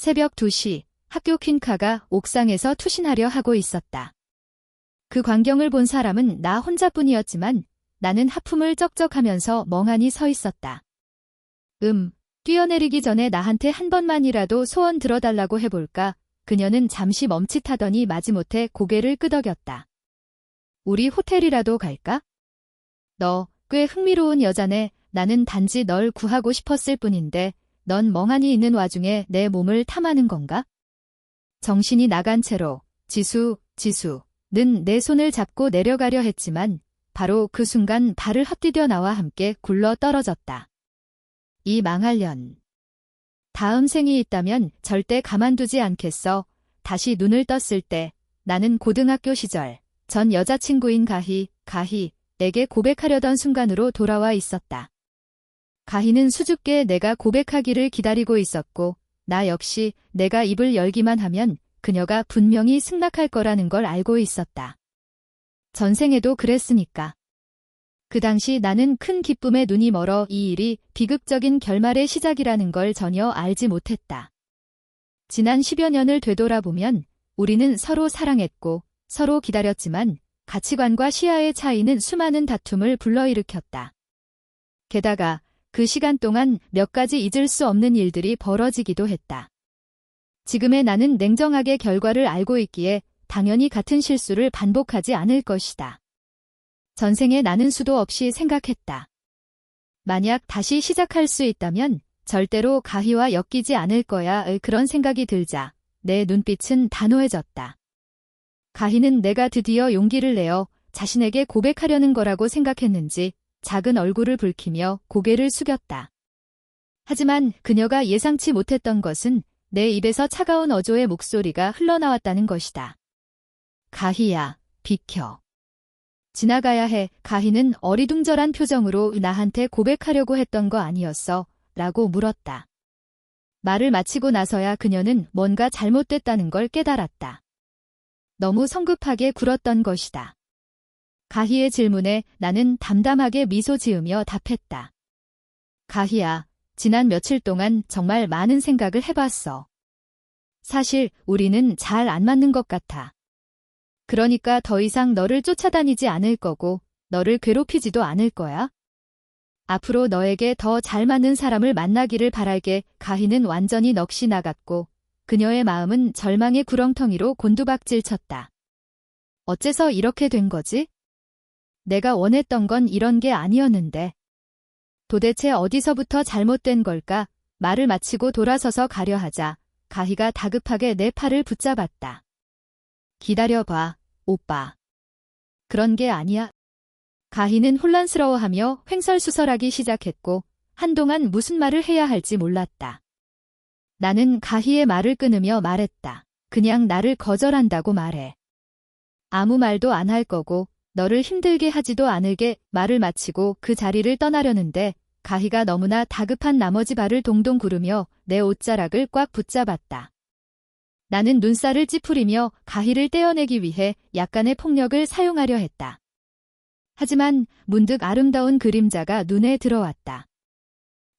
새벽 2시, 학교 퀸카가 옥상에서 투신하려 하고 있었다. 그 광경을 본 사람은 나 혼자뿐이었지만 나는 하품을 쩍쩍하면서 멍하니 서 있었다. 뛰어내리기 전에 나한테 한 번만이라도 소원 들어달라고 해볼까? 그녀는 잠시 멈칫하더니 마지못해 고개를 끄덕였다. 우리 호텔이라도 갈까? 너 꽤 흥미로운 여자네. 나는 단지 널 구하고 싶었을 뿐인데 넌 멍하니 있는 와중에 내 몸을 탐하는 건가? 정신이 나간 채로 지수는 내 손을 잡고 내려가려 했지만 바로 그 순간 발을 헛디뎌 나와 함께 굴러 떨어졌다. 이 망할 년. 다음 생이 있다면 절대 가만두지 않겠어. 다시 눈을 떴을 때 나는 고등학교 시절 전 여자친구인 가희에게 고백하려던 순간으로 돌아와 있었다. 가희는 수줍게 내가 고백하기를 기다리고 있었고 나 역시 내가 입을 열기만 하면 그녀가 분명히 승낙할 거라는 걸 알고 있었다. 전생에도 그랬으니까. 그 당시 나는 큰 기쁨에 눈이 멀어 이 일이 비극적인 결말의 시작이라는 걸 전혀 알지 못했다. 지난 10여 년을 되돌아보면 우리는 서로 사랑했고 서로 기다렸지만 가치관과 시야의 차이는 수많은 다툼을 불러일으켰다. 게다가 그 시간 동안 몇 가지 잊을 수 없는 일들이 벌어지기도 했다. 지금의 나는 냉정하게 결과를 알고 있기에 당연히 같은 실수를 반복하지 않을 것이다. 전생에 나는 수도 없이 생각했다. 만약 다시 시작할 수 있다면 절대로 가희와 엮이지 않을 거야. 그런 생각이 들자 내 눈빛은 단호해졌다. 가희는 내가 드디어 용기를 내어 자신에게 고백하려는 거라고 생각했는지 작은 얼굴을 붉히며 고개를 숙였다. 하지만 그녀가 예상치 못했던 것은 내 입에서 차가운 어조의 목소리가 흘러나왔다는 것이다. 가희야, 비켜. 지나가야 해. 가희는 어리둥절한 표정으로 나한테 고백하려고 했던 거 아니었어? 라고 물었다. 말을 마치고 나서야 그녀는 뭔가 잘못됐다는 걸 깨달았다. 너무 성급하게 굴었던 것이다. 가희의 질문에 나는 담담하게 미소 지으며 답했다. 가희야, 지난 며칠 동안 정말 많은 생각을 해봤어. 사실 우리는 잘 안 맞는 것 같아. 그러니까 더 이상 너를 쫓아다니지 않을 거고 너를 괴롭히지도 않을 거야. 앞으로 너에게 더 잘 맞는 사람을 만나기를 바랄게. 가희는 완전히 넋이 나갔고 그녀의 마음은 절망의 구렁텅이로 곤두박질 쳤다. 어째서 이렇게 된 거지? 내가 원했던 건 이런 게 아니었는데. 도대체 어디서부터 잘못된 걸까? 말을 마치고 돌아서서 가려 하자 가희가 다급하게 내 팔을 붙잡았다. 기다려봐, 오빠. 그런 게 아니야. 가희는 혼란스러워하며 횡설수설하기 시작했고 한동안 무슨 말을 해야 할지 몰랐다. 나는 가희의 말을 끊으며 말했다. 그냥 나를 거절한다고 말해. 아무 말도 안 할 거고 너를 힘들게 하지도 않을게. 말을 마치고 그 자리를 떠나려는데 가희가 너무나 다급한 나머지 발을 동동 구르며 내 옷자락을 꽉 붙잡았다. 나는 눈살을 찌푸리며 가희를 떼어내기 위해 약간의 폭력을 사용하려 했다. 하지만 문득 아름다운 그림자가 눈에 들어왔다.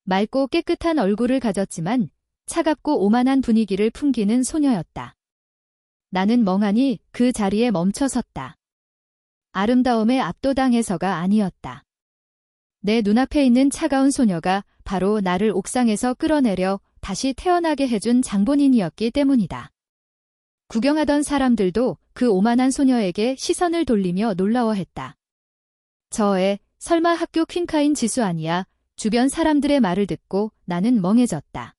맑고 깨끗한 얼굴을 가졌지만 차갑고 오만한 분위기를 풍기는 소녀였다. 나는 멍하니 그 자리에 멈춰 섰다. 아름다움에 압도당해서가 아니었다. 내 눈앞에 있는 차가운 소녀가 바로 나를 옥상에서 끌어내려 다시 태어나게 해준 장본인이었기 때문이다. 구경하던 사람들도 그 오만한 소녀에게 시선을 돌리며 놀라워했다. 저 애, 설마 학교 퀸카인 지수 아니야? 주변 사람들의 말을 듣고 나는 멍해졌다.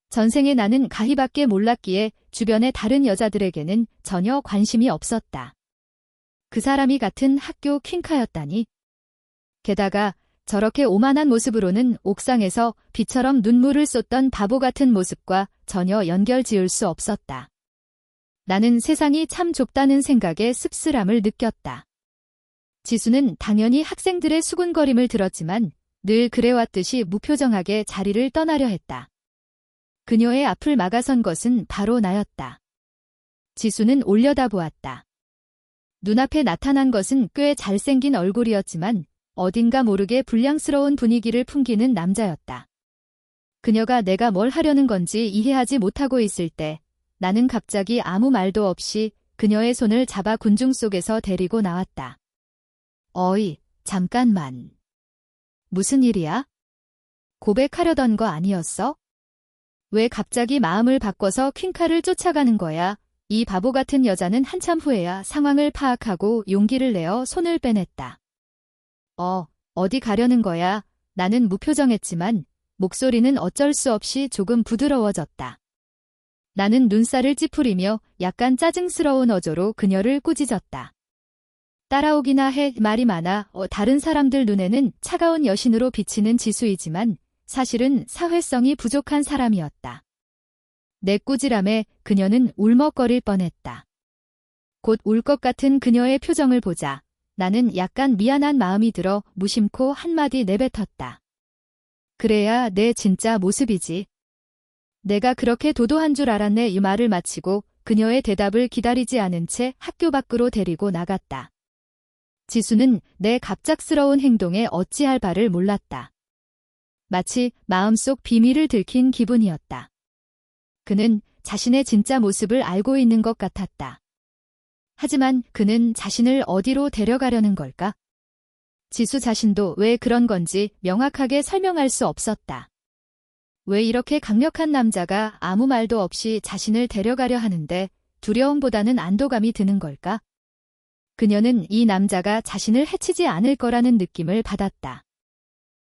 전생에 나는 가희밖에 몰랐기에 주변의 다른 여자들에게는 전혀 관심이 없었다. 그 사람이 같은 학교 퀸카였다니. 게다가 저렇게 오만한 모습으로는 옥상에서 비처럼 눈물을 쏟던 바보 같은 모습과 전혀 연결 지을 수 없었다. 나는 세상이 참 좁다는 생각에 씁쓸함을 느꼈다. 지수는 당연히 학생들의 수군거림을 들었지만 늘 그래왔듯이 무표정하게 자리를 떠나려 했다. 그녀의 앞을 막아선 것은 바로 나였다. 지수는 올려다보았다. 눈앞에 나타난 것은 꽤 잘생긴 얼굴이었지만 어딘가 모르게 불량스러운 분위기를 풍기는 남자였다. 그녀가 내가 뭘 하려는 건지 이해하지 못하고 있을 때 나는 갑자기 아무 말도 없이 그녀의 손을 잡아 군중 속에서 데리고 나왔다. 어이, 잠깐만. 무슨 일이야? 고백하려던 거 아니었어? 왜 갑자기 마음을 바꿔서 퀸카를 쫓아가는 거야? 이 바보 같은 여자는 한참 후에야 상황을 파악하고 용기를 내어 손을 빼냈다. 어디 가려는 거야? 나는 무표정했지만 목소리는 어쩔 수 없이 조금 부드러워졌다. 나는 눈살을 찌푸리며 약간 짜증스러운 어조로 그녀를 꾸짖었다. 따라오기나 해. 말이 많아. 다른 사람들 눈에는 차가운 여신으로 비치는 지수이지만 사실은 사회성이 부족한 사람이었다. 내 꾸지람에 그녀는 울먹거릴 뻔했다. 곧 울 것 같은 그녀의 표정을 보자 나는 약간 미안한 마음이 들어 무심코 한마디 내뱉었다. 그래야 내 진짜 모습이지. 내가 그렇게 도도한 줄 알았네. 이 말을 마치고 그녀의 대답을 기다리지 않은 채 학교 밖으로 데리고 나갔다. 지수는 내 갑작스러운 행동에 어찌할 바를 몰랐다. 마치 마음속 비밀을 들킨 기분이었다. 그는 자신의 진짜 모습을 알고 있는 것 같았다. 하지만 그는 자신을 어디로 데려가려는 걸까? 지수 자신도 왜 그런 건지 명확하게 설명할 수 없었다. 왜 이렇게 강력한 남자가 아무 말도 없이 자신을 데려가려 하는데 두려움보다는 안도감이 드는 걸까? 그녀는 이 남자가 자신을 해치지 않을 거라는 느낌을 받았다.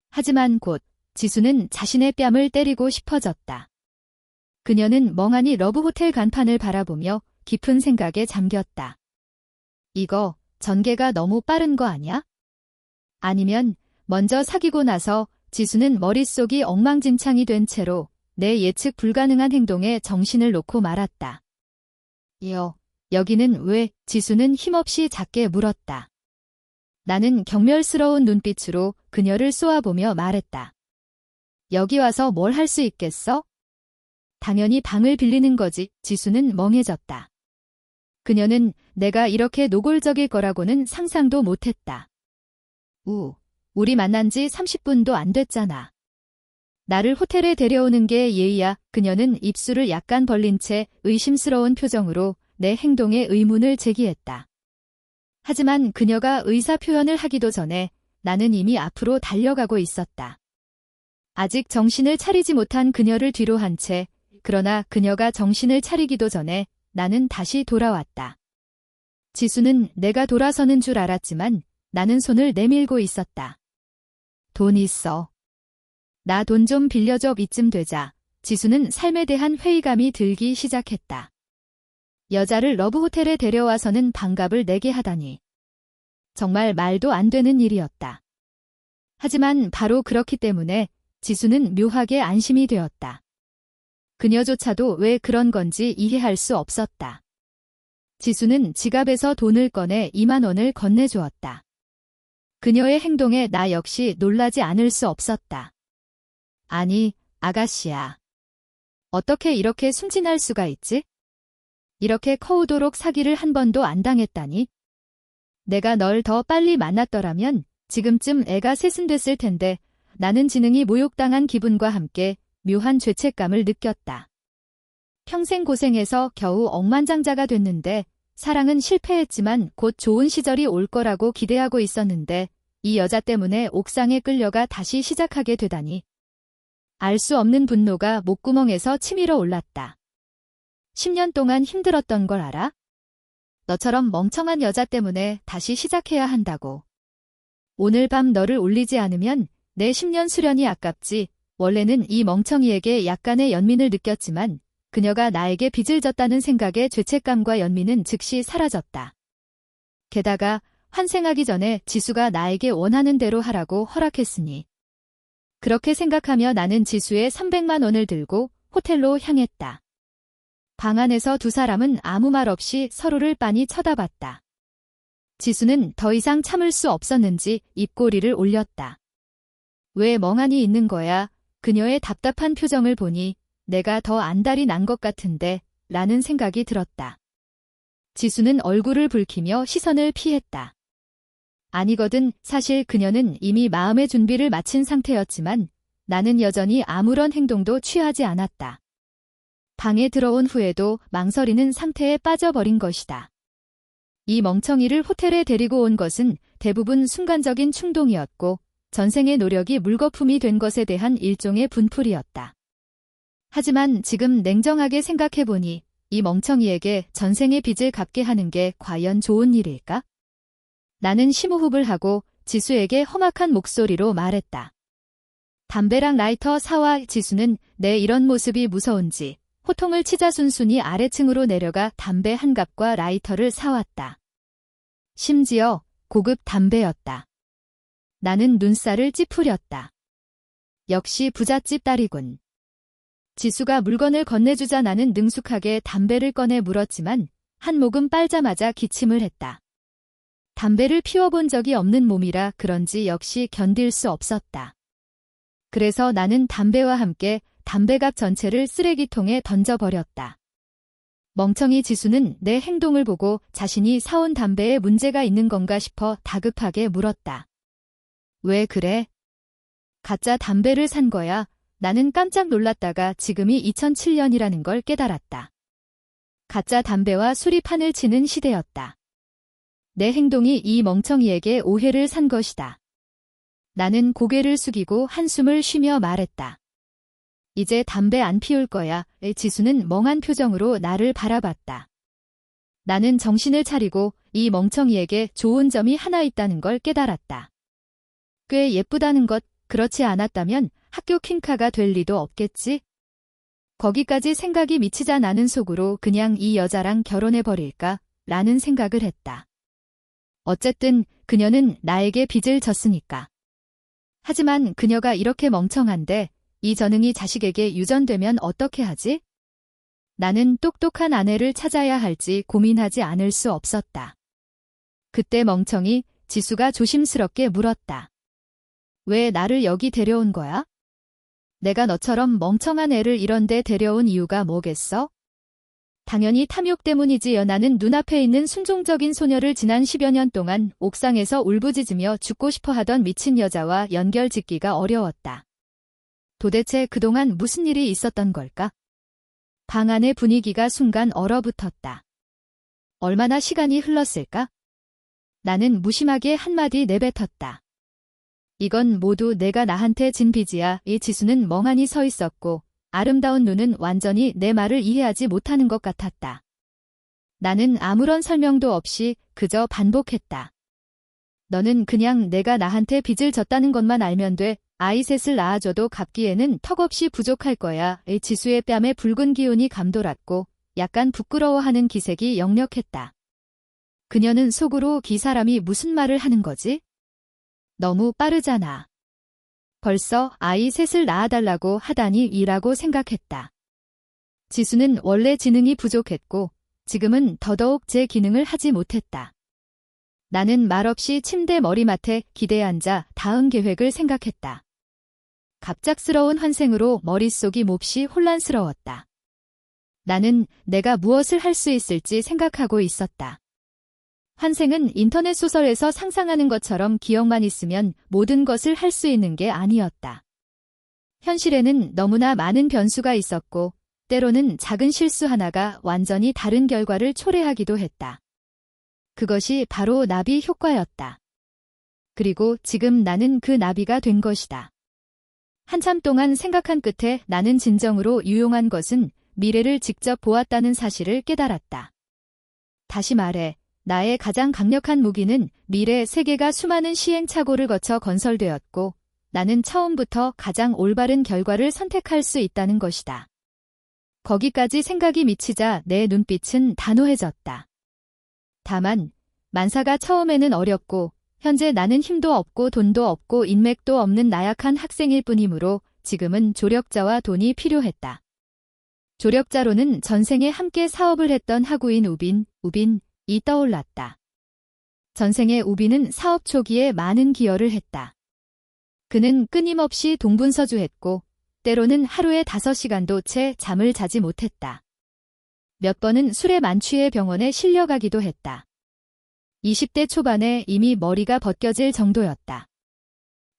하지만 곧 지수는 자신의 뺨을 때리고 싶어졌다. 그녀는 멍하니 러브호텔 간판을 바라보며 깊은 생각에 잠겼다. 이거 전개가 너무 빠른 거 아니야? 아니면 먼저 사귀고 나서 지수는 머릿속이 엉망진창이 된 채로 내 예측 불가능한 행동에 정신을 놓고 말았다. 여기는 왜? 지수는 힘없이 작게 물었다. 나는 경멸스러운 눈빛으로 그녀를 쏘아보며 말했다. 여기 와서 뭘 할 수 있겠어? 당연히 방을 빌리는 거지. 지수는 멍해졌다. 그녀는 내가 이렇게 노골적일 거라고는 상상도 못했다. 우리 만난 지 30분도 안 됐잖아. 나를 호텔에 데려오는 게 예의야. 그녀는 입술을 약간 벌린 채 의심스러운 표정으로 내 행동에 의문을 제기했다. 하지만 그녀가 의사 표현을 하기도 전에 나는 이미 앞으로 달려가고 있었다. 아직 정신을 차리지 못한 그녀를 뒤로 한 채, 그러나 그녀가 정신을 차리기도 전에 나는 다시 돌아왔다. 지수는 내가 돌아서는 줄 알았지만 나는 손을 내밀고 있었다. 돈 있어. 나 돈 좀 빌려줘. 이쯤 되자 지수는 삶에 대한 회의감이 들기 시작했다. 여자를 러브호텔에 데려와서는 반값을 내게 하다니. 정말 말도 안 되는 일이었다. 하지만 바로 그렇기 때문에 지수는 묘하게 안심이 되었다. 그녀조차도 왜 그런 건지 이해할 수 없었다. 지수는 지갑에서 돈을 꺼내 2만 원을 건네주었다. 그녀의 행동에 나 역시 놀라지 않을 수 없었다. 아니, 아가씨야. 어떻게 이렇게 순진할 수가 있지? 이렇게 커오도록 사기를 한 번도 안 당했다니? 내가 널 더 빨리 만났더라면 지금쯤 애가 셋은 됐을 텐데 나는 지능이 모욕당한 기분과 함께 묘한 죄책감을 느꼈다. 평생 고생해서 겨우 억만장자가 됐는데 사랑은 실패했지만 곧 좋은 시절이 올 거라고 기대하고 있었는데 이 여자 때문에 옥상에 끌려가 다시 시작하게 되다니. 알 수 없는 분노가 목구멍에서 치밀어 올랐다. 10년 동안 힘들었던 걸 알아? 너처럼 멍청한 여자 때문에 다시 시작해야 한다고. 오늘 밤 너를 울리지 않으면 내 10년 수련이 아깝지. 원래는 이 멍청이에게 약간의 연민을 느꼈지만 그녀가 나에게 빚을 졌다는 생각에 죄책감과 연민은 즉시 사라졌다. 게다가 환생하기 전에 지수가 나에게 원하는 대로 하라고 허락했으니. 그렇게 생각하며 나는 지수의 300만 원을 들고 호텔로 향했다. 방 안에서 두 사람은 아무 말 없이 서로를 빤히 쳐다봤다. 지수는 더 이상 참을 수 없었는지 입꼬리를 올렸다. 왜 멍하니 있는 거야? 그녀의 답답한 표정을 보니 내가 더 안달이 난 것 같은데 라는 생각이 들었다. 지수는 얼굴을 붉히며 시선을 피했다. 아니거든. 사실 그녀는 이미 마음의 준비를 마친 상태였지만 나는 여전히 아무런 행동도 취하지 않았다. 방에 들어온 후에도 망설이는 상태에 빠져버린 것이다. 이 멍청이를 호텔에 데리고 온 것은 대부분 순간적인 충동이었고 전생의 노력이 물거품이 된 것에 대한 일종의 분풀이었다. 하지만 지금 냉정하게 생각해보니 이 멍청이에게 전생의 빚을 갚게 하는 게 과연 좋은 일일까? 나는 심호흡을 하고 지수에게 험악한 목소리로 말했다. 담배랑 라이터 사와. 지수는 내 이런 모습이 무서운지 호통을 치자 순순히 아래층으로 내려가 담배 한 갑과 라이터를 사왔다. 심지어 고급 담배였다. 나는 눈살을 찌푸렸다. 역시 부잣집 딸이군. 지수가 물건을 건네주자 나는 능숙하게 담배를 꺼내 물었지만 한 모금 빨자마자 기침을 했다. 담배를 피워본 적이 없는 몸이라 그런지 역시 견딜 수 없었다. 그래서 나는 담배와 함께 담배갑 전체를 쓰레기통에 던져버렸다. 멍청이 지수는 내 행동을 보고 자신이 사온 담배에 문제가 있는 건가 싶어 다급하게 물었다. 왜 그래? 가짜 담배를 산 거야. 나는 깜짝 놀랐다가 지금이 2007년이라는 걸 깨달았다. 가짜 담배와 수리판을 치는 시대였다. 내 행동이 이 멍청이에게 오해를 산 것이다. 나는 고개를 숙이고 한숨을 쉬며 말했다. 이제 담배 안 피울 거야. 지수는 멍한 표정으로 나를 바라봤다. 나는 정신을 차리고 이 멍청이에게 좋은 점이 하나 있다는 걸 깨달았다. 꽤 예쁘다는 것. 그렇지 않았다면 학교 퀸카가 될 리도 없겠지? 거기까지 생각이 미치자 나는 속으로 그냥 이 여자랑 결혼해버릴까? 라는 생각을 했다. 어쨌든 그녀는 나에게 빚을 졌으니까. 하지만 그녀가 이렇게 멍청한데 이 전응이 자식에게 유전되면 어떻게 하지? 나는 똑똑한 아내를 찾아야 할지 고민하지 않을 수 없었다. 그때 멍청이 지수가 조심스럽게 물었다. 왜 나를 여기 데려온 거야? 내가 너처럼 멍청한 애를 이런 데 데려온 이유가 뭐겠어? 당연히 탐욕 때문이지요. 나는 눈앞에 있는 순종적인 소녀를 지난 10여 년 동안 옥상에서 울부짖으며 죽고 싶어 하던 미친 여자와 연결짓기가 어려웠다. 도대체 그동안 무슨 일이 있었던 걸까? 방 안의 분위기가 순간 얼어붙었다. 얼마나 시간이 흘렀을까? 나는 무심하게 한마디 내뱉었다. 이건 모두 내가 나한테 진 빚이야. 이 지수는 멍하니 서 있었고 아름다운 눈은 완전히 내 말을 이해하지 못하는 것 같았다. 나는 아무런 설명도 없이 그저 반복했다. 너는 그냥 내가 나한테 빚을 졌다는 것만 알면 돼. 아이 셋을 낳아줘도 갚기에는 턱없이 부족할 거야. 이 지수의 뺨에 붉은 기운이 감돌았고 약간 부끄러워하는 기색이 역력했다. 그녀는 속으로 이 사람이 무슨 말을 하는 거지? 너무 빠르잖아. 벌써 아이 셋을 낳아달라고 하다니 이라고 생각했다. 지수는 원래 지능이 부족했고 지금은 더더욱 제 기능을 하지 못했다. 나는 말없이 침대 머리맡에 기대에 앉아 다음 계획을 생각했다. 갑작스러운 환생으로 머릿속이 몹시 혼란스러웠다. 나는 내가 무엇을 할 수 있을지 생각하고 있었다. 환생은 인터넷 소설에서 상상하는 것처럼 기억만 있으면 모든 것을 할 수 있는 게 아니었다. 현실에는 너무나 많은 변수가 있었고 때로는 작은 실수 하나가 완전히 다른 결과를 초래하기도 했다. 그것이 바로 나비 효과였다. 그리고 지금 나는 그 나비가 된 것이다. 한참 동안 생각한 끝에 나는 진정으로 유용한 것은 미래를 직접 보았다는 사실을 깨달았다. 다시 말해 나의 가장 강력한 무기는 미래 세계가 수많은 시행착오를 거쳐 건설되었고 나는 처음부터 가장 올바른 결과를 선택할 수 있다는 것이다. 거기까지 생각이 미치자 내 눈빛은 단호해졌다. 다만 만사가 처음에는 어렵고 현재 나는 힘도 없고 돈도 없고 인맥도 없는 나약한 학생일 뿐이므로 지금은 조력자와 돈이 필요했다. 조력자로는 전생에 함께 사업을 했던 하구인 우빈이 떠올랐다. 전생의 우빈은 사업 초기에 많은 기여를 했다. 그는 끊임없이 동분서주했고 때로는 하루에 5시간도 채 잠을 자지 못했다. 몇 번은 술에 만취해 병원에 실려가기도 했다. 20대 초반에 이미 머리가 벗겨질 정도였다.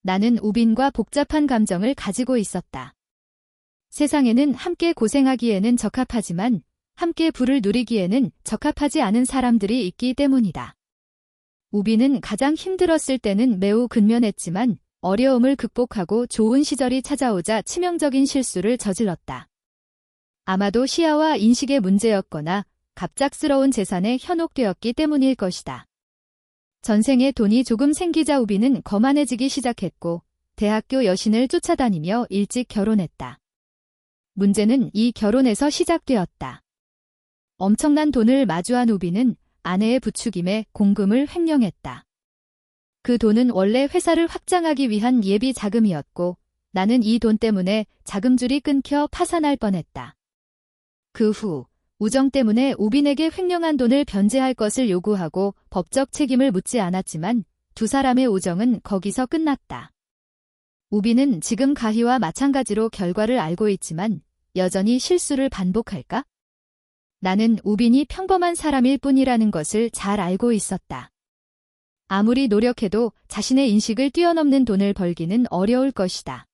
나는 우빈과 복잡한 감정을 가지고 있었다. 세상에는 함께 고생하기에는 적합하지만 함께 부를 누리기에는 적합하지 않은 사람들이 있기 때문이다. 우빈은 가장 힘들었을 때는 매우 근면했지만 어려움을 극복하고 좋은 시절이 찾아오자 치명적인 실수를 저질렀다. 아마도 시야와 인식의 문제였거나 갑작스러운 재산에 현혹되었기 때문일 것이다. 전생에 돈이 조금 생기자 우빈은 거만해지기 시작했고 대학교 여신을 쫓아다니며 일찍 결혼했다. 문제는 이 결혼에서 시작되었다. 엄청난 돈을 마주한 우빈은 아내의 부추김에 공금을 횡령했다. 그 돈은 원래 회사를 확장하기 위한 예비 자금이었고 나는 이 돈 때문에 자금줄이 끊겨 파산할 뻔했다. 그 후 우정 때문에 우빈에게 횡령한 돈을 변제할 것을 요구하고 법적 책임을 묻지 않았지만 두 사람의 우정은 거기서 끝났다. 우빈은 지금 가희와 마찬가지로 결과를 알고 있지만 여전히 실수를 반복할까? 나는 우빈이 평범한 사람일 뿐이라는 것을 잘 알고 있었다. 아무리 노력해도 자신의 인식을 뛰어넘는 돈을 벌기는 어려울 것이다.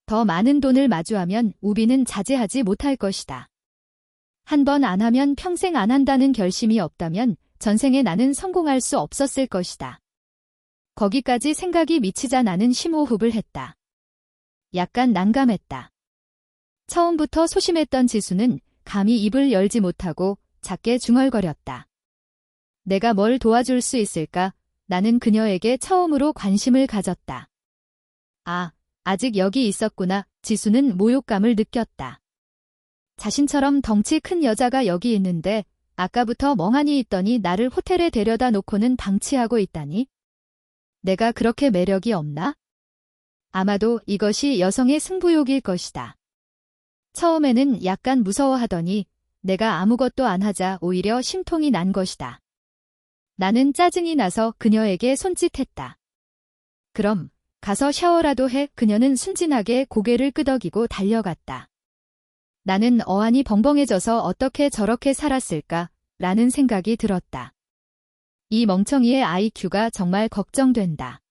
더 많은 돈을 마주하면 우빈은 자제하지 못할 것이다. 한 번 안 하면 평생 안 한다는 결심이 없다면 전생에 나는 성공할 수 없었을 것이다. 거기까지 생각이 미치자 나는 심호흡을 했다. 약간 난감했다. 처음부터 소심했던 지수는 감히 입을 열지 못하고 작게 중얼거렸다. 내가 뭘 도와줄 수 있을까? 나는 그녀에게 처음으로 관심을 가졌다. 아, 아직 여기 있었구나. 지수는 모욕감을 느꼈다. 자신처럼 덩치 큰 여자가 여기 있는데 아까부터 멍하니 있더니 나를 호텔에 데려다 놓고는 방치하고 있다니? 내가 그렇게 매력이 없나? 아마도 이것이 여성의 승부욕일 것이다. 처음에는 약간 무서워하더니 내가 아무것도 안 하자 오히려 심통이 난 것이다. 나는 짜증이 나서 그녀에게 손짓했다. 그럼 가서 샤워라도 해. 그녀는 순진하게 고개를 끄덕이고 달려갔다. 나는 어안이 벙벙해져서 어떻게 저렇게 살았을까? 라는 생각이 들었다. 이 멍청이의 IQ가 정말 걱정된다.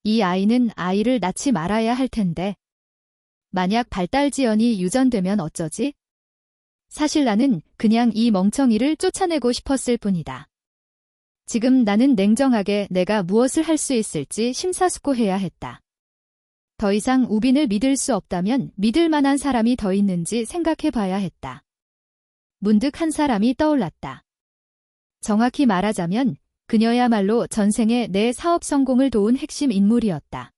이 아이는 아이를 낳지 말아야 할 텐데. 만약 발달 지연이 유전되면 어쩌지? 사실 나는 그냥 이 멍청이를 쫓아내고 싶었을 뿐이다. 지금 나는 냉정하게 내가 무엇을 할 수 있을지 심사숙고해야 했다. 더 이상 우빈을 믿을 수 없다면 믿을 만한 사람이 더 있는지 생각해 봐야 했다. 문득 한 사람이 떠올랐다. 정확히 말하자면 그녀야말로 전생에 내 사업 성공을 도운 핵심 인물이었다.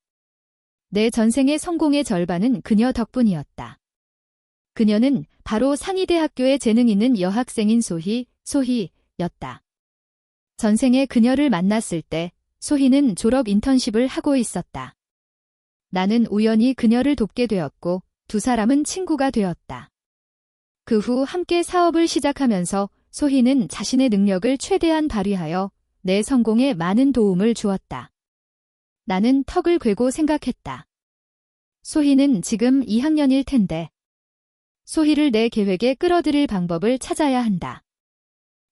내 전생의 성공의 절반은 그녀 덕분이었다. 그녀는 바로 상이대학교에 재능 있는 여학생인 소희였다. 전생에 그녀를 만났을 때 소희는 졸업 인턴십을 하고 있었다. 나는 우연히 그녀를 돕게 되었고 두 사람은 친구가 되었다. 그 후 함께 사업을 시작하면서 소희는 자신의 능력을 최대한 발휘하여 내 성공에 많은 도움을 주었다. 나는 턱을 괴고 생각했다. 소희는 지금 2학년일 텐데. 소희를 내 계획에 끌어들일 방법을 찾아야 한다.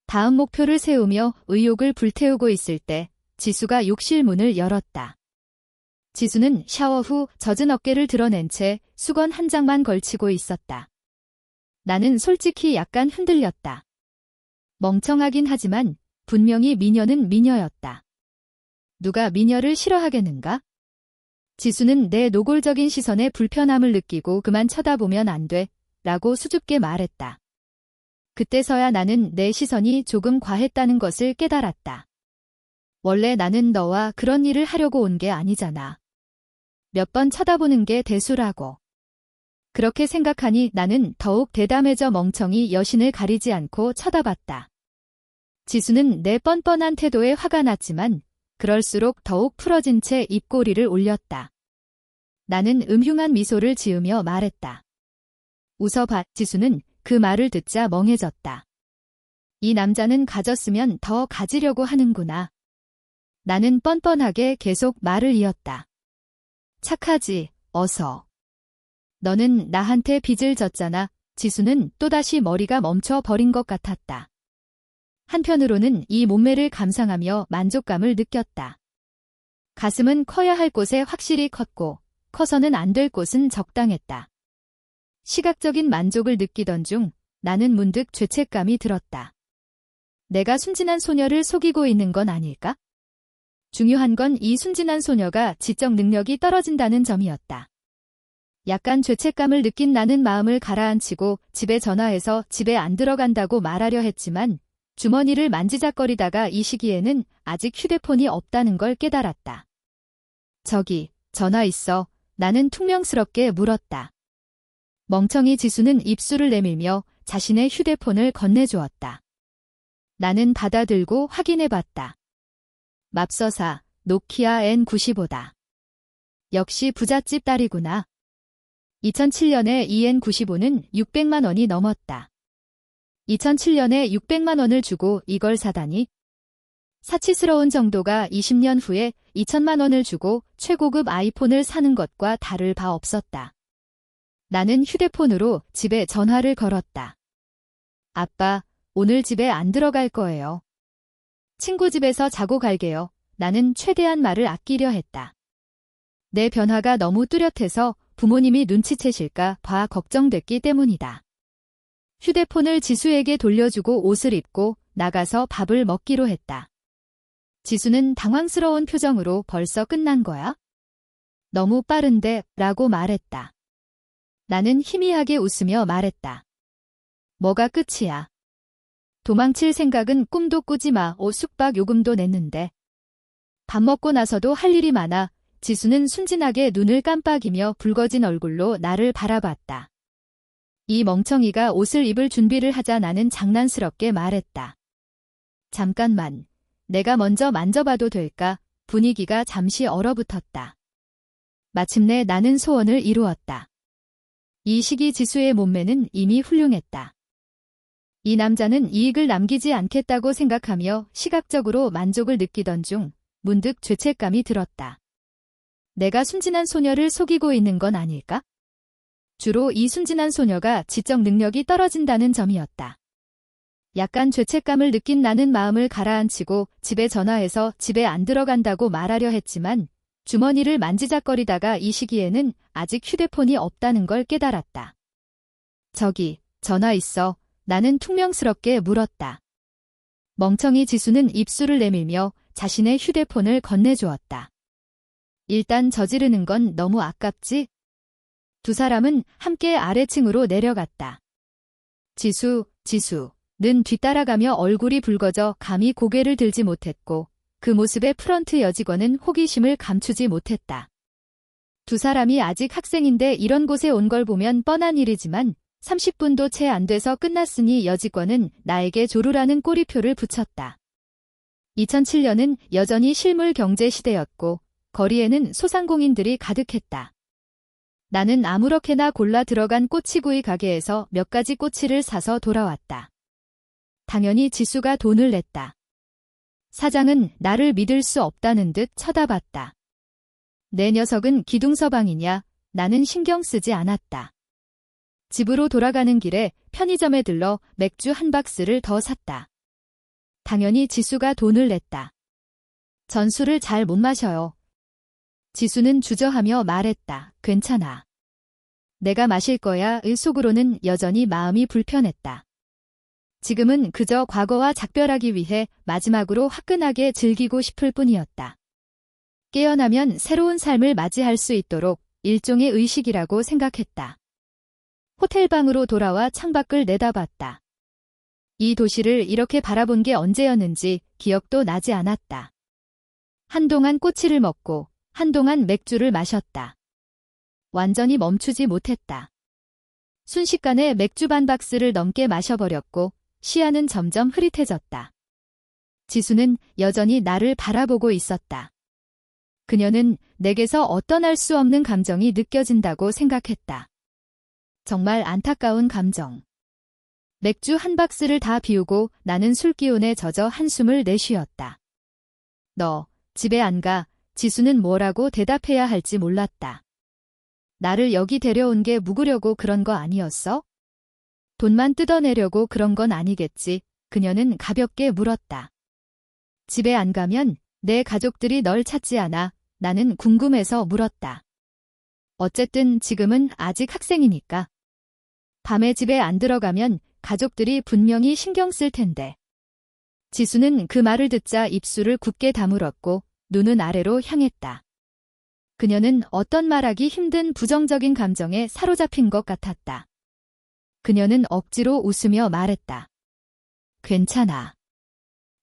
다음 목표를 세우며 의욕을 불태우고 있을 때 지수가 욕실 문을 열었다. 지수는 샤워 후 젖은 어깨를 드러낸 채 수건 한 장만 걸치고 있었다. 나는 솔직히 약간 흔들렸다. 멍청하긴 하지만 분명히 미녀는 미녀였다. 누가 미녀를 싫어하겠는가? 지수는 내 노골적인 시선에 불편함을 느끼고 그만 쳐다보면 안 돼, 라고 수줍게 말했다. 그때서야 나는 내 시선이 조금 과했다는 것을 깨달았다. 원래 나는 너와 그런 일을 하려고 온 게 아니잖아. 몇 번 쳐다보는 게 대수라고. 그렇게 생각하니 나는 더욱 대담해져 멍청이 여신을 가리지 않고 쳐다봤다. 지수는 내 뻔뻔한 태도에 화가 났지만 그럴수록 더욱 풀어진 채 입꼬리를 올렸다. 나는 음흉한 미소를 지으며 말했다. 웃어봐. 지수는 그 말을 듣자 멍해졌다. 이 남자는 가졌으면 더 가지려고 하는구나. 나는 뻔뻔하게 계속 말을 이었다. 착하지, 어서. 너는 나한테 빚을 졌잖아. 지수는 또다시 머리가 멈춰 버린 것 같았다. 한편으로는 이 몸매를 감상하며 만족감을 느꼈다. 가슴은 커야 할 곳에 확실히 컸고, 커서는 안 될 곳은 적당했다. 시각적인 만족을 느끼던 중 나는 문득 죄책감이 들었다. 내가 순진한 소녀를 속이고 있는 건 아닐까? 중요한 건 이 순진한 소녀가 지적 능력이 떨어진다는 점이었다. 약간 죄책감을 느낀 나는 마음을 가라앉히고 집에 전화해서 집에 안 들어간다고 말하려 했지만 주머니를 만지작거리다가 이 시기에는 아직 휴대폰이 없다는 걸 깨달았다. 저기, 전화 있어. 나는 퉁명스럽게 물었다. 멍청이 지수는 입술을 내밀며 자신의 휴대폰을 건네주었다. 나는 받아들고 확인해봤다. 맙서사, 노키아 N95다. 역시 부잣집 딸이구나. 2007년에 이 N95는 600만 원이 넘었다. 2007년에 600만 원을 주고 이걸 사다니? 사치스러운 정도가 20년 후에 2천만 원을 주고 최고급 아이폰을 사는 것과 다를 바 없었다. 나는 휴대폰으로 집에 전화를 걸었다. 아빠, 오늘 집에 안 들어갈 거예요. 친구 집에서 자고 갈게요. 나는 최대한 말을 아끼려 했다. 내 변화가 너무 뚜렷해서 부모님이 눈치채실까 봐 걱정됐기 때문이다. 휴대폰을 지수에게 돌려주고 옷을 입고 나가서 밥을 먹기로 했다. 지수는 당황스러운 표정으로 벌써 끝난 거야? 너무 빠른데? 라고 말했다. 나는 희미하게 웃으며 말했다. 뭐가 끝이야? 도망칠 생각은 꿈도 꾸지 마. 숙박 요금도 냈는데. 밥 먹고 나서도 할 일이 많아. 지수는 순진하게 눈을 깜빡이며 붉어진 얼굴로 나를 바라봤다. 이 멍청이가 옷을 입을 준비를 하자 나는 장난스럽게 말했다. 잠깐만. 내가 먼저 만져봐도 될까? 분위기가 잠시 얼어붙었다. 마침내 나는 소원을 이루었다. 이 시기 지수의 몸매는 이미 훌륭했다. 이 남자는 이익을 남기지 않겠다고 생각하며 시각적으로 만족을 느끼던 중 문득 죄책감이 들었다. 내가 순진한 소녀를 속이고 있는 건 아닐까? 주로 이 순진한 소녀가 지적 능력이 떨어진다는 점이었다. 약간 죄책감을 느낀 나는 마음을 가라앉히고 집에 전화해서 집에 안 들어간다고 말하려 했지만 주머니를 만지작거리다가 이 시기에는 아직 휴대폰이 없다는 걸 깨달았다. 저기, 전화 있어. 나는 퉁명스럽게 물었다. 멍청이 지수는 입술을 내밀며 자신의 휴대폰을 건네주었다. 일단 저지르는 건 너무 아깝지? 두 사람은 함께 아래층으로 내려갔다. 지수는 뒤따라가며 얼굴이 붉어져 감히 고개를 들지 못했고 그 모습에 프런트 여직원은 호기심을 감추지 못했다. 두 사람이 아직 학생인데 이런 곳에 온 걸 보면 뻔한 일이지만 30분도 채 안 돼서 끝났으니 여직원은 나에게 조르라는 꼬리표를 붙였다. 2007년은 여전히 실물 경제 시대였고 거리에는 소상공인들이 가득했다. 나는 아무렇게나 골라 들어간 꼬치구이 가게에서 몇 가지 꼬치를 사서 돌아왔다. 당연히 지수가 돈을 냈다. 사장은 나를 믿을 수 없다는 듯 쳐다봤다. 내 녀석은 기둥서방이냐? 나는 신경 쓰지 않았다. 집으로 돌아가는 길에 편의점에 들러 맥주 한 박스를 더 샀다. 당연히 지수가 돈을 냈다. 전 술을 잘 못 마셔요. 지수는 주저하며 말했다. 괜찮아. 내가 마실 거야. 속으로는 여전히 마음이 불편했다. 지금은 그저 과거와 작별하기 위해 마지막으로 화끈하게 즐기고 싶을 뿐이었다. 깨어나면 새로운 삶을 맞이할 수 있도록 일종의 의식이라고 생각했다. 호텔방으로 돌아와 창밖을 내다봤다. 이 도시를 이렇게 바라본 게 언제였는지 기억도 나지 않았다. 한동안 꼬치를 먹고 한동안 맥주를 마셨다. 완전히 멈추지 못했다. 순식간에 맥주 반 박스를 넘게 마셔버렸고 시야는 점점 흐릿해졌다. 지수는 여전히 나를 바라보고 있었다. 그녀는 내게서 어떤 알 수 없는 감정이 느껴진다고 생각했다. 정말 안타까운 감정. 맥주 한 박스를 다 비우고 나는 술기운에 젖어 한숨을 내쉬었다. 너 집에 안 가? 지수는 뭐라고 대답해야 할지 몰랐다. 나를 여기 데려온 게 묵으려고 그런 거 아니었어? 돈만 뜯어내려고 그런 건 아니겠지? 그녀는 가볍게 물었다. 집에 안 가면 내 가족들이 널 찾지 않아. 나는 궁금해서 물었다. 어쨌든 지금은 아직 학생이니까. 밤에 집에 안 들어가면 가족들이 분명히 신경 쓸 텐데. 지수는 그 말을 듣자 입술을 굳게 다물었고 눈은 아래로 향했다. 그녀는 어떤 말하기 힘든 부정적인 감정에 사로잡힌 것 같았다. 그녀는 억지로 웃으며 말했다. 괜찮아.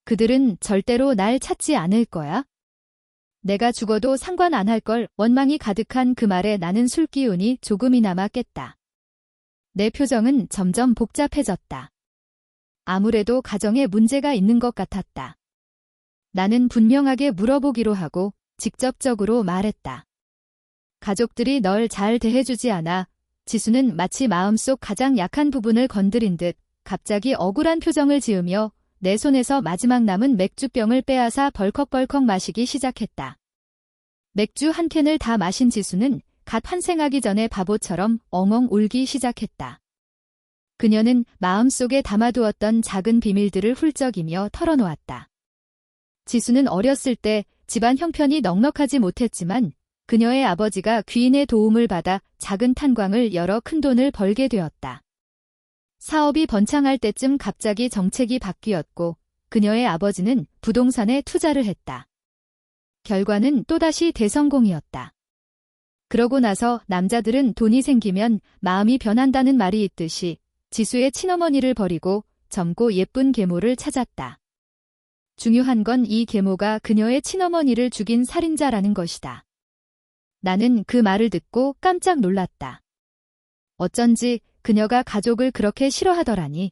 그들은 절대로 날 찾지 않을 거야. 내가 죽어도 상관 안 할 걸. 원망이 가득한 그 말에 나는 술기운이 조금이나마 깼다. 내 표정은 점점 복잡해졌다. 아무래도 가정에 문제가 있는 것 같았다. 나는 분명하게 물어보기로 하고 직접적으로 말했다. 가족들이 널 잘 대해주지 않아. 지수는 마치 마음속 가장 약한 부분을 건드린 듯 갑자기 억울한 표정을 지으며 내 손에서 마지막 남은 맥주병을 빼앗아 벌컥벌컥 마시기 시작했다. 맥주 한 캔을 다 마신 지수는 갓 환생하기 전에 바보처럼 엉엉 울기 시작했다. 그녀는 마음속에 담아두었던 작은 비밀들을 훌쩍이며 털어놓았다. 지수는 어렸을 때 집안 형편이 넉넉하지 못했지만 그녀의 아버지가 귀인의 도움을 받아 작은 탄광을 열어 큰돈을 벌게 되었다. 사업이 번창할 때쯤 갑자기 정책이 바뀌었고 그녀의 아버지는 부동산에 투자를 했다. 결과는 또다시 대성공이었다. 그러고 나서 남자들은 돈이 생기면 마음이 변한다는 말이 있듯이 지수의 친어머니를 버리고 젊고 예쁜 계모를 찾았다. 중요한 건 이 계모가 그녀의 친어머니를 죽인 살인자라는 것이다. 나는 그 말을 듣고 깜짝 놀랐다. 어쩐지 그녀가 가족을 그렇게 싫어하더라니.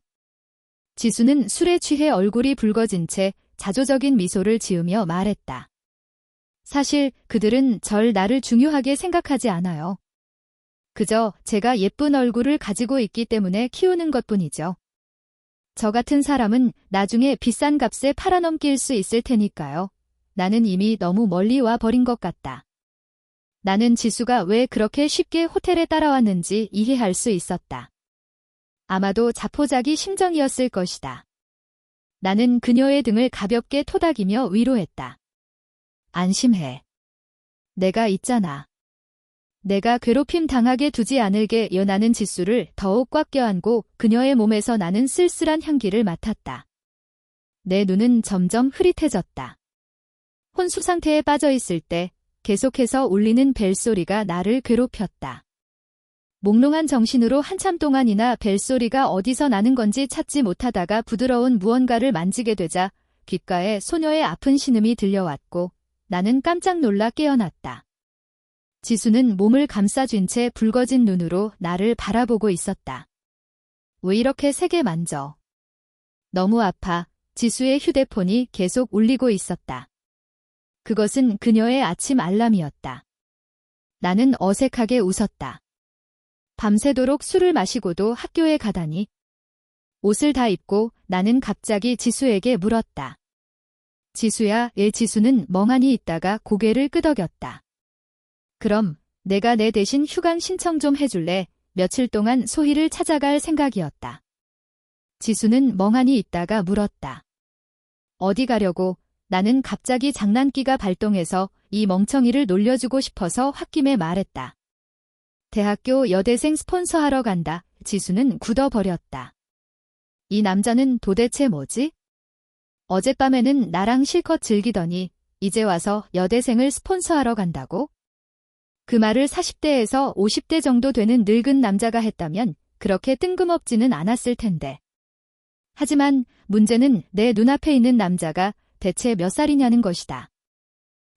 지수는 술에 취해 얼굴이 붉어진 채 자조적인 미소를 지으며 말했다. 사실 그들은 나를 중요하게 생각하지 않아요. 그저 제가 예쁜 얼굴을 가지고 있기 때문에 키우는 것뿐이죠. 저 같은 사람은 나중에 비싼 값에 팔아넘길 수 있을 테니까요. 나는 이미 너무 멀리 와 버린 것 같다. 나는 지수가 왜 그렇게 쉽게 호텔에 따라왔는지 이해할 수 있었다. 아마도 자포자기 심정이었을 것이다. 나는 그녀의 등을 가볍게 토닥이며 위로했다. 안심해. 내가 있잖아. 내가 괴롭힘 당하게 두지 않을게. 나는 지수를 더욱 꽉 껴안고 그녀의 몸에서 나는 쓸쓸한 향기를 맡았다. 내 눈은 점점 흐릿해졌다. 혼수 상태에 빠져 있을 때 계속해서 울리는 벨소리가 나를 괴롭혔다. 몽롱한 정신으로 한참 동안이나 벨소리가 어디서 나는 건지 찾지 못하다가 부드러운 무언가를 만지게 되자 귓가에 소녀의 아픈 신음이 들려왔고 나는 깜짝 놀라 깨어났다. 지수는 몸을 감싸쥔 채 붉어진 눈으로 나를 바라보고 있었다. 왜 이렇게 세게 만져? 너무 아파. 지수의 휴대폰이 계속 울리고 있었다. 그것은 그녀의 아침 알람이었다. 나는 어색하게 웃었다. 밤새도록 술을 마시고도 학교에 가다니. 옷을 다 입고 나는 갑자기 지수에게 물었다. 지수야. 지수는 멍하니 있다가 고개를 끄덕였다. 그럼 내가 내 대신 휴강 신청 좀 해줄래? 며칠 동안 소희를 찾아갈 생각이었다. 지수는 멍하니 있다가 물었다. 어디 가려고? 나는 갑자기 장난기가 발동해서 이 멍청이를 놀려주고 싶어서 홧김에 말했다. 대학교 여대생 스폰서하러 간다. 지수는 굳어버렸다. 이 남자는 도대체 뭐지? 어젯밤에는 나랑 실컷 즐기더니 이제 와서 여대생을 스폰서하러 간다고? 그 말을 40대에서 50대 정도 되는 늙은 남자가 했다면 그렇게 뜬금없지는 않았을 텐데. 하지만 문제는 내 눈앞에 있는 남자가 대체 몇 살이냐는 것이다.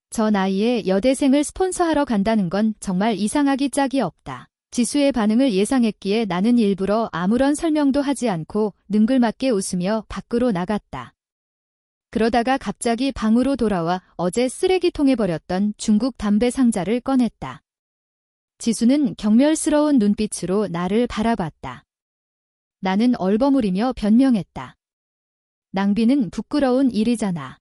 저 나이에 여대생을 스폰서하러 간다는 건 정말 이상하기 짝이 없다. 지수의 반응을 예상했기에 나는 일부러 아무런 설명도 하지 않고 능글맞게 웃으며 밖으로 나갔다. 그러다가 갑자기 방으로 돌아와 어제 쓰레기통에 버렸던 중국 담배 상자를 꺼냈다. 지수는 경멸스러운 눈빛으로 나를 바라봤다. 나는 얼버무리며 변명했다. 낭비는 부끄러운 일이잖아.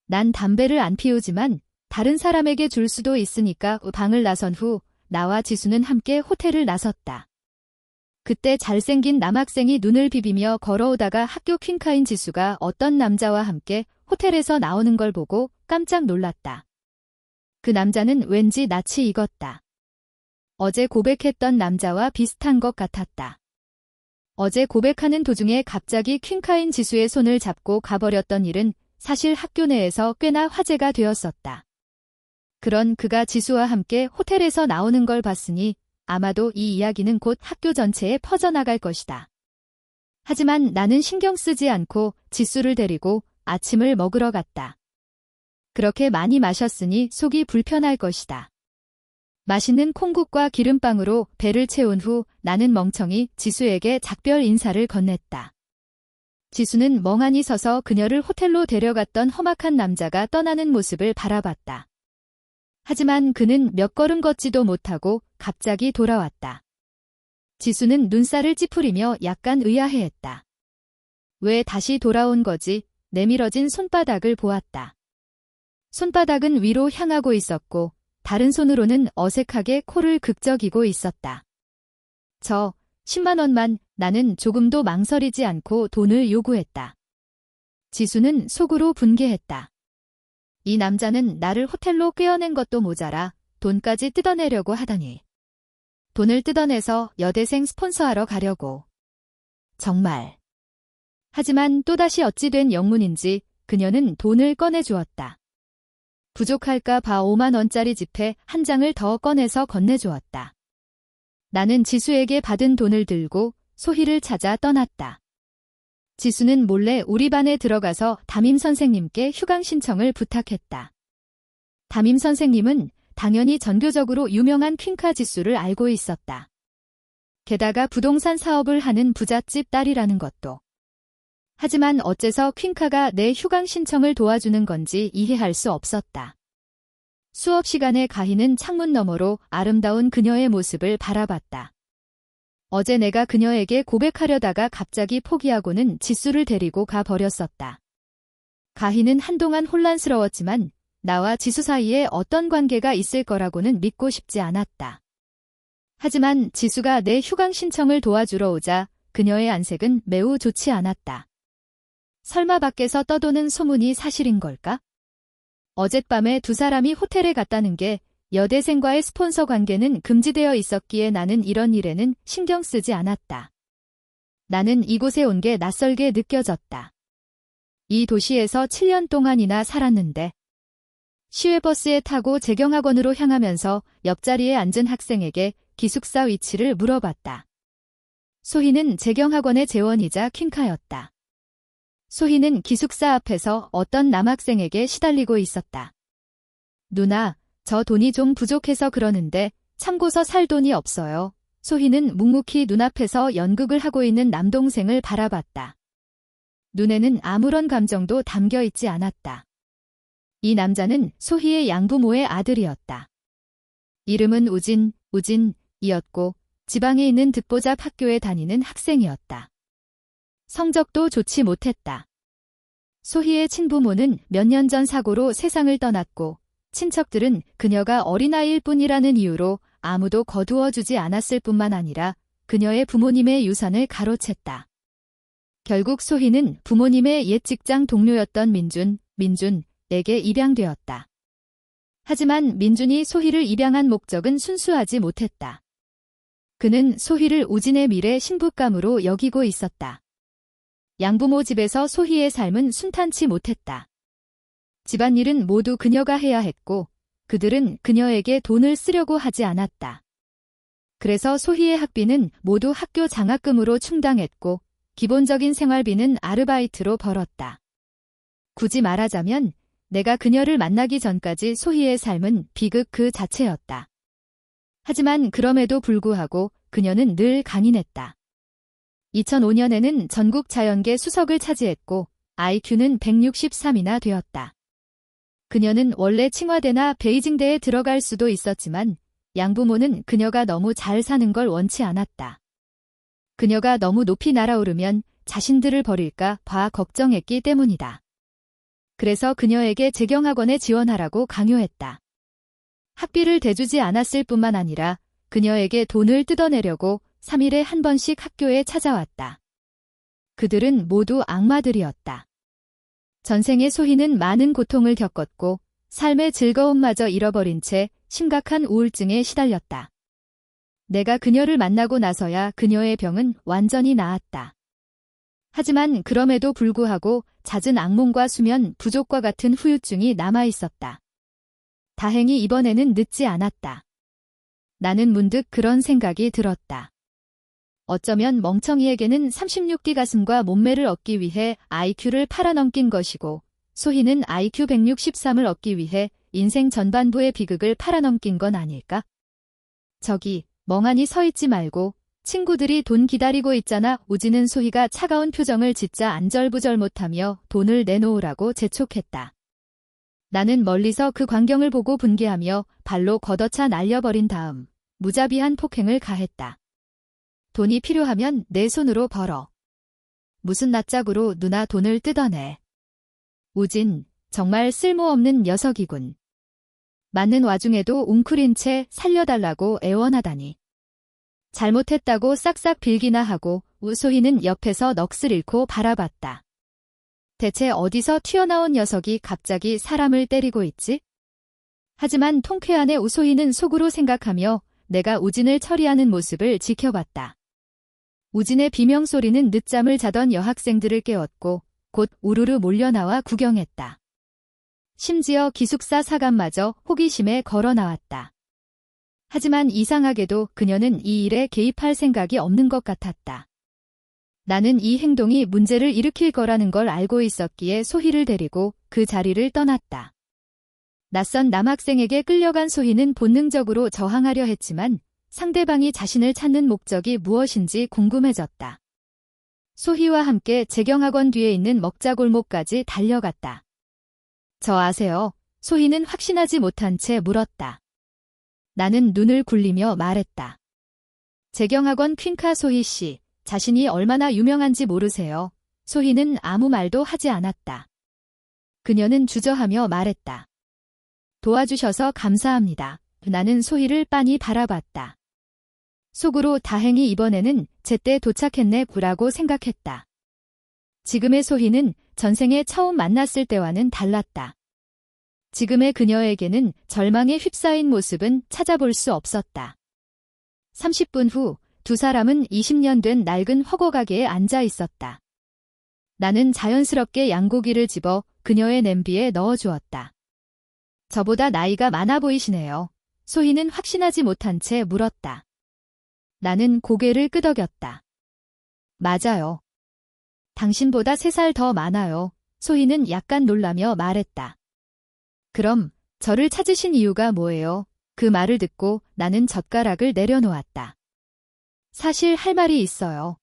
난 담배를 안 피우지만 다른 사람에게 줄 수도 있으니까. 방을 나선 후 나와 지수는 함께 호텔을 나섰다. 그때 잘생긴 남학생이 눈을 비비며 걸어오다가 학교 퀸카인 지수가 어떤 남자와 함께 호텔에서 나오는 걸 보고 깜짝 놀랐다. 그 남자는 왠지 낯이 익었다. 어제 고백했던 남자와 비슷한 것 같았다. 어제 고백하는 도중에 갑자기 퀸카인 지수의 손을 잡고 가버렸던 일은 사실 학교 내에서 꽤나 화제가 되었었다. 그런 그가 지수와 함께 호텔에서 나오는 걸 봤으니 아마도 이 이야기는 곧 학교 전체에 퍼져나갈 것이다. 하지만 나는 신경 쓰지 않고 지수를 데리고 아침을 먹으러 갔다. 그렇게 많이 마셨으니 속이 불편할 것이다. 맛있는 콩국과 기름빵으로 배를 채운 후 나는 멍청이 지수에게 작별 인사를 건넸다. 지수는 멍하니 서서 그녀를 호텔로 데려갔던 험악한 남자가 떠나는 모습을 바라봤다. 하지만 그는 몇 걸음 걷지도 못하고 갑자기 돌아왔다. 지수는 눈살을 찌푸리며 약간 의아해했다. 왜 다시 돌아온 거지? 내밀어진 손바닥을 보았다. 손바닥은 위로 향하고 있었고 다른 손으로는 어색하게 코를 극적이고 있었다. 저 10만 원만. 나는 조금도 망설이지 않고 돈을 요구했다. 지수는 속으로 분개했다. 이 남자는 나를 호텔로 꿰어낸 것도 모자라 돈까지 뜯어내려고 하다니. 돈을 뜯어내서 여대생 스폰서하러 가려고. 정말. 하지만 또다시 어찌 된 영문인지 그녀는 돈을 꺼내주었다. 부족할까 봐 5만 원짜리 지폐 한 장을 더 꺼내서 건네주었다. 나는 지수에게 받은 돈을 들고 소희를 찾아 떠났다. 지수는 몰래 우리 반에 들어가서 담임 선생님께 휴강 신청을 부탁했다. 담임 선생님은 당연히 전교적으로 유명한 퀸카 지수를 알고 있었다. 게다가 부동산 사업을 하는 부잣집 딸이라는 것도. 하지만 어째서 퀸카가 내 휴강 신청을 도와주는 건지 이해할 수 없었다. 수업 시간에 가희는 창문 너머로 아름다운 그녀의 모습을 바라봤다. 어제 내가 그녀에게 고백하려다가 갑자기 포기하고는 지수를 데리고 가버렸었다. 가희는 한동안 혼란스러웠지만 나와 지수 사이에 어떤 관계가 있을 거라고는 믿고 싶지 않았다. 하지만 지수가 내 휴강 신청을 도와주러 오자 그녀의 안색은 매우 좋지 않았다. 설마 밖에서 떠도는 소문이 사실인 걸까? 어젯밤에 두 사람이 호텔에 갔다는 게 여대생과의 스폰서 관계는 금지되어 있었기에 나는 이런 일에는 신경 쓰지 않았다. 나는 이곳에 온 게 낯설게 느껴졌다. 이 도시에서 7년 동안이나 살았는데 시외버스에 타고 재경학원으로 향하면서 옆자리에 앉은 학생에게 기숙사 위치를 물어봤다. 소희는 재경학원의 재원이자 퀸카였다. 소희는 기숙사 앞에서 어떤 남학생에게 시달리고 있었다. 누나, 저 돈이 좀 부족해서 그러는데 참고서 살 돈이 없어요. 소희는 묵묵히 눈앞에서 연극을 하고 있는 남동생을 바라봤다. 눈에는 아무런 감정도 담겨 있지 않았다. 이 남자는 소희의 양부모의 아들이었다. 이름은 우진이었고 지방에 있는 듣보잡 학교에 다니는 학생이었다. 성적도 좋지 못했다. 소희의 친부모는 몇 년 전 사고로 세상을 떠났고 친척들은 그녀가 어린아이일 뿐이라는 이유로 아무도 거두어주지 않았을 뿐만 아니라 그녀의 부모님의 유산을 가로챘다. 결국 소희는 부모님의 옛 직장 동료였던 민준에게 입양되었다. 하지만 민준이 소희를 입양한 목적은 순수하지 못했다. 그는 소희를 우진의 미래 신부감으로 여기고 있었다. 양부모 집에서 소희의 삶은 순탄치 못했다. 집안일은 모두 그녀가 해야 했고 그들은 그녀에게 돈을 쓰려고 하지 않았다. 그래서 소희의 학비는 모두 학교 장학금으로 충당했고 기본적인 생활비는 아르바이트로 벌었다. 굳이 말하자면 내가 그녀를 만나기 전까지 소희의 삶은 비극 그 자체였다. 하지만 그럼에도 불구하고 그녀는 늘 강인했다. 2005년에는 전국 자연계 수석을 차지했고 IQ는 163이나 되었다. 그녀는 원래 칭화대나 베이징대에 들어갈 수도 있었지만 양부모는 그녀가 너무 잘 사는 걸 원치 않았다. 그녀가 너무 높이 날아오르면 자신들을 버릴까 봐 걱정했기 때문이다. 그래서 그녀에게 재경학원에 지원하라고 강요했다. 학비를 대주지 않았을 뿐만 아니라 그녀에게 돈을 뜯어내려고 3일에 한 번씩 학교에 찾아왔다. 그들은 모두 악마들이었다. 전생에 소희는 많은 고통을 겪었고 삶의 즐거움마저 잃어버린 채 심각한 우울증에 시달렸다. 내가 그녀를 만나고 나서야 그녀의 병은 완전히 나았다. 하지만 그럼에도 불구하고 잦은 악몽과 수면 부족과 같은 후유증이 남아있었다. 다행히 이번에는 늦지 않았다. 나는 문득 그런 생각이 들었다. 어쩌면 멍청이에게는 36기 가슴과 몸매를 얻기 위해 IQ를 팔아넘긴 것이고, 소희는 IQ 163을 얻기 위해 인생 전반부의 비극을 팔아넘긴 건 아닐까? 저기, 멍하니 서 있지 말고 친구들이 돈 기다리고 있잖아. 우진은 소희가 차가운 표정을 짓자 안절부절 못하며 돈을 내놓으라고 재촉했다. 나는 멀리서 그 광경을 보고 분개하며 발로 걷어차 날려버린 다음 무자비한 폭행을 가했다. 돈이 필요하면 내 손으로 벌어. 무슨 낯짝으로 누나 돈을 뜯어내. 우진, 정말 쓸모없는 녀석이군. 맞는 와중에도 웅크린 채 살려달라고 애원하다니. 잘못했다고 싹싹 빌기나 하고 우소희는 옆에서 넋을 잃고 바라봤다. 대체 어디서 튀어나온 녀석이 갑자기 사람을 때리고 있지? 하지만 통쾌한의 우소희는 속으로 생각하며 내가 우진을 처리하는 모습을 지켜봤다. 우진의 비명소리는 늦잠을 자던 여학생들을 깨웠고 곧 우르르 몰려나와 구경했다. 심지어 기숙사 사감마저 호기심에 걸어 나왔다. 하지만 이상하게도 그녀는 이 일에 개입할 생각이 없는 것 같았다. 나는 이 행동이 문제를 일으킬 거라는 걸 알고 있었기에 소희를 데리고 그 자리를 떠났다. 낯선 남학생에게 끌려간 소희는 본능적으로 저항하려 했지만 상대방이 자신을 찾는 목적이 무엇인지 궁금해졌다. 소희와 함께 재경학원 뒤에 있는 먹자골목까지 달려갔다. 저 아세요? 소희는 확신하지 못한 채 물었다. 나는 눈을 굴리며 말했다. 재경학원 퀸카 소희 씨, 자신이 얼마나 유명한지 모르세요? 소희는 아무 말도 하지 않았다. 그녀는 주저하며 말했다. 도와주셔서 감사합니다. 나는 소희를 빤히 바라봤다. 속으로 다행히 이번에는 제때 도착했네 라고 생각했다. 지금의 소희는 전생에 처음 만났을 때와는 달랐다. 지금의 그녀에게는 절망에 휩싸인 모습은 찾아볼 수 없었다. 30분 후 두 사람은 20년 된 낡은 허거 가게에 앉아 있었다. 나는 자연스럽게 양고기를 집어 그녀의 냄비에 넣어주었다. 저보다 나이가 많아 보이시네요. 소희는 확신하지 못한 채 물었다. 나는 고개를 끄덕였다. 맞아요. 당신보다 3살 더 많아요. 소희는 약간 놀라며 말했다. 그럼 저를 찾으신 이유가 뭐예요? 그 말을 듣고 나는 젓가락을 내려놓았다. 사실 할 말이 있어요.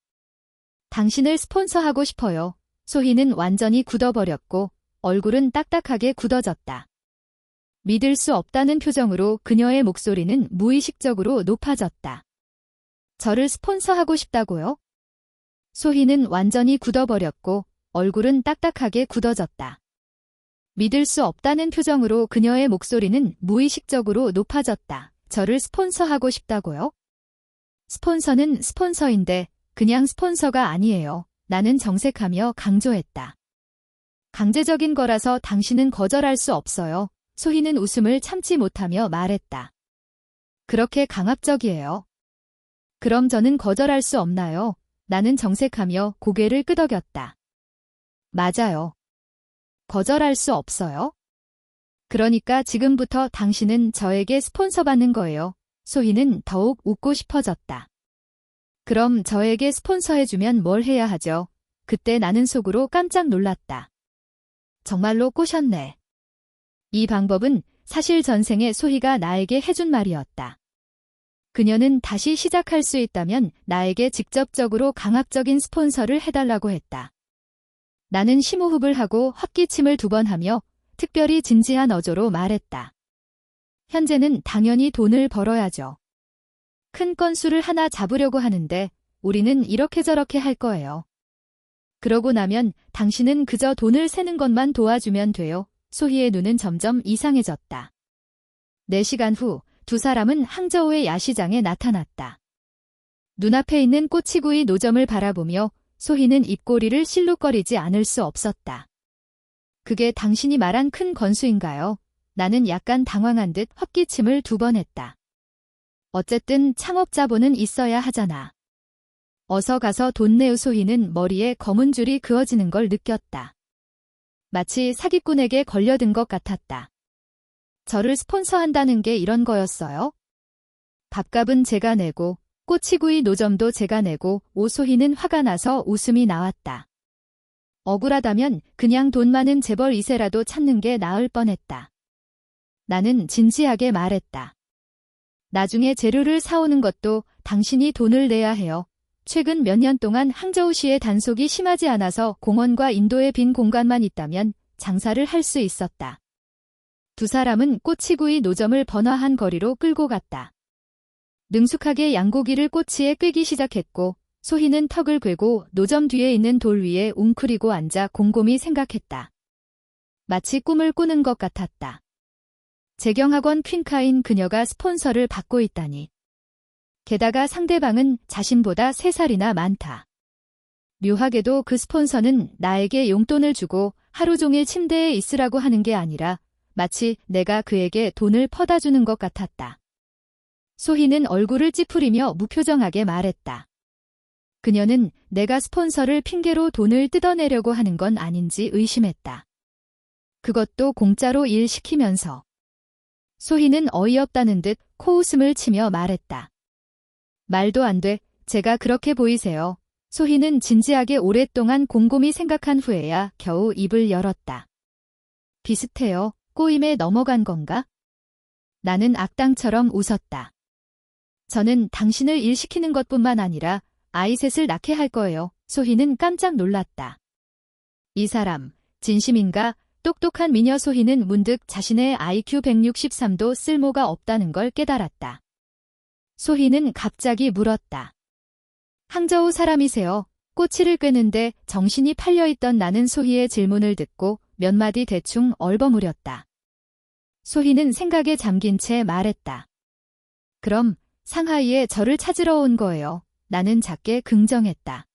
당신을 스폰서하고 싶어요. 소희는 완전히 굳어버렸고 얼굴은 딱딱하게 굳어졌다. 믿을 수 없다는 표정으로 그녀의 목소리는 무의식적으로 높아졌다. 저를 스폰서하고 싶다고요? 소희는 완전히 굳어버렸고 얼굴은 딱딱하게 굳어졌다. 믿을 수 없다는 표정으로 그녀의 목소리는 무의식적으로 높아졌다. 저를 스폰서하고 싶다고요? 스폰서는 스폰서인데 그냥 스폰서가 아니에요. 나는 정색하며 강조했다. 강제적인 거라서 당신은 거절할 수 없어요. 소희는 웃음을 참지 못하며 말했다. 그렇게 강압적이에요. 그럼 저는 거절할 수 없나요? 나는 정색하며 고개를 끄덕였다. 맞아요. 거절할 수 없어요? 그러니까 지금부터 당신은 저에게 스폰서 받는 거예요. 소희는 더욱 웃고 싶어졌다. 그럼 저에게 스폰서 해주면 뭘 해야 하죠? 그때 나는 속으로 깜짝 놀랐다. 정말로 꼬셨네. 이 방법은 사실 전생에 소희가 나에게 해준 말이었다. 그녀는 다시 시작할 수 있다면 나에게 직접적으로 강압적인 스폰서를 해달라고 했다. 나는 심호흡을 하고 헛기침을 2번 하며 특별히 진지한 어조로 말했다. 현재는 당연히 돈을 벌어야죠. 큰 건수를 하나 잡으려고 하는데 우리는 이렇게 저렇게 할 거예요. 그러고 나면 당신은 그저 돈을 세는 것만 도와주면 돼요. 소희의 눈은 점점 이상해졌다. 4시간 후 두 사람은 항저우의 야시장에 나타났다. 눈앞에 있는 꼬치구이 노점을 바라보며 소희는 입꼬리를 실룩거리지 않을 수 없었다. 그게 당신이 말한 큰 건수인가요? 나는 약간 당황한 듯 헛기침을 2번 했다. 어쨌든 창업자본은 있어야 하잖아. 어서 가서 돈 내우. 소희는 머리에 검은 줄이 그어지는 걸 느꼈다. 마치 사기꾼에게 걸려든 것 같았다. 저를 스폰서한다는 게 이런 거였어요? 밥값은 제가 내고 꼬치구이 노점도 제가 내고. 오소희는 화가 나서 웃음이 나왔다. 억울하다면 그냥 돈 많은 재벌 2세라도 찾는 게 나을 뻔했다. 나는 진지하게 말했다. 나중에 재료를 사오는 것도 당신이 돈을 내야 해요. 최근 몇 년 동안 항저우시의 단속이 심하지 않아서 공원과 인도에 빈 공간만 있다면 장사를 할 수 있었다. 2 사람은 꼬치구이 노점을 번화한 거리로 끌고 갔다. 능숙하게 양고기를 꼬치에 꿰기 시작했고 소희는 턱을 꿰고 노점 뒤에 있는 돌 위에 웅크리고 앉아 곰곰이 생각했다. 마치 꿈을 꾸는 것 같았다. 재경학원 퀸카인 그녀가 스폰서를 받고 있다니. 게다가 상대방은 자신보다 3살이나 많다. 묘하게도 그 스폰서는 나에게 용돈을 주고 하루 종일 침대에 있으라고 하는 게 아니라 마치 내가 그에게 돈을 퍼다 주는 것 같았다. 소희는 얼굴을 찌푸리며 무표정하게 말했다. 그녀는 내가 스폰서를 핑계로 돈을 뜯어내려고 하는 건 아닌지 의심했다. 그것도 공짜로 일 시키면서. 소희는 어이없다는 듯 코웃음을 치며 말했다. 말도 안 돼. 제가 그렇게 보이세요? 소희는 진지하게 오랫동안 곰곰이 생각한 후에야 겨우 입을 열었다. 비슷해요. 꼬임에 넘어간 건가? 나는 악당처럼 웃었다. 저는 당신을 일시키는 것뿐만 아니라 아이 3을 낳게 할 거예요. 소희는 깜짝 놀랐다. 이 사람, 진심인가? 똑똑한 미녀. 소희는 문득 자신의 IQ 163도 쓸모가 없다는 걸 깨달았다. 소희는 갑자기 물었다. 항저우 사람이세요? 꼬치를 꿰는데 정신이 팔려있던 나는 소희의 질문을 듣고 몇 마디 대충 얼버무렸다. 소희는 생각에 잠긴 채 말했다. 그럼 상하이에 저를 찾으러 온 거예요. 나는 작게 긍정했다.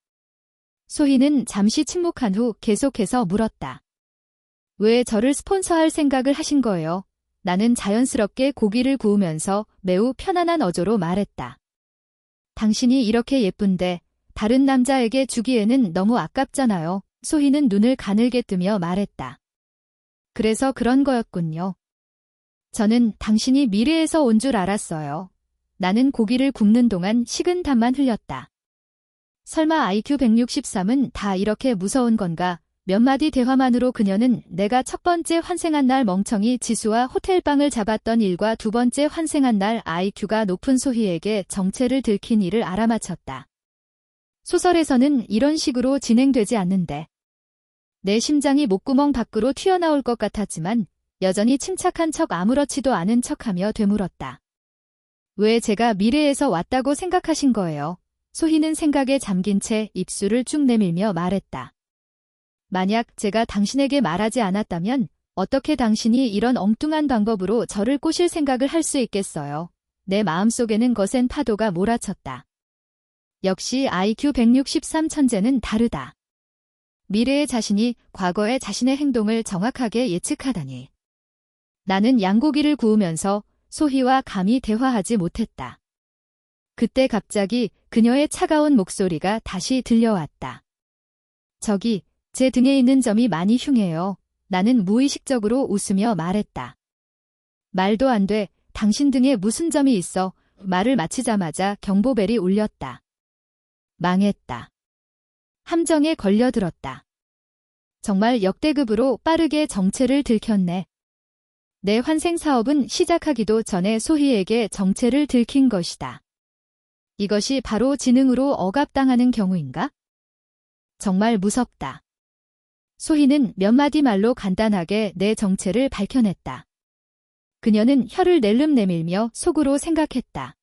소희는 잠시 침묵한 후 계속해서 물었다. 왜 저를 스폰서할 생각을 하신 거예요? 나는 자연스럽게 고기를 구우면서 매우 편안한 어조로 말했다. 당신이 이렇게 예쁜데 다른 남자에게 주기에는 너무 아깝잖아요. 소희는 눈을 가늘게 뜨며 말했다. 그래서 그런 거였군요. 저는 당신이 미래에서 온 줄 알았어요. 나는 고기를 굽는 동안 식은 땀만 흘렸다. 설마 IQ 163은 다 이렇게 무서운 건가? 몇 마디 대화만으로 그녀는 내가 첫 번째 환생한 날 멍청이 지수와 호텔방을 잡았던 일과 2번째 환생한 날 IQ가 높은 소희에게 정체를 들킨 일을 알아맞혔다. 소설에서는 이런 식으로 진행되지 않는데. 내 심장이 목구멍 밖으로 튀어나올 것 같았지만 여전히 침착한 척 아무렇지도 않은 척하며 되물었다. 왜 제가 미래에서 왔다고 생각하신 거예요? 소희는 생각에 잠긴 채 입술을 쭉 내밀며 말했다. 만약 제가 당신에게 말하지 않았다면 어떻게 당신이 이런 엉뚱한 방법으로 저를 꼬실 생각을 할 수 있겠어요? 내 마음속에는 거센 파도가 몰아쳤다. 역시 IQ 163 천재는 다르다. 미래의 자신이 과거의 자신의 행동을 정확하게 예측하다니. 나는 양고기를 구우면서 소희와 감히 대화하지 못했다. 그때 갑자기 그녀의 차가운 목소리가 다시 들려왔다. 저기, 제 등에 있는 점이 많이 흉해요. 나는 무의식적으로 웃으며 말했다. 말도 안 돼. 당신 등에 무슨 점이 있어. 말을 마치자마자 경보벨이 울렸다. 망했다. 함정에 걸려들었다. 정말 역대급으로 빠르게 정체를 들켰네. 내 환생 사업은 시작하기도 전에 소희에게 정체를 들킨 것이다. 이것이 바로 지능으로 억압당하는 경우인가? 정말 무섭다. 소희는 몇 마디 말로 간단하게 내 정체를 밝혀냈다. 그녀는 혀를 낼름 내밀며 속으로 생각했다.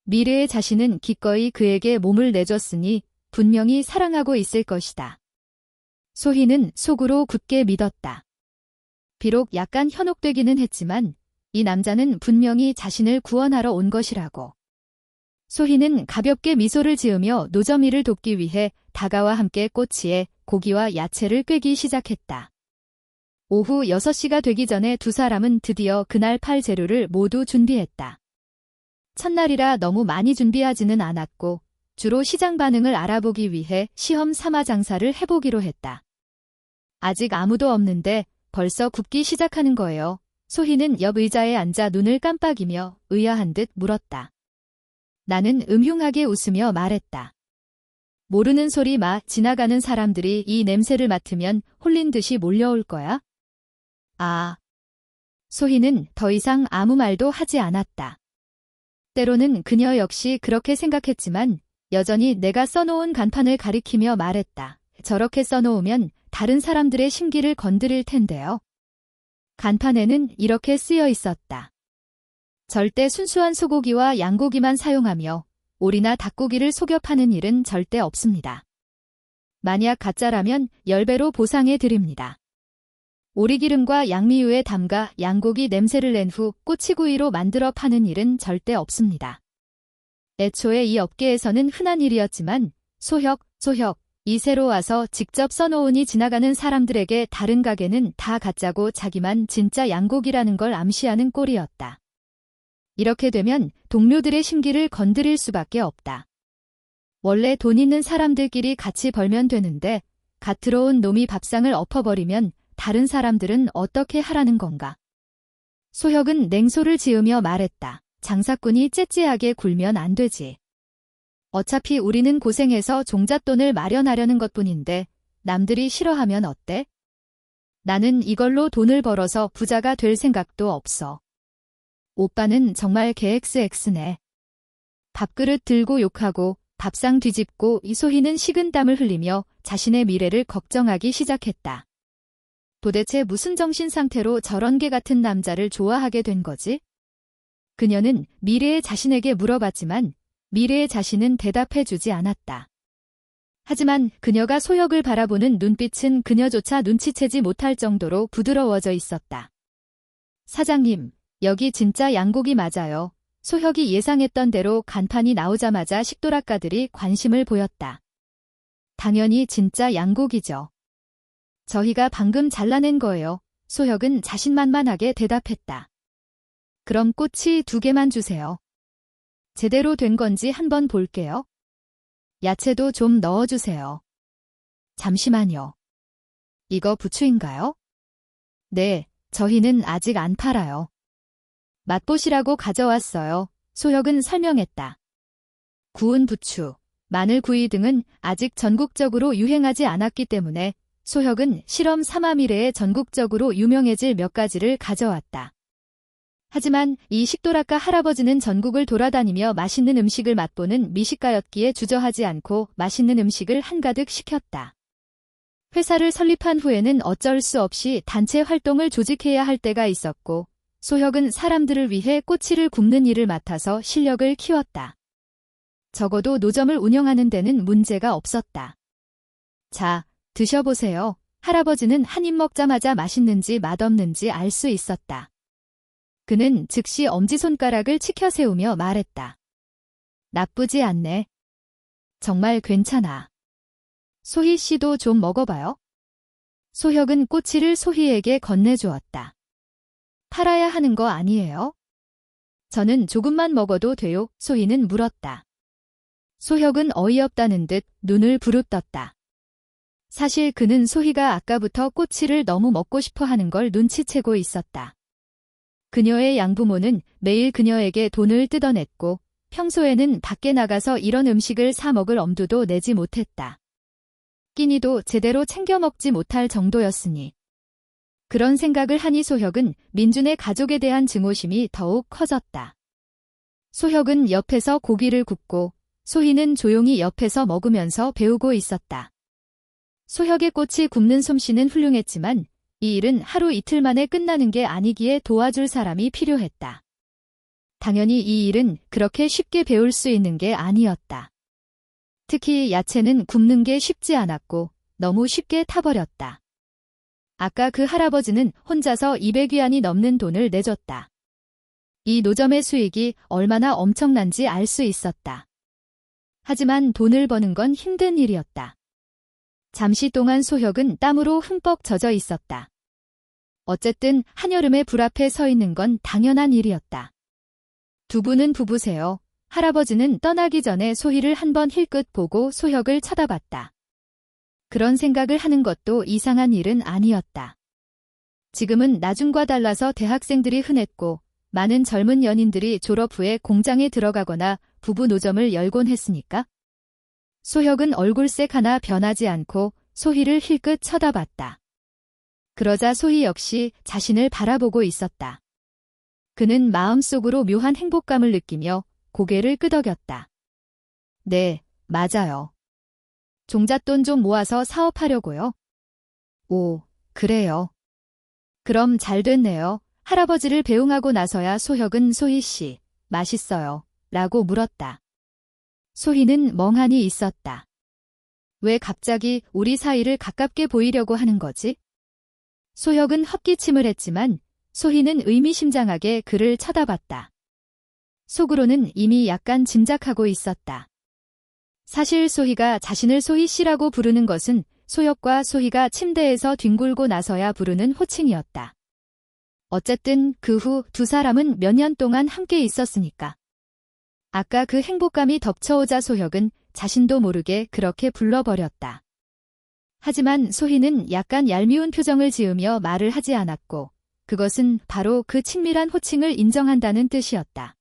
미래의 자신은 기꺼이 그에게 몸을 내줬으니 분명히 사랑하고 있을 것이다. 소희는 속으로 굳게 믿었다. 비록 약간 현혹되기는 했지만 이 남자는 분명히 자신을 구원하러 온 것이라고. 소희는 가볍게 미소를 지으며 노점 일을 돕기 위해 다가와 함께 꼬치에 고기와 야채를 꿰기 시작했다. 오후 6시가 되기 전에 두 사람은 드디어 그날 팔 재료를 모두 준비했다. 첫날이라 너무 많이 준비하지는 않았고 주로 시장 반응을 알아보기 위해 시험 삼아 장사를 해보기로 했다. 아직 아무도 없는데 벌써 굽기 시작하는 거예요. 소희는 옆 의자에 앉아 눈을 깜빡이며 의아한 듯 물었다. 나는 음흉하게 웃으며 말했다. 모르는 소리 마. 지나가는 사람들이 이 냄새를 맡으면 홀린 듯이 몰려올 거야. 아. 소희는 더 이상 아무 말도 하지 않았다. 때로는 그녀 역시 그렇게 생각했지만 여전히 내가 써놓은 간판을 가리키며 말했다. 저렇게 써놓으면 다른 사람들의 심기를 건드릴 텐데요. 간판에는 이렇게 쓰여 있었다. 절대 순수한 소고기와 양고기만 사용하며 오리나 닭고기를 속여 파는 일은 절대 없습니다. 만약 가짜라면 10배로 보상해 드립니다. 오리기름과 양미유에 담가 양고기 냄새를 낸 후 꼬치구이로 만들어 파는 일은 절대 없습니다. 애초에 이 업계에서는 흔한 일이었지만 소혁, 이 새로 와서 직접 써놓으니 지나가는 사람들에게 다른 가게는 다 가짜고 자기만 진짜 양고기라는 걸 암시하는 꼴이었다. 이렇게 되면 동료들의 심기를 건드릴 수밖에 없다. 원래 돈 있는 사람들끼리 같이 벌면 되는데 갓 들어온 놈이 밥상을 엎어버리면 다른 사람들은 어떻게 하라는 건가? 소혁은 냉소를 지으며 말했다. 장사꾼이 째째하게 굴면 안 되지. 어차피 우리는 고생해서 종잣돈을 마련하려는 것뿐인데 남들이 싫어하면 어때? 나는 이걸로 돈을 벌어서 부자가 될 생각도 없어. 오빠는 정말 개XX네. 밥그릇 들고 욕하고 밥상 뒤집고 이소희는 식은땀을 흘리며 자신의 미래를 걱정하기 시작했다. 도대체 무슨 정신 상태로 저런 개 같은 남자를 좋아하게 된 거지? 그녀는 미래의 자신에게 물어봤지만 미래의 자신은 대답해주지 않았다. 하지만 그녀가 소혁을 바라보는 눈빛은 그녀조차 눈치채지 못할 정도로 부드러워져 있었다. 사장님, 여기 진짜 양고기 맞아요. 소혁이 예상했던 대로 간판이 나오자마자 식도락가들이 관심을 보였다. 당연히 진짜 양고기죠. 저희가 방금 잘라낸 거예요. 소혁은 자신만만하게 대답했다. 그럼 꼬치 2개만 주세요. 제대로 된 건지 한번 볼게요. 야채도 좀 넣어주세요. 잠시만요. 이거 부추인가요? 네, 저희는 아직 안 팔아요. 맛보시라고 가져왔어요. 소혁은 설명했다. 구운 부추, 마늘구이 등은 아직 전국적으로 유행하지 않았기 때문에 소혁은 실험 삼아 미래에 전국적으로 유명해질 몇 가지를 가져왔다. 하지만 이 식도락가 할아버지는 전국을 돌아다니며 맛있는 음식을 맛보는 미식가였기에 주저하지 않고 맛있는 음식을 한가득 시켰다. 회사를 설립한 후에는 어쩔 수 없이 단체 활동을 조직해야 할 때가 있었고 소혁은 사람들을 위해 꼬치를 굽는 일을 맡아서 실력을 키웠다. 적어도 노점을 운영하는 데는 문제가 없었다. 자, 드셔보세요. 할아버지는 한 입 먹자마자 맛있는지 맛없는지 알 수 있었다. 그는 즉시 엄지손가락을 치켜 세우며 말했다. 나쁘지 않네. 정말 괜찮아. 소희 씨도 좀 먹어봐요. 소혁은 꼬치를 소희에게 건네주었다. 팔아야 하는 거 아니에요? 저는 조금만 먹어도 돼요? 소희는 물었다. 소혁은 어이없다는 듯 눈을 부릅떴다. 사실 그는 소희가 아까부터 꼬치를 너무 먹고 싶어 하는 걸 눈치채고 있었다. 그녀의 양부모는 매일 그녀에게 돈을 뜯어냈고 평소에는 밖에 나가서 이런 음식을 사 먹을 엄두도 내지 못했다. 끼니도 제대로 챙겨 먹지 못할 정도였으니. 그런 생각을 하니 소혁은 민준의 가족에 대한 증오심이 더욱 커졌다. 소혁은 옆에서 고기를 굽고 소희는 조용히 옆에서 먹으면서 배우고 있었다. 소혁의 꼬치 굽는 솜씨는 훌륭했지만 이 일은 하루 이틀 만에 끝나는 게 아니기에 도와줄 사람이 필요했다. 당연히 이 일은 그렇게 쉽게 배울 수 있는 게 아니었다. 특히 야채는 굽는 게 쉽지 않았고 너무 쉽게 타버렸다. 아까 그 할아버지는 혼자서 200위안이 넘는 돈을 내줬다. 이 노점의 수익이 얼마나 엄청난지 알 수 있었다. 하지만 돈을 버는 건 힘든 일이었다. 잠시 동안 소혁은 땀으로 흠뻑 젖어 있었다. 어쨌든 한여름에 불 앞에 서 있는 건 당연한 일이었다. 두 분은 부부세요. 할아버지는 떠나기 전에 소희를 한번 힐끗 보고 소혁을 쳐다봤다. 그런 생각을 하는 것도 이상한 일은 아니었다. 지금은 나중과 달라서 대학생들이 흔했고 많은 젊은 연인들이 졸업 후에 공장에 들어가거나 부부 노점을 열곤 했으니까. 소혁은 얼굴색 하나 변하지 않고 소희를 힐끗 쳐다봤다. 그러자 소희 역시 자신을 바라보고 있었다. 그는 마음속으로 묘한 행복감을 느끼며 고개를 끄덕였다. 네, 맞아요. 종잣돈 좀 모아서 사업하려고요. 오, 그래요. 그럼 잘 됐네요. 할아버지를 배웅하고 나서야 소혁은 소희 씨, 맛있어요. 라고 물었다. 소희는 멍하니 있었다. 왜 갑자기 우리 사이를 가깝게 보이려고 하는 거지? 소혁은 헛기침을 했지만 소희는 의미심장하게 그를 쳐다봤다. 속으로는 이미 약간 짐작하고 있었다. 사실 소희가 자신을 소희 씨라고 부르는 것은 소혁과 소희가 침대에서 뒹굴고 나서야 부르는 호칭이었다. 어쨌든 그 후 두 사람은 몇 년 동안 함께 있었으니까. 아까 그 행복감이 덮쳐오자 소혁은 자신도 모르게 그렇게 불러버렸다. 하지만 소희는 약간 얄미운 표정을 지으며 말을 하지 않았고 그것은 바로 그 친밀한 호칭을 인정한다는 뜻이었다.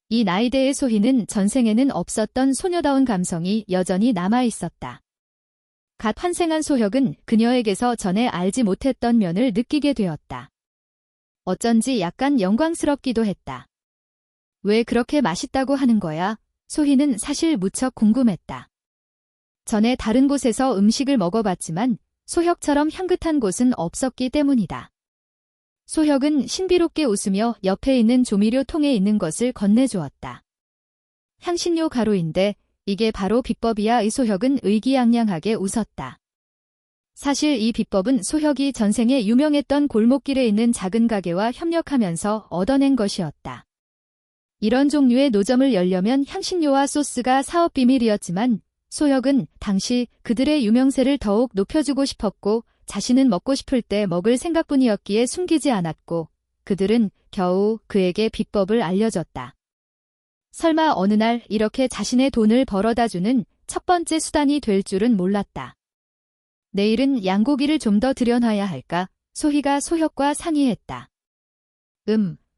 이 나이대의 소희는 전생에는 없었던 소녀다운 감성이 여전히 남아있었다. 갓 환생한 소혁은 그녀에게서 전에 알지 못했던 면을 느끼게 되었다. 어쩐지 약간 영광스럽기도 했다. 왜 그렇게 맛있다고 하는 거야? 소희는 사실 무척 궁금했다. 전에 다른 곳에서 음식을 먹어봤지만 소혁처럼 향긋한 곳은 없었기 때문이다. 소혁은 신비롭게 웃으며 옆에 있는 조미료 통에 있는 것을 건네주었다. 향신료 가루인데 이게 바로 비법이야. 소혁은 의기양양하게 웃었다. 사실 이 비법은 소혁이 전생에 유명했던 골목길에 있는 작은 가게와 협력하면서 얻어낸 것이었다. 이런 종류의 노점을 열려면 향신료와 소스가 사업 비밀이었지만 소혁은 당시 그들의 유명세를 더욱 높여주고 싶었고 자신은 먹고 싶을 때 먹을 생각뿐이었기에 숨기지 않았고 그들은 겨우 그에게 비법을 알려줬다. 설마 어느 날 이렇게 자신의 돈을 벌어다주는 첫 번째 수단이 될 줄은 몰랐다. 내일은 양고기를 좀 더 들여놔야 할까? 소희가 소혁과 상의했다.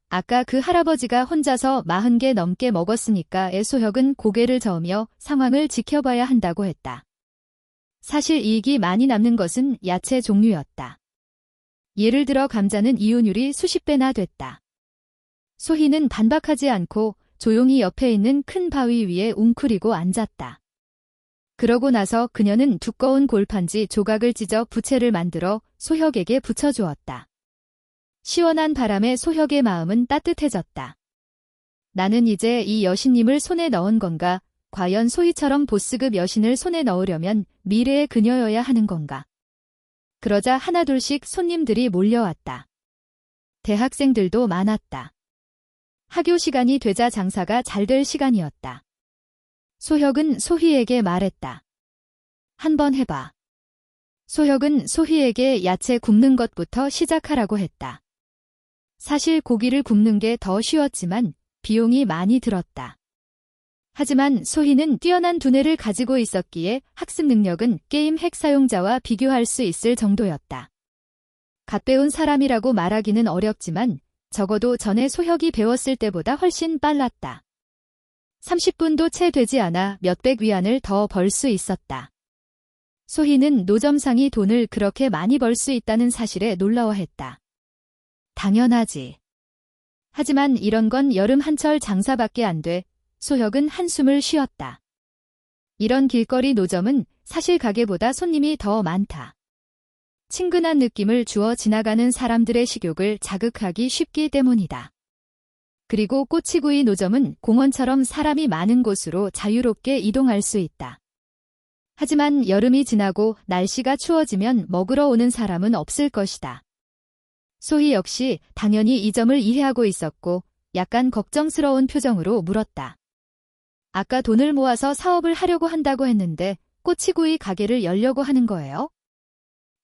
아까 그 할아버지가 혼자서 40개 넘게 먹었으니까 소혁은 고개를 저으며 상황을 지켜봐야 한다고 했다. 사실 이익이 많이 남는 것은 야채 종류였다. 예를 들어 감자는 이윤율이 수십 배나 됐다. 소희는 반박하지 않고 조용히 옆에 있는 큰 바위 위에 웅크리고 앉았다. 그러고 나서 그녀는 두꺼운 골판지 조각을 찢어 부채를 만들어 소혁에게 붙여주었다. 시원한 바람에 소혁의 마음은 따뜻해졌다. 나는 이제 이 여신님을 손에 넣은 건가? 과연 소희처럼 보스급 여신을 손에 넣으려면 미래의 그녀여야 하는 건가? 그러자 하나둘씩 손님들이 몰려왔다. 대학생들도 많았다. 학교 시간이 되자 장사가 잘 될 시간이었다. 소혁은 소희에게 말했다. 한번 해봐. 소혁은 소희에게 야채 굽는 것부터 시작하라고 했다. 사실 고기를 굽는 게 더 쉬웠지만 비용이 많이 들었다. 하지만 소희는 뛰어난 두뇌를 가지고 있었기에 학습 능력은 게임 핵 사용자와 비교할 수 있을 정도였다. 갓 배운 사람이라고 말하기는 어렵지만 적어도 전에 소혁이 배웠을 때보다 훨씬 빨랐다. 30분도 채 되지 않아 몇백 위안을 더 벌 수 있었다. 소희는 노점상이 돈을 그렇게 많이 벌 수 있다는 사실에 놀라워했다. 당연하지. 하지만 이런 건 여름 한철 장사밖에 안 돼. 소혁은 한숨을 쉬었다. 이런 길거리 노점은 사실 가게보다 손님이 더 많다. 친근한 느낌을 주어 지나가는 사람들의 식욕을 자극하기 쉽기 때문이다. 그리고 꼬치구이 노점은 공원처럼 사람이 많은 곳으로 자유롭게 이동할 수 있다. 하지만 여름이 지나고 날씨가 추워지면 먹으러 오는 사람은 없을 것이다. 소희 역시 당연히 이 점을 이해하고 있었고 약간 걱정스러운 표정으로 물었다. 아까 돈을 모아서 사업을 하려고 한다고 했는데 꼬치구이 가게를 열려고 하는 거예요?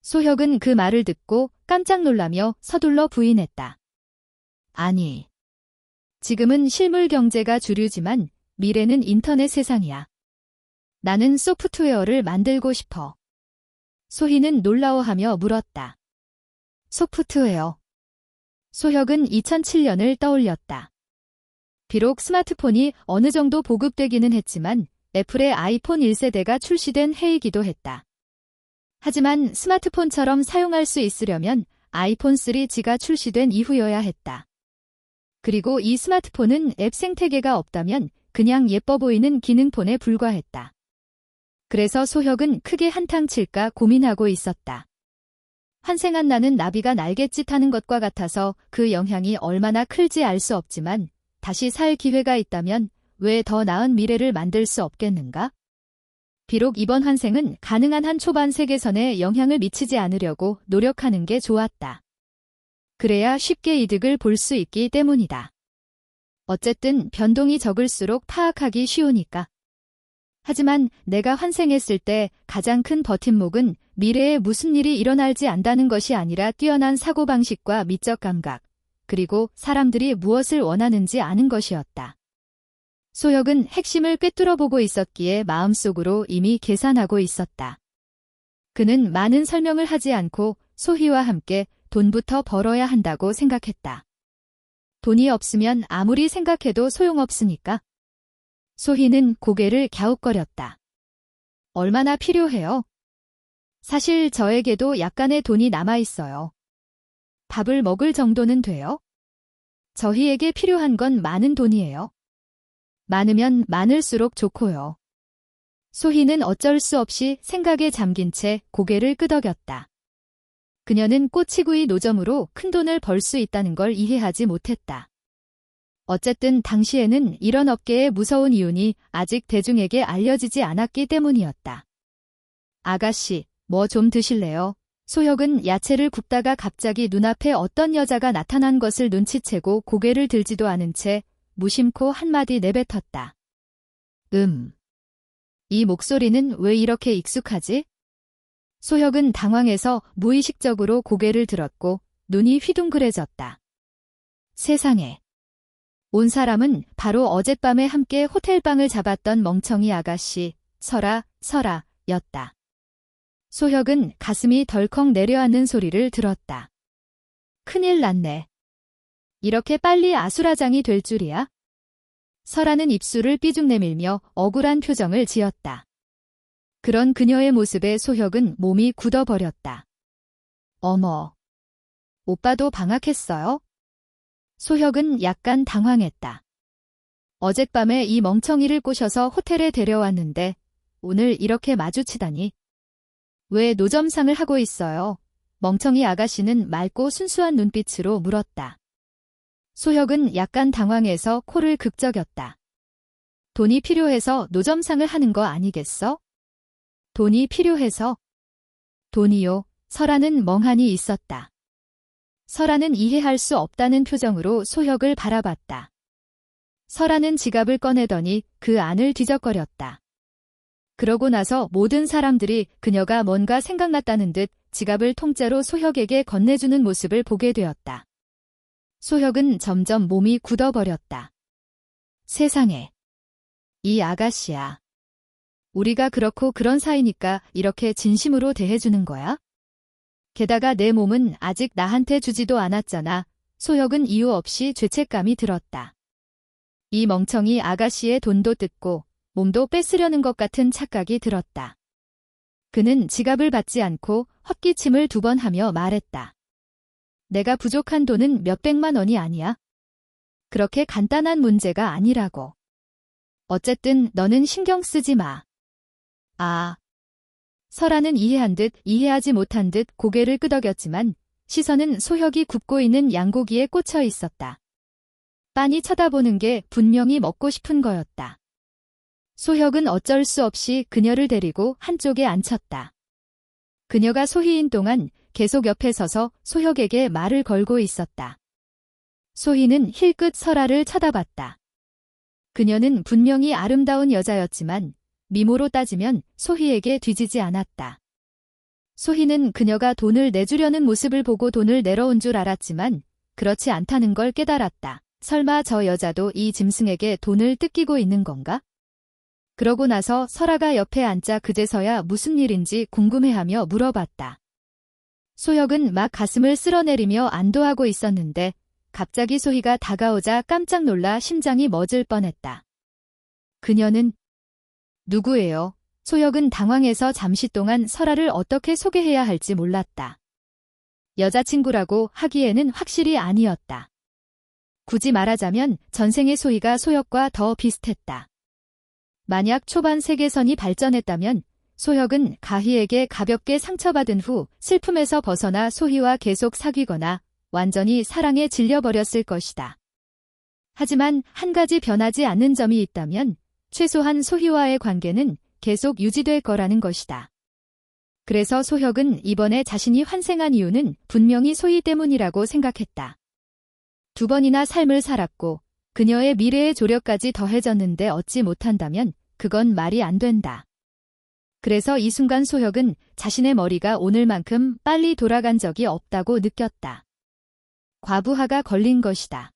소혁은 그 말을 듣고 깜짝 놀라며 서둘러 부인했다. 아니. 지금은 실물 경제가 주류지만 미래는 인터넷 세상이야. 나는 소프트웨어를 만들고 싶어. 소희는 놀라워하며 물었다. 소프트웨어. 소혁은 2007년을 떠올렸다. 비록 스마트폰이 어느 정도 보급되기는 했지만 애플의 아이폰 1세대가 출시된 해이기도 했다. 하지만 스마트폰처럼 사용할 수 있으려면 아이폰 3G가 출시된 이후여야 했다. 그리고 이 스마트폰은 앱 생태계가 없다면 그냥 예뻐 보이는 기능폰에 불과했다. 그래서 소혁은 크게 한탕 칠까 고민하고 있었다. 환생한 나는 나비가 날갯짓 하는 것과 같아서 그 영향이 얼마나 클지 알 수 없지만 다시 살 기회가 있다면 왜 더 나은 미래를 만들 수 없겠는가? 비록 이번 환생은 가능한 한 초반 세계선에 영향을 미치지 않으려고 노력하는 게 좋았다. 그래야 쉽게 이득을 볼 수 있기 때문이다. 어쨌든 변동이 적을수록 파악하기 쉬우니까. 하지만 내가 환생했을 때 가장 큰 버팀목은 미래에 무슨 일이 일어날지 안다는 것이 아니라 뛰어난 사고방식과 미적 감각, 그리고 사람들이 무엇을 원하는지 아는 것이었다. 소혁은 핵심을 꿰뚫어 보고 있었기에 마음속으로 이미 계산하고 있었다. 그는 많은 설명을 하지 않고 소희와 함께 돈부터 벌어야 한다고 생각했다. 돈이 없으면 아무리 생각해도 소용없으니까. 소희는 고개를 갸웃거렸다. 얼마나 필요해요? 사실 저에게도 약간의 돈이 남아있어요. 밥을 먹을 정도는 돼요? 저희에게 필요한 건 많은 돈이에요. 많으면 많을수록 좋고요. 소희는 어쩔 수 없이 생각에 잠긴 채 고개를 끄덕였다. 그녀는 꼬치구이 노점으로 큰돈을 벌 수 있다는 걸 이해하지 못했다. 어쨌든 당시에는 이런 업계의 무서운 이윤이 아직 대중에게 알려지지 않았기 때문이었다. 아가씨, 뭐 좀 드실래요? 소혁은 야채를 굽다가 갑자기 눈앞에 어떤 여자가 나타난 것을 눈치채고 고개를 들지도 않은 채 무심코 한마디 내뱉었다. 이 목소리는 왜 이렇게 익숙하지? 소혁은 당황해서 무의식적으로 고개를 들었고 눈이 휘둥그레졌다. 세상에. 온 사람은 바로 어젯밤에 함께 호텔방을 잡았던 멍청이 아가씨, 설아였다. 소혁은 가슴이 덜컥 내려앉는 소리를 들었다. 큰일 났네. 이렇게 빨리 아수라장이 될 줄이야? 설아는 입술을 삐죽 내밀며 억울한 표정을 지었다. 그런 그녀의 모습에 소혁은 몸이 굳어버렸다. 어머. 오빠도 방학했어요? 소혁은 약간 당황했다. 어젯밤에 이 멍청이를 꼬셔서 호텔에 데려왔는데 오늘 이렇게 마주치다니. 왜 노점상을 하고 있어요? 멍청이 아가씨는 맑고 순수한 눈빛으로 물었다. 소혁은 약간 당황해서 코를 극적였다. 돈이 필요해서 노점상을 하는 거 아니겠어? 돈이 필요해서? 돈이요. 설아는 멍하니 있었다. 설아는 이해할 수 없다는 표정으로 소혁을 바라봤다. 설아는 지갑을 꺼내더니 그 안을 뒤적거렸다. 그러고 나서 모든 사람들이 그녀가 뭔가 생각났다는 듯 지갑을 통째로 소혁에게 건네주는 모습을 보게 되었다. 소혁은 점점 몸이 굳어버렸다. 세상에. 이 아가씨야. 우리가 그렇고 그런 사이니까 이렇게 진심으로 대해주는 거야? 게다가 내 몸은 아직 나한테 주지도 않았잖아. 소혁은 이유 없이 죄책감이 들었다. 이 멍청이 아가씨의 돈도 뜯고 몸도 뺏으려는 것 같은 착각이 들었다. 그는 지갑을 받지 않고 헛기침을 2번 하며 말했다. 내가 부족한 돈은 몇백만 원이 아니야. 그렇게 간단한 문제가 아니라고. 어쨌든 너는 신경 쓰지 마. 아. 설아는 이해한 듯 이해하지 못한 듯 고개를 끄덕였지만 시선은 소혁이 굽고 있는 양고기에 꽂혀 있었다. 빤히 쳐다보는 게 분명히 먹고 싶은 거였다. 소혁은 어쩔 수 없이 그녀를 데리고 한쪽에 앉혔다. 그녀가 소희인 동안 계속 옆에 서서 소혁에게 말을 걸고 있었다. 소희는 힐끗 설아를 쳐다봤다. 그녀는 분명히 아름다운 여자였지만 미모로 따지면 소희에게 뒤지지 않았다. 소희는 그녀가 돈을 내주려는 모습을 보고 돈을 내러 온 줄 알았지만 그렇지 않다는 걸 깨달았다. 설마 저 여자도 이 짐승에게 돈을 뜯기고 있는 건가? 그러고 나서 설아가 옆에 앉자 그제서야 무슨 일인지 궁금해하며 물어봤다. 소혁은 막 가슴을 쓸어내리며 안도하고 있었는데 갑자기 소희가 다가오자 깜짝 놀라 심장이 멎을 뻔했다. 그녀는 누구예요? 소혁은 당황해서 잠시 동안 설아를 어떻게 소개해야 할지 몰랐다. 여자친구라고 하기에는 확실히 아니었다. 굳이 말하자면 전생의 소희가 소혁과 더 비슷했다. 만약 초반 세계선이 발전했다면 소혁은 가희에게 가볍게 상처받은 후 슬픔에서 벗어나 소희와 계속 사귀거나 완전히 사랑에 질려버렸을 것이다. 하지만 한 가지 변하지 않는 점이 있다면 최소한 소희와의 관계는 계속 유지될 거라는 것이다. 그래서 소혁은 이번에 자신이 환생한 이유는 분명히 소희 때문이라고 생각했다. 2번이나 삶을 살았고 그녀의 미래의 조력까지 더해졌는데 얻지 못한다면 그건 말이 안 된다. 그래서 이 순간 소혁은 자신의 머리가 오늘만큼 빨리 돌아간 적이 없다고 느꼈다. 과부하가 걸린 것이다.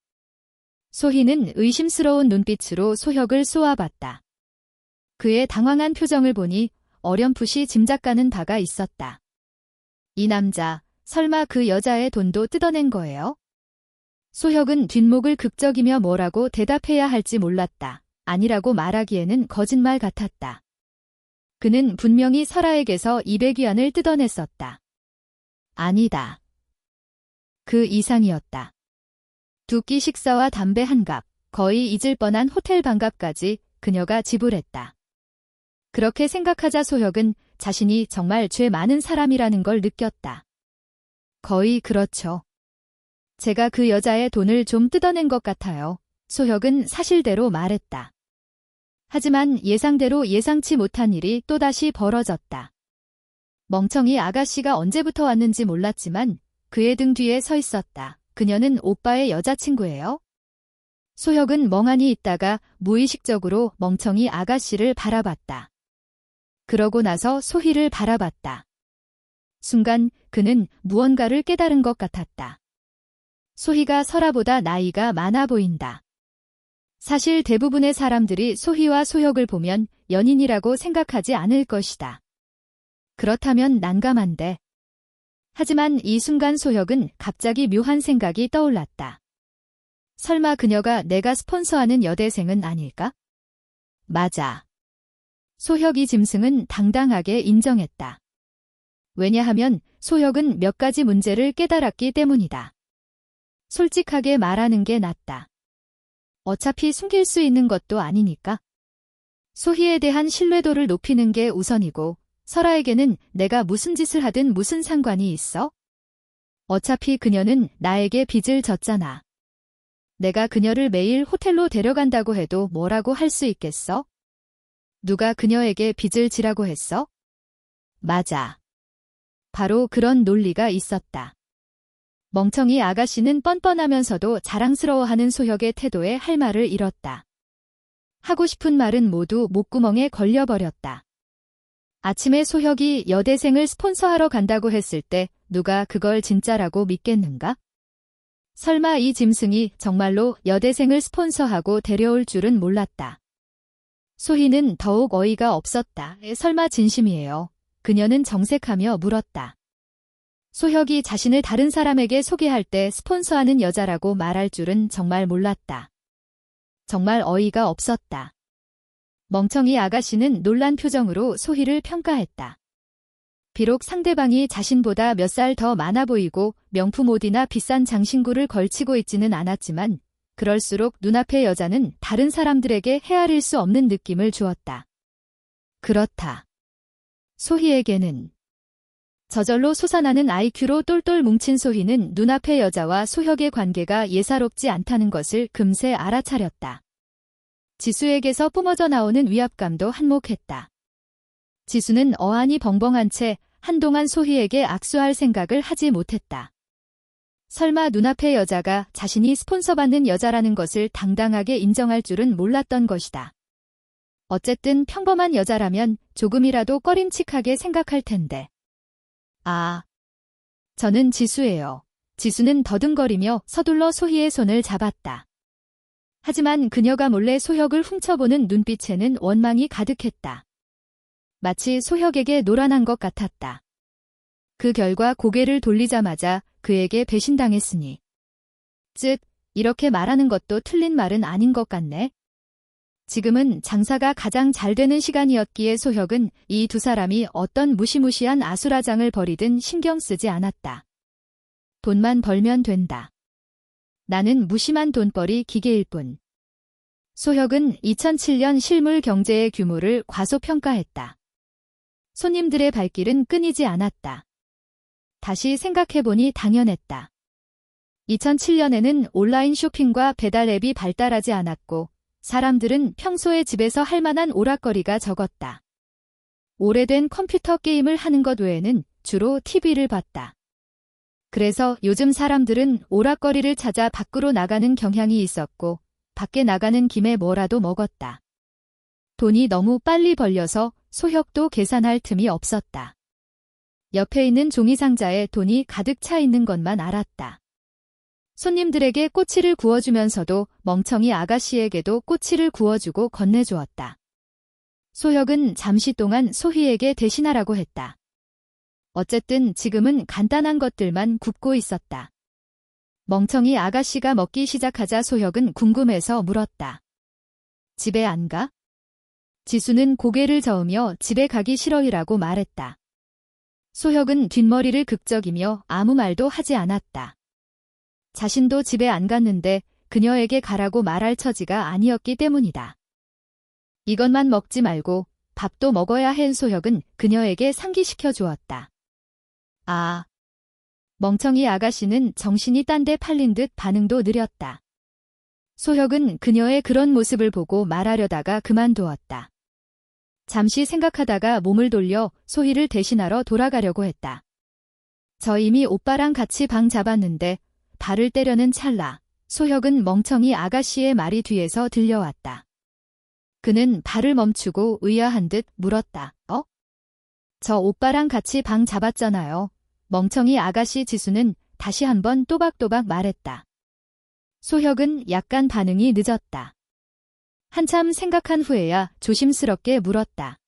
소희는 의심스러운 눈빛으로 소혁을 쏘아봤다. 그의 당황한 표정을 보니 어렴풋이 짐작가는 바가 있었다. 이 남자, 설마 그 여자의 돈도 뜯어낸 거예요? 소혁은 뒷목을 극적이며 뭐라고 대답해야 할지 몰랐다. 아니라고 말하기에는 거짓말 같았다. 그는 분명히 설아에게서 200위안을 뜯어냈었다. 아니다. 그 이상이었다. 2끼 식사와 담배 한 갑, 거의 잊을 뻔한 호텔 방값까지 그녀가 지불했다. 그렇게 생각하자 소혁은 자신이 정말 죄 많은 사람이라는 걸 느꼈다. 거의 그렇죠. 제가 그 여자의 돈을 좀 뜯어낸 것 같아요. 소혁은 사실대로 말했다. 하지만 예상대로 예상치 못한 일이 또다시 벌어졌다. 멍청이 아가씨가 언제부터 왔는지 몰랐지만 그의 등 뒤에 서 있었다. 그녀는 오빠의 여자친구예요? 소혁은 멍하니 있다가 무의식적으로 멍청이 아가씨를 바라봤다. 그러고 나서 소희를 바라봤다. 순간 그는 무언가를 깨달은 것 같았다. 소희가 설아보다 나이가 많아 보인다. 사실 대부분의 사람들이 소희와 소혁을 보면 연인이라고 생각하지 않을 것이다. 그렇다면 난감한데. 하지만 이 순간 소혁은 갑자기 묘한 생각이 떠올랐다. 설마 그녀가 내가 스폰서하는 여대생은 아닐까? 맞아. 소혁이 짐승은 당당하게 인정했다. 왜냐하면 소혁은 몇 가지 문제를 깨달았기 때문이다. 솔직하게 말하는 게 낫다. 어차피 숨길 수 있는 것도 아니니까. 소희에 대한 신뢰도를 높이는 게 우선이고 설아에게는 내가 무슨 짓을 하든 무슨 상관이 있어? 어차피 그녀는 나에게 빚을 졌잖아. 내가 그녀를 매일 호텔로 데려간다고 해도 뭐라고 할 수 있겠어? 누가 그녀에게 빚을 지라고 했어? 맞아. 바로 그런 논리가 있었다. 멍청이 아가씨는 뻔뻔하면서도 자랑스러워하는 소혁의 태도에 할 말을 잃었다. 하고 싶은 말은 모두 목구멍에 걸려버렸다. 아침에 소혁이 여대생을 스폰서하러 간다고 했을 때 누가 그걸 진짜라고 믿겠는가? 설마 이 짐승이 정말로 여대생을 스폰서하고 데려올 줄은 몰랐다. 소희는 더욱 어이가 없었다. 설마 진심이에요? 그녀는 정색하며 물었다. 소혁이 자신을 다른 사람에게 소개할 때 스폰서하는 여자라고 말할 줄은 정말 몰랐다. 정말 어이가 없었다. 멍청이 아가씨는 놀란 표정으로 소희를 평가했다. 비록 상대방이 자신보다 몇 살 더 많아 보이고 명품 옷이나 비싼 장신구를 걸치고 있지는 않았지만 그럴수록 눈앞의 여자는 다른 사람들에게 헤아릴 수 없는 느낌을 주었다. 그렇다. 소희에게는 저절로 솟아나는 IQ로 똘똘 뭉친 소희는 눈앞의 여자와 소혁의 관계가 예사롭지 않다는 것을 금세 알아차렸다. 지수에게서 뿜어져 나오는 위압감도 한몫했다. 지수는 어안이 벙벙한 채 한동안 소희에게 악수할 생각을 하지 못했다. 설마 눈앞의 여자가 자신이 스폰서받는 여자라는 것을 당당하게 인정할 줄은 몰랐던 것이다. 어쨌든 평범한 여자라면 조금이라도 꺼림칙하게 생각할 텐데. 아, 저는 지수예요. 지수는 더듬거리며 서둘러 소희의 손을 잡았다. 하지만 그녀가 몰래 소혁을 훔쳐보는 눈빛에는 원망이 가득했다. 마치 소혁에게 노란한 것 같았다. 그 결과 고개를 돌리자마자 그에게 배신당했으니. 즉, 이렇게 말하는 것도 틀린 말은 아닌 것 같네. 지금은 장사가 가장 잘 되는 시간이었기에 소혁은 이 두 사람이 어떤 무시무시한 아수라장을 벌이든 신경 쓰지 않았다. 돈만 벌면 된다. 나는 무심한 돈벌이 기계일 뿐. 소혁은 2007년 실물 경제의 규모를 과소평가했다. 손님들의 발길은 끊이지 않았다. 다시 생각해보니 당연했다. 2007년에는 온라인 쇼핑과 배달 앱이 발달하지 않았고 사람들은 평소에 집에서 할 만한 오락거리가 적었다. 오래된 컴퓨터 게임을 하는 것 외에는 주로 TV를 봤다. 그래서 요즘 사람들은 오락거리를 찾아 밖으로 나가는 경향이 있었고 밖에 나가는 김에 뭐라도 먹었다. 돈이 너무 빨리 벌려서 소혁도 계산할 틈이 없었다. 옆에 있는 종이상자에 돈이 가득 차 있는 것만 알았다. 손님들에게 꼬치를 구워주면서도 멍청이 아가씨에게도 꼬치를 구워주고 건네주었다. 소혁은 잠시 동안 소희에게 대신하라고 했다. 어쨌든 지금은 간단한 것들만 굽고 있었다. 멍청이 아가씨가 먹기 시작하자 소혁은 궁금해서 물었다. 집에 안 가? 지수는 고개를 저으며 집에 가기 싫어이라고 말했다. 소혁은 뒷머리를 극적이며 아무 말도 하지 않았다. 자신도 집에 안 갔는데 그녀에게 가라고 말할 처지가 아니었기 때문이다. 이것만 먹지 말고 밥도 먹어야 한 소혁은 그녀에게 상기시켜 주었다. 아. 멍청이 아가씨는 정신이 딴 데 팔린 듯 반응도 느렸다. 소혁은 그녀의 그런 모습을 보고 말하려다가 그만두었다. 잠시 생각하다가 몸을 돌려 소희를 대신하러 돌아가려고 했다. 저 이미 오빠랑 같이 방 잡았는데 발을 때려는 찰나 소혁은 멍청이 아가씨의 말이 뒤에서 들려왔다. 그는 발을 멈추고 의아한 듯 물었다. 저 오빠랑 같이 방 잡았잖아요. 멍청이 아가씨 지수는 다시 한번 또박또박 말했다. 소혁은 약간 반응이 늦었다. 한참 생각한 후에야 조심스럽게 물었다.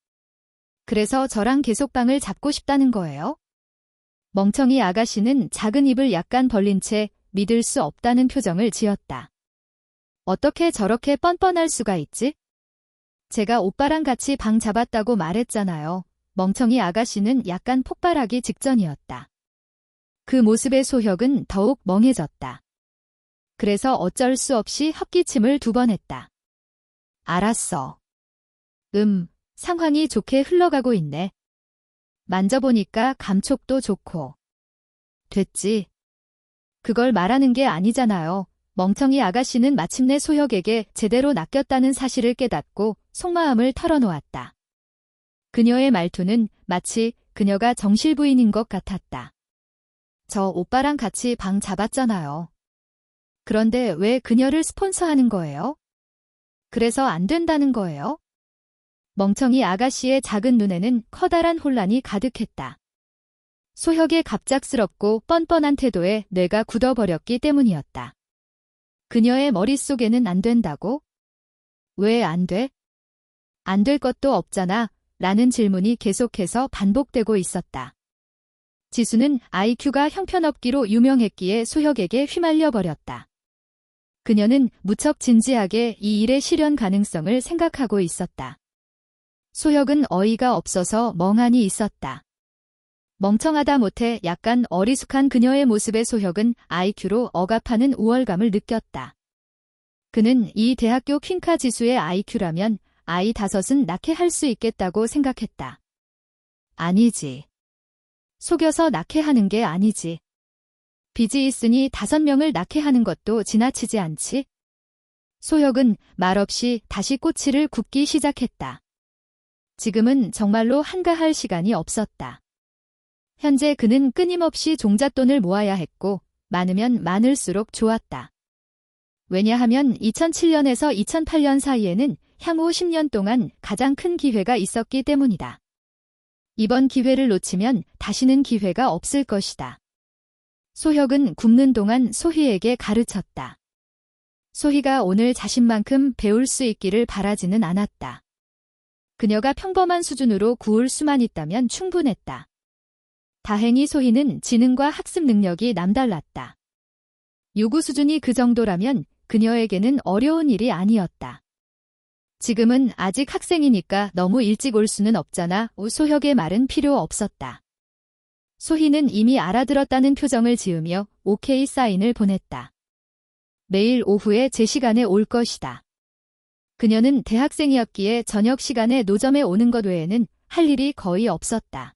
그래서 저랑 계속 방을 잡고 싶다는 거예요? 멍청이 아가씨는 작은 입을 약간 벌린 채 믿을 수 없다는 표정을 지었다. 어떻게 저렇게 뻔뻔할 수가 있지? 제가 오빠랑 같이 방 잡았다고 말했잖아요. 멍청이 아가씨는 약간 폭발하기 직전이었다. 그 모습에 소혁은 더욱 멍해졌다. 그래서 어쩔 수 없이 헛기침을 2번 했다. 알았어. 상황이 좋게 흘러가고 있네. 만져보니까 감촉도 좋고. 됐지. 그걸 말하는 게 아니잖아요. 멍청이 아가씨는 마침내 소혁에게 제대로 낚였다는 사실을 깨닫고 속마음을 털어놓았다. 그녀의 말투는 마치 그녀가 정실부인인 것 같았다. 저 오빠랑 같이 방 잡았잖아요. 그런데 왜 그녀를 스폰서하는 거예요? 그래서 안 된다는 거예요? 멍청이 아가씨의 작은 눈에는 커다란 혼란이 가득했다. 소혁의 갑작스럽고 뻔뻔한 태도에 뇌가 굳어버렸기 때문이었다. 그녀의 머릿속에는 안 된다고? 왜 안 돼? 안 될 것도 없잖아. 라는 질문이 계속해서 반복되고 있었다. 지수는 IQ가 형편없기로 유명했기에 소혁에게 휘말려 버렸다. 그녀는 무척 진지하게 이 일의 실현 가능성을 생각하고 있었다. 소혁은 어이가 없어서 멍하니 있었다. 멍청하다 못해 약간 어리숙한 그녀의 모습에 소혁은 IQ로 억압하는 우월감을 느꼈다. 그는 이 대학교 퀸카 지수의 IQ라면 아이 5은 낳게 할 수 있겠다고 생각했다. 아니지. 속여서 낳게 하는 게 아니지. 빚이 있으니 5명을 낳게 하는 것도 지나치지 않지? 소혁은 말없이 다시 꼬치를 굽기 시작했다. 지금은 정말로 한가할 시간이 없었다. 현재 그는 끊임없이 종잣돈을 모아야 했고 많으면 많을수록 좋았다. 왜냐하면 2007년에서 2008년 사이에는 향후 10년 동안 가장 큰 기회가 있었기 때문이다. 이번 기회를 놓치면 다시는 기회가 없을 것이다. 소혁은 굽는 동안 소희에게 가르쳤다. 소희가 오늘 자신만큼 배울 수 있기를 바라지는 않았다. 그녀가 평범한 수준으로 구울 수만 있다면 충분했다. 다행히 소희는 지능과 학습 능력이 남달랐다. 요구 수준이 그 정도라면 그녀에게는 어려운 일이 아니었다. 지금은 아직 학생이니까 너무 일찍 올 수는 없잖아. 소혁의 말은 필요 없었다. 소희는 이미 알아들었다는 표정을 지으며 오케이 사인을 보냈다. 매일 오후에 제 시간에 올 것이다. 그녀는 대학생이었기에 저녁 시간에 노점에 오는 것 외에는 할 일이 거의 없었다.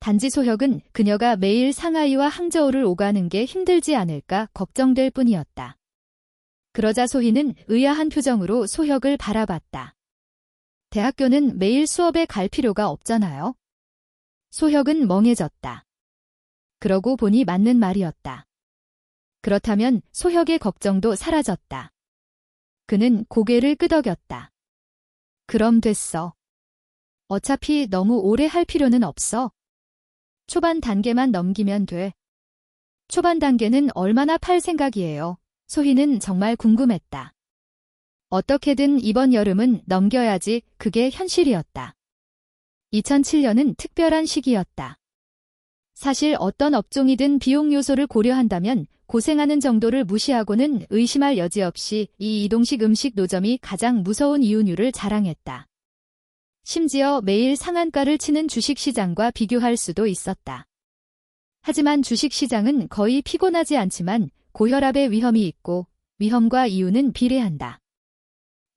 단지 소혁은 그녀가 매일 상하이와 항저우를 오가는 게 힘들지 않을까 걱정될 뿐이었다. 그러자 소희는 의아한 표정으로 소혁을 바라봤다. 대학교는 매일 수업에 갈 필요가 없잖아요. 소혁은 멍해졌다. 그러고 보니 맞는 말이었다. 그렇다면 소혁의 걱정도 사라졌다. 그는 고개를 끄덕였다. 그럼 됐어. 어차피 너무 오래 할 필요는 없어. 초반 단계만 넘기면 돼. 초반 단계는 얼마나 팔 생각이에요? 소희는 정말 궁금했다. 어떻게든 이번 여름은 넘겨야지. 그게 현실이었다. 2007년은 특별한 시기였다. 사실 어떤 업종이든 비용 요소를 고려한다면 고생하는 정도를 무시하고는 의심할 여지 없이 이 이동식 음식 노점이 가장 무서운 이윤율을 자랑했다. 심지어 매일 상한가를 치는 주식시장과 비교할 수도 있었다. 하지만 주식시장은 거의 피곤하지 않지만 고혈압의 위험이 있고 위험과 이유는 비례한다.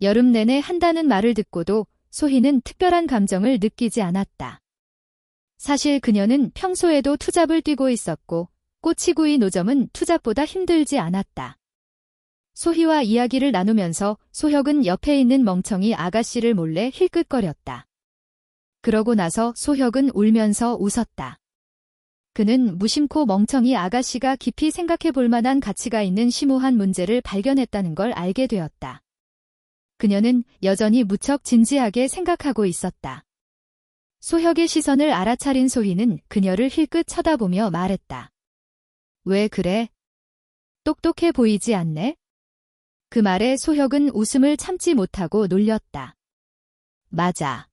여름 내내 한다는 말을 듣고도 소희는 특별한 감정을 느끼지 않았다. 사실 그녀는 평소에도 투잡을 뛰고 있었고 꼬치구이 노점은 투잡보다 힘들지 않았다. 소희와 이야기를 나누면서 소혁은 옆에 있는 멍청이 아가씨를 몰래 힐끗거렸다. 그러고 나서 소혁은 울면서 웃었다. 그는 무심코 멍청이 아가씨가 깊이 생각해 볼 만한 가치가 있는 심오한 문제를 발견했다는 걸 알게 되었다. 그녀는 여전히 무척 진지하게 생각하고 있었다. 소혁의 시선을 알아차린 소희는 그녀를 힐끗 쳐다보며 말했다. 왜 그래? 똑똑해 보이지 않네? 그 말에 소혁은 웃음을 참지 못하고 놀렸다. 맞아.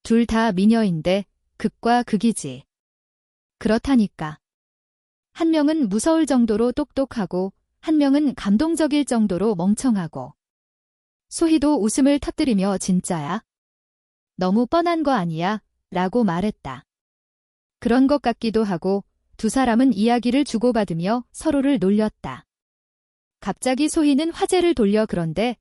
둘 다 미녀인데 극과 극이지. 그렇다니까. 한 명은 무서울 정도로 똑똑하고 한 명은 감동적일 정도로 멍청하고. 소희도 웃음을 터뜨리며 진짜야? 너무 뻔한 거 아니야? 라고 말했다. 그런 것 같기도 하고 두 사람은 이야기를 주고받으며 서로를 놀렸다. 갑자기 소희는 화제를 돌려 그런데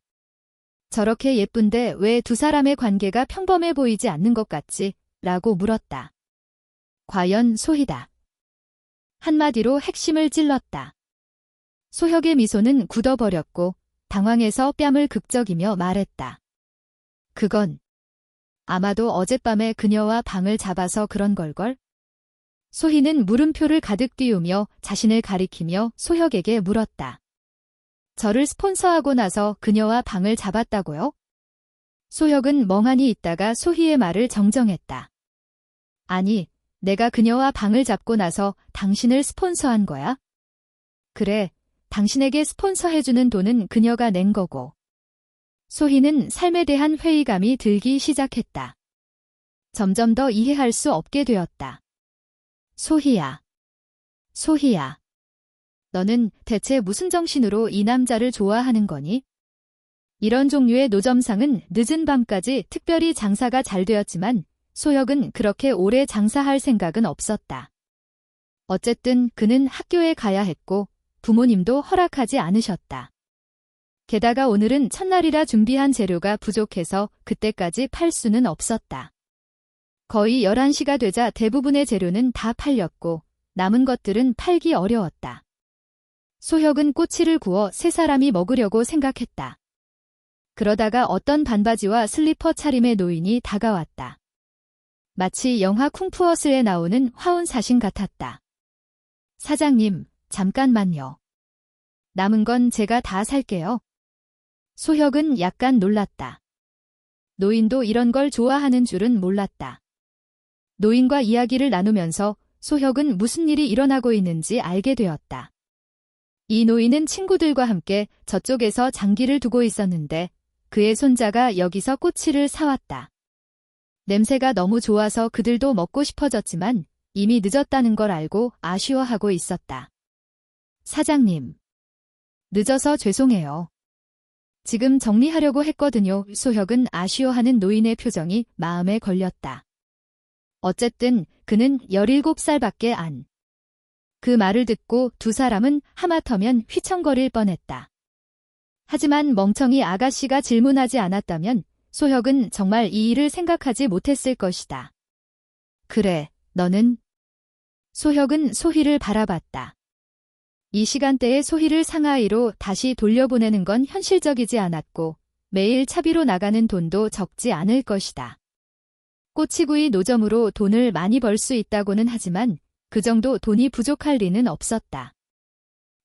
저렇게 예쁜데 왜 두 사람의 관계가 평범해 보이지 않는 것 같지? 라고 물었다. 과연 소희다. 한마디로 핵심을 찔렀다. 소혁의 미소는 굳어버렸고 당황해서 뺨을 극적이며 말했다. 그건 아마도 어젯밤에 그녀와 방을 잡아서 그런 걸걸? 소희는 물음표를 가득 띄우며 자신을 가리키며 소혁에게 물었다. 저를 스폰서하고 나서 그녀와 방을 잡았다고요? 소혁은 멍하니 있다가 소희의 말을 정정했다. 아니, 내가 그녀와 방을 잡고 나서 당신을 스폰서한 거야? 그래, 당신에게 스폰서해주는 돈은 그녀가 낸 거고. 소희는 삶에 대한 회의감이 들기 시작했다. 점점 더 이해할 수 없게 되었다. 소희야. 소희야. 너는 대체 무슨 정신으로 이 남자를 좋아하는 거니? 이런 종류의 노점상은 늦은 밤까지 특별히 장사가 잘 되었지만 소혁은 그렇게 오래 장사할 생각은 없었다. 어쨌든 그는 학교에 가야 했고 부모님도 허락하지 않으셨다. 게다가 오늘은 첫날이라 준비한 재료가 부족해서 그때까지 팔 수는 없었다. 거의 11시가 되자 대부분의 재료는 다 팔렸고 남은 것들은 팔기 어려웠다. 소혁은 꼬치를 구워 세 사람이 먹으려고 생각했다. 그러다가 어떤 반바지와 슬리퍼 차림의 노인이 다가왔다. 마치 영화 쿵푸어스에 나오는 화운 사신 같았다. 사장님, 잠깐만요. 남은 건 제가 다 살게요. 소혁은 약간 놀랐다. 노인도 이런 걸 좋아하는 줄은 몰랐다. 노인과 이야기를 나누면서 소혁은 무슨 일이 일어나고 있는지 알게 되었다. 이 노인은 친구들과 함께 저쪽에서 장기를 두고 있었는데 그의 손자가 여기서 꼬치를 사왔다. 냄새가 너무 좋아서 그들도 먹고 싶어졌지만 이미 늦었다는 걸 알고 아쉬워하고 있었다. 사장님. 늦어서 죄송해요. 지금 정리하려고 했거든요. 소혁은 아쉬워하는 노인의 표정이 마음에 걸렸다. 어쨌든 그는 17살밖에 안. 그 말을 듣고 두 사람은 하마터면 휘청거릴 뻔했다. 하지만 멍청이 아가씨가 질문하지 않았다면 소혁은 정말 이 일을 생각하지 못했을 것이다. 그래, 너는? 소혁은 소희를 바라봤다. 이 시간대에 소희를 상하이로 다시 돌려보내는 건 현실적이지 않았고 매일 차비로 나가는 돈도 적지 않을 것이다. 꼬치구이 노점으로 돈을 많이 벌 수 있다고는 하지만 그 정도 돈이 부족할 리는 없었다.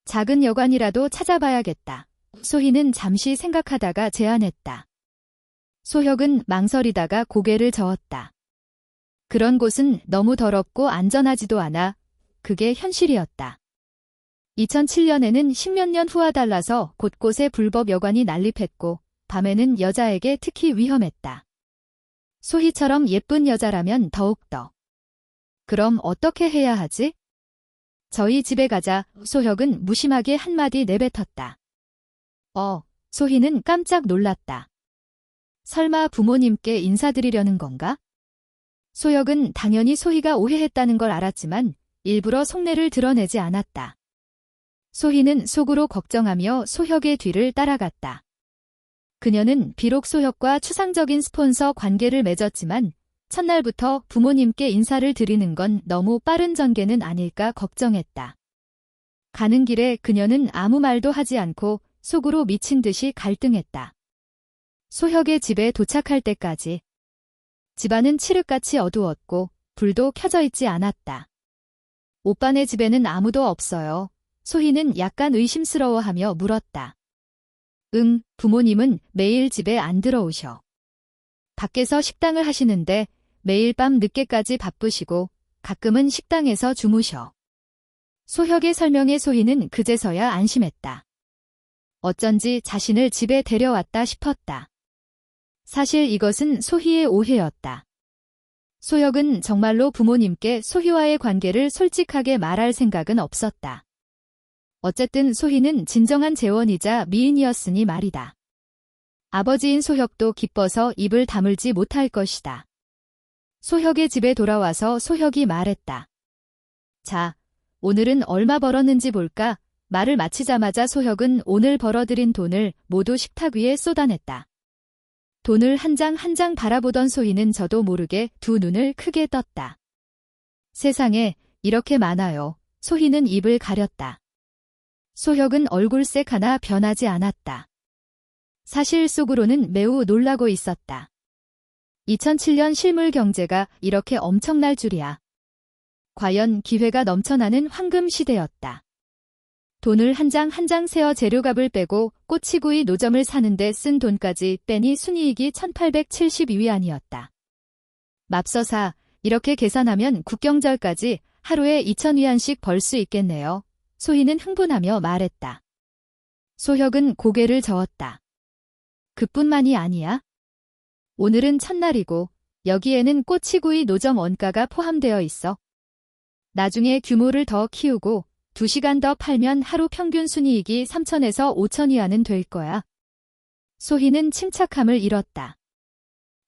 작은 여관이라도 찾아봐야겠다. 소희는 잠시 생각하다가 제안했다. 소혁은 망설이다가 고개를 저었다. 그런 곳은 너무 더럽고 안전하지도 않아. 그게 현실이었다. 2007년에는 십몇 년 후와 달라서 곳곳에 불법 여관이 난립했고 밤에는 여자에게 특히 위험했다. 소희처럼 예쁜 여자라면 더욱더. 그럼 어떻게 해야 하지? 저희 집에 가자. 소혁은 무심하게 한마디 내뱉었다. 소희는 깜짝 놀랐다. 설마 부모님께 인사드리려는 건가? 소혁은 당연히 소희가 오해했다는 걸 알았지만 일부러 속내를 드러내지 않았다. 소희는 속으로 걱정하며 소혁의 뒤를 따라갔다. 그녀는 비록 소혁과 추상적인 스폰서 관계를 맺었지만 첫날부터 부모님께 인사를 드리는 건 너무 빠른 전개는 아닐까 걱정했다. 가는 길에 그녀는 아무 말도 하지 않고 속으로 미친 듯이 갈등했다. 소혁의 집에 도착할 때까지 집안은 칠흑같이 어두웠고 불도 켜져 있지 않았다. 오빠네 집에는 아무도 없어요. 소희는 약간 의심스러워하며 물었다. 응, 부모님은 매일 집에 안 들어오셔. 밖에서 식당을 하시는데 매일 밤 늦게까지 바쁘시고 가끔은 식당에서 주무셔. 소혁의 설명에 소희는 그제서야 안심했다. 어쩐지 자신을 집에 데려왔다 싶었다. 사실 이것은 소희의 오해였다. 소혁은 정말로 부모님께 소희와의 관계를 솔직하게 말할 생각은 없었다. 어쨌든 소희는 진정한 재원이자 미인이었으니 말이다. 아버지인 소혁도 기뻐서 입을 다물지 못할 것이다. 소혁의 집에 돌아와서 소혁이 말했다. 자, 오늘은 얼마 벌었는지 볼까? 말을 마치자마자 소혁은 오늘 벌어들인 돈을 모두 식탁 위에 쏟아냈다. 돈을 한 장 한 장 바라보던 소희는 저도 모르게 두 눈을 크게 떴다. 세상에 이렇게 많아요. 소희는 입을 가렸다. 소혁은 얼굴색 하나 변하지 않았다. 사실 속으로는 매우 놀라고 있었다. 2007년 실물 경제가 이렇게 엄청날 줄이야. 과연 기회가 넘쳐나는 황금 시대였다. 돈을 한 장 한 장 세어 재료값을 빼고 꼬치구이 노점을 사는데 쓴 돈까지 빼니 순이익이 1872위안이었다. 맙서사, 이렇게 계산하면 국경절까지 하루에 2000위안씩 벌 수 있겠네요. 소희는 흥분하며 말했다. 소혁은 고개를 저었다. 그뿐만이 아니야. 오늘은 첫날이고 여기에는 꼬치구이 노점 원가가 포함되어 있어. 나중에 규모를 더 키우고 2시간 더 팔면 하루 평균 순이익이 3,000에서 5,000위안은 될 거야. 소희는 침착함을 잃었다.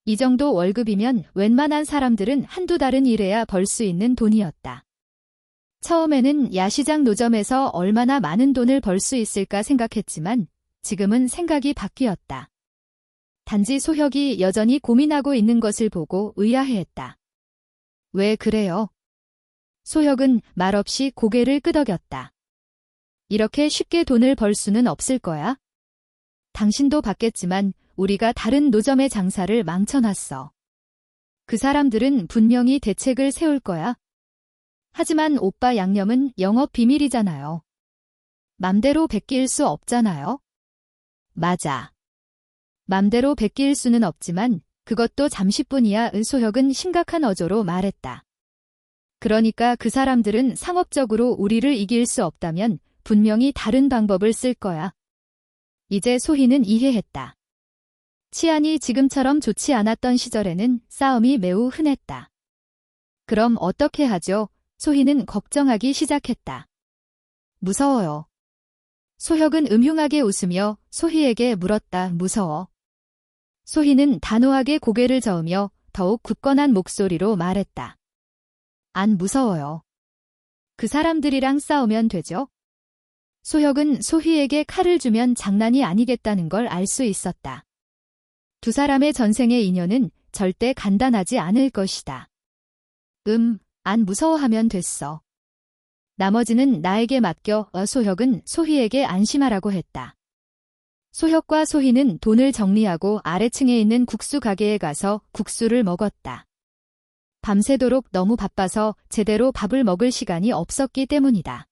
이 정도 월급이면 웬만한 사람들은 한두 달은 일해야 벌 수 있는 돈이었다. 처음에는 야시장 노점에서 얼마나 많은 돈을 벌 수 있을까 생각했지만 지금은 생각이 바뀌었다. 단지 소혁이 여전히 고민하고 있는 것을 보고 의아해했다. 왜 그래요? 소혁은 말없이 고개를 끄덕였다. 이렇게 쉽게 돈을 벌 수는 없을 거야. 당신도 봤겠지만 우리가 다른 노점의 장사를 망쳐놨어. 그 사람들은 분명히 대책을 세울 거야. 하지만 오빠 양념은 영업 비밀이잖아요. 맘대로 베낄 수 없잖아요. 맞아. 맘대로 베낄 수는 없지만 그것도 잠시뿐이야. 소혁은 심각한 어조로 말했다. 그러니까 그 사람들은 상업적으로 우리를 이길 수 없다면 분명히 다른 방법을 쓸 거야. 이제 소희는 이해했다. 치안이 지금처럼 좋지 않았던 시절에는 싸움이 매우 흔했다. 그럼 어떻게 하죠? 소희는 걱정하기 시작했다. 무서워요. 소혁은 음흉하게 웃으며 소희에게 물었다. 무서워? 소희는 단호하게 고개를 저으며 더욱 굳건한 목소리로 말했다. 안 무서워요. 그 사람들이랑 싸우면 되죠? 소혁은 소희에게 칼을 주면 장난이 아니겠다는 걸 알 수 있었다. 두 사람의 전생의 인연은 절대 간단하지 않을 것이다. 안 무서워하면 됐어. 나머지는 나에게 맡겨. 소혁은 소희에게 안심하라고 했다. 소혁과 소희는 돈을 정리하고 아래층에 있는 국수 가게에 가서 국수를 먹었다. 밤새도록 너무 바빠서 제대로 밥을 먹을 시간이 없었기 때문이다.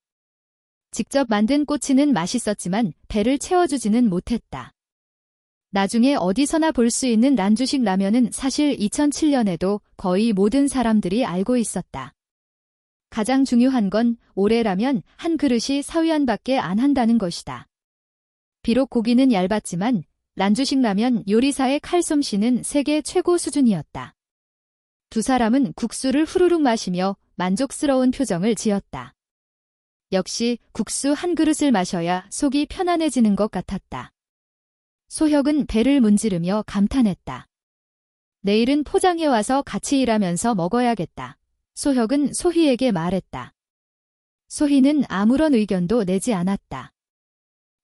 직접 만든 꼬치는 맛있었지만 배를 채워주지는 못했다. 나중에 어디서나 볼 수 있는 란주식 라면은 사실 2007년에도 거의 모든 사람들이 알고 있었다. 가장 중요한 건 오래라면 한 그릇이 4위안밖에 안 한다는 것이다. 비록 고기는 얇았지만 란주식 라면 요리사의 칼솜씨는 세계 최고 수준이었다. 두 사람은 국수를 후루룩 마시며 만족스러운 표정을 지었다. 역시 국수 한 그릇을 마셔야 속이 편안해지는 것 같았다. 소혁은 배를 문지르며 감탄했다. 내일은 포장해와서 같이 일하면서 먹어야겠다. 소혁은 소희에게 말했다. 소희는 아무런 의견도 내지 않았다.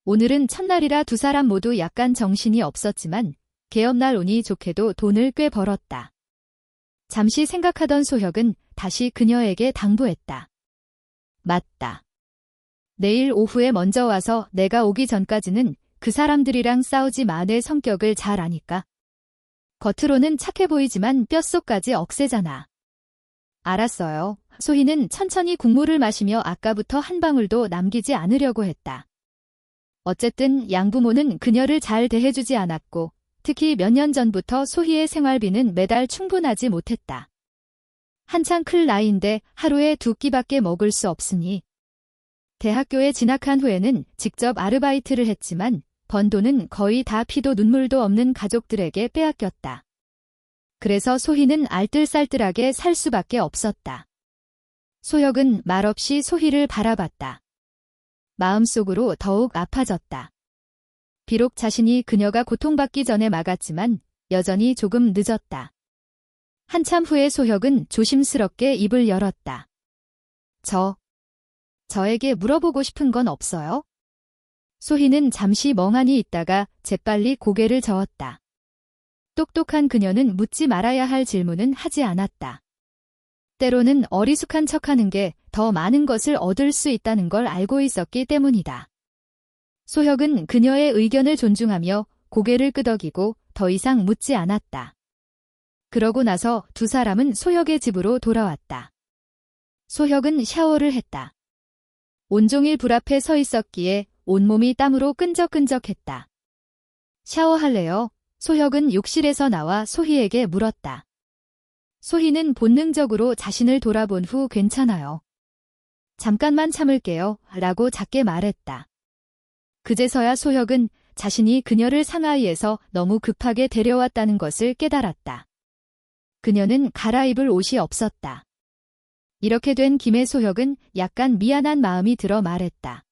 오늘은 첫날이라 두 사람 모두 약간 정신이 없었지만 개업날 운이 좋게도 돈을 꽤 벌었다. 잠시 생각하던 소혁은 다시 그녀에게 당부했다. 맞다. 내일 오후에 먼저 와서 내가 오기 전까지는 그 사람들이랑 싸우지 마. 내 성격을 잘 아니까. 겉으로는 착해 보이지만 뼛속까지 억세잖아. 알았어요. 소희는 천천히 국물을 마시며 아까부터 한 방울도 남기지 않으려고 했다. 어쨌든 양부모는 그녀를 잘 대해주지 않았고 특히 몇 년 전부터 소희의 생활비는 매달 충분하지 못했다. 한창 클 나이인데 하루에 2끼밖에 먹을 수 없으니. 대학교에 진학한 후에는 직접 아르바이트를 했지만 번 돈은 거의 다 피도 눈물도 없는 가족들에게 빼앗겼다. 그래서 소희는 알뜰살뜰하게 살 수밖에 없었다. 소혁은 말없이 소희를 바라봤다. 마음속으로 더욱 아파졌다. 비록 자신이 그녀가 고통받기 전에 막았지만 여전히 조금 늦었다. 한참 후에 소혁은 조심스럽게 입을 열었다. 저에게 물어보고 싶은 건 없어요? 소희는 잠시 멍하니 있다가 재빨리 고개를 저었다. 똑똑한 그녀는 묻지 말아야 할 질문은 하지 않았다. 때로는 어리숙한 척하는 게 더 많은 것을 얻을 수 있다는 걸 알고 있었기 때문이다. 소혁은 그녀의 의견을 존중하며 고개를 끄덕이고 더 이상 묻지 않았다. 그러고 나서 두 사람은 소혁의 집으로 돌아왔다. 소혁은 샤워를 했다. 온종일 불 앞에 서 있었기에 온몸이 땀으로 끈적끈적했다. 샤워할래요? 소혁은 욕실에서 나와 소희에게 물었다. 소희는 본능적으로 자신을 돌아본 후 괜찮아요. 잠깐만 참을게요. 라고 작게 말했다. 그제서야 소혁은 자신이 그녀를 상하이에서 너무 급하게 데려왔다는 것을 깨달았다. 그녀는 갈아입을 옷이 없었다. 이렇게 된 김에 소혁은 약간 미안한 마음이 들어 말했다.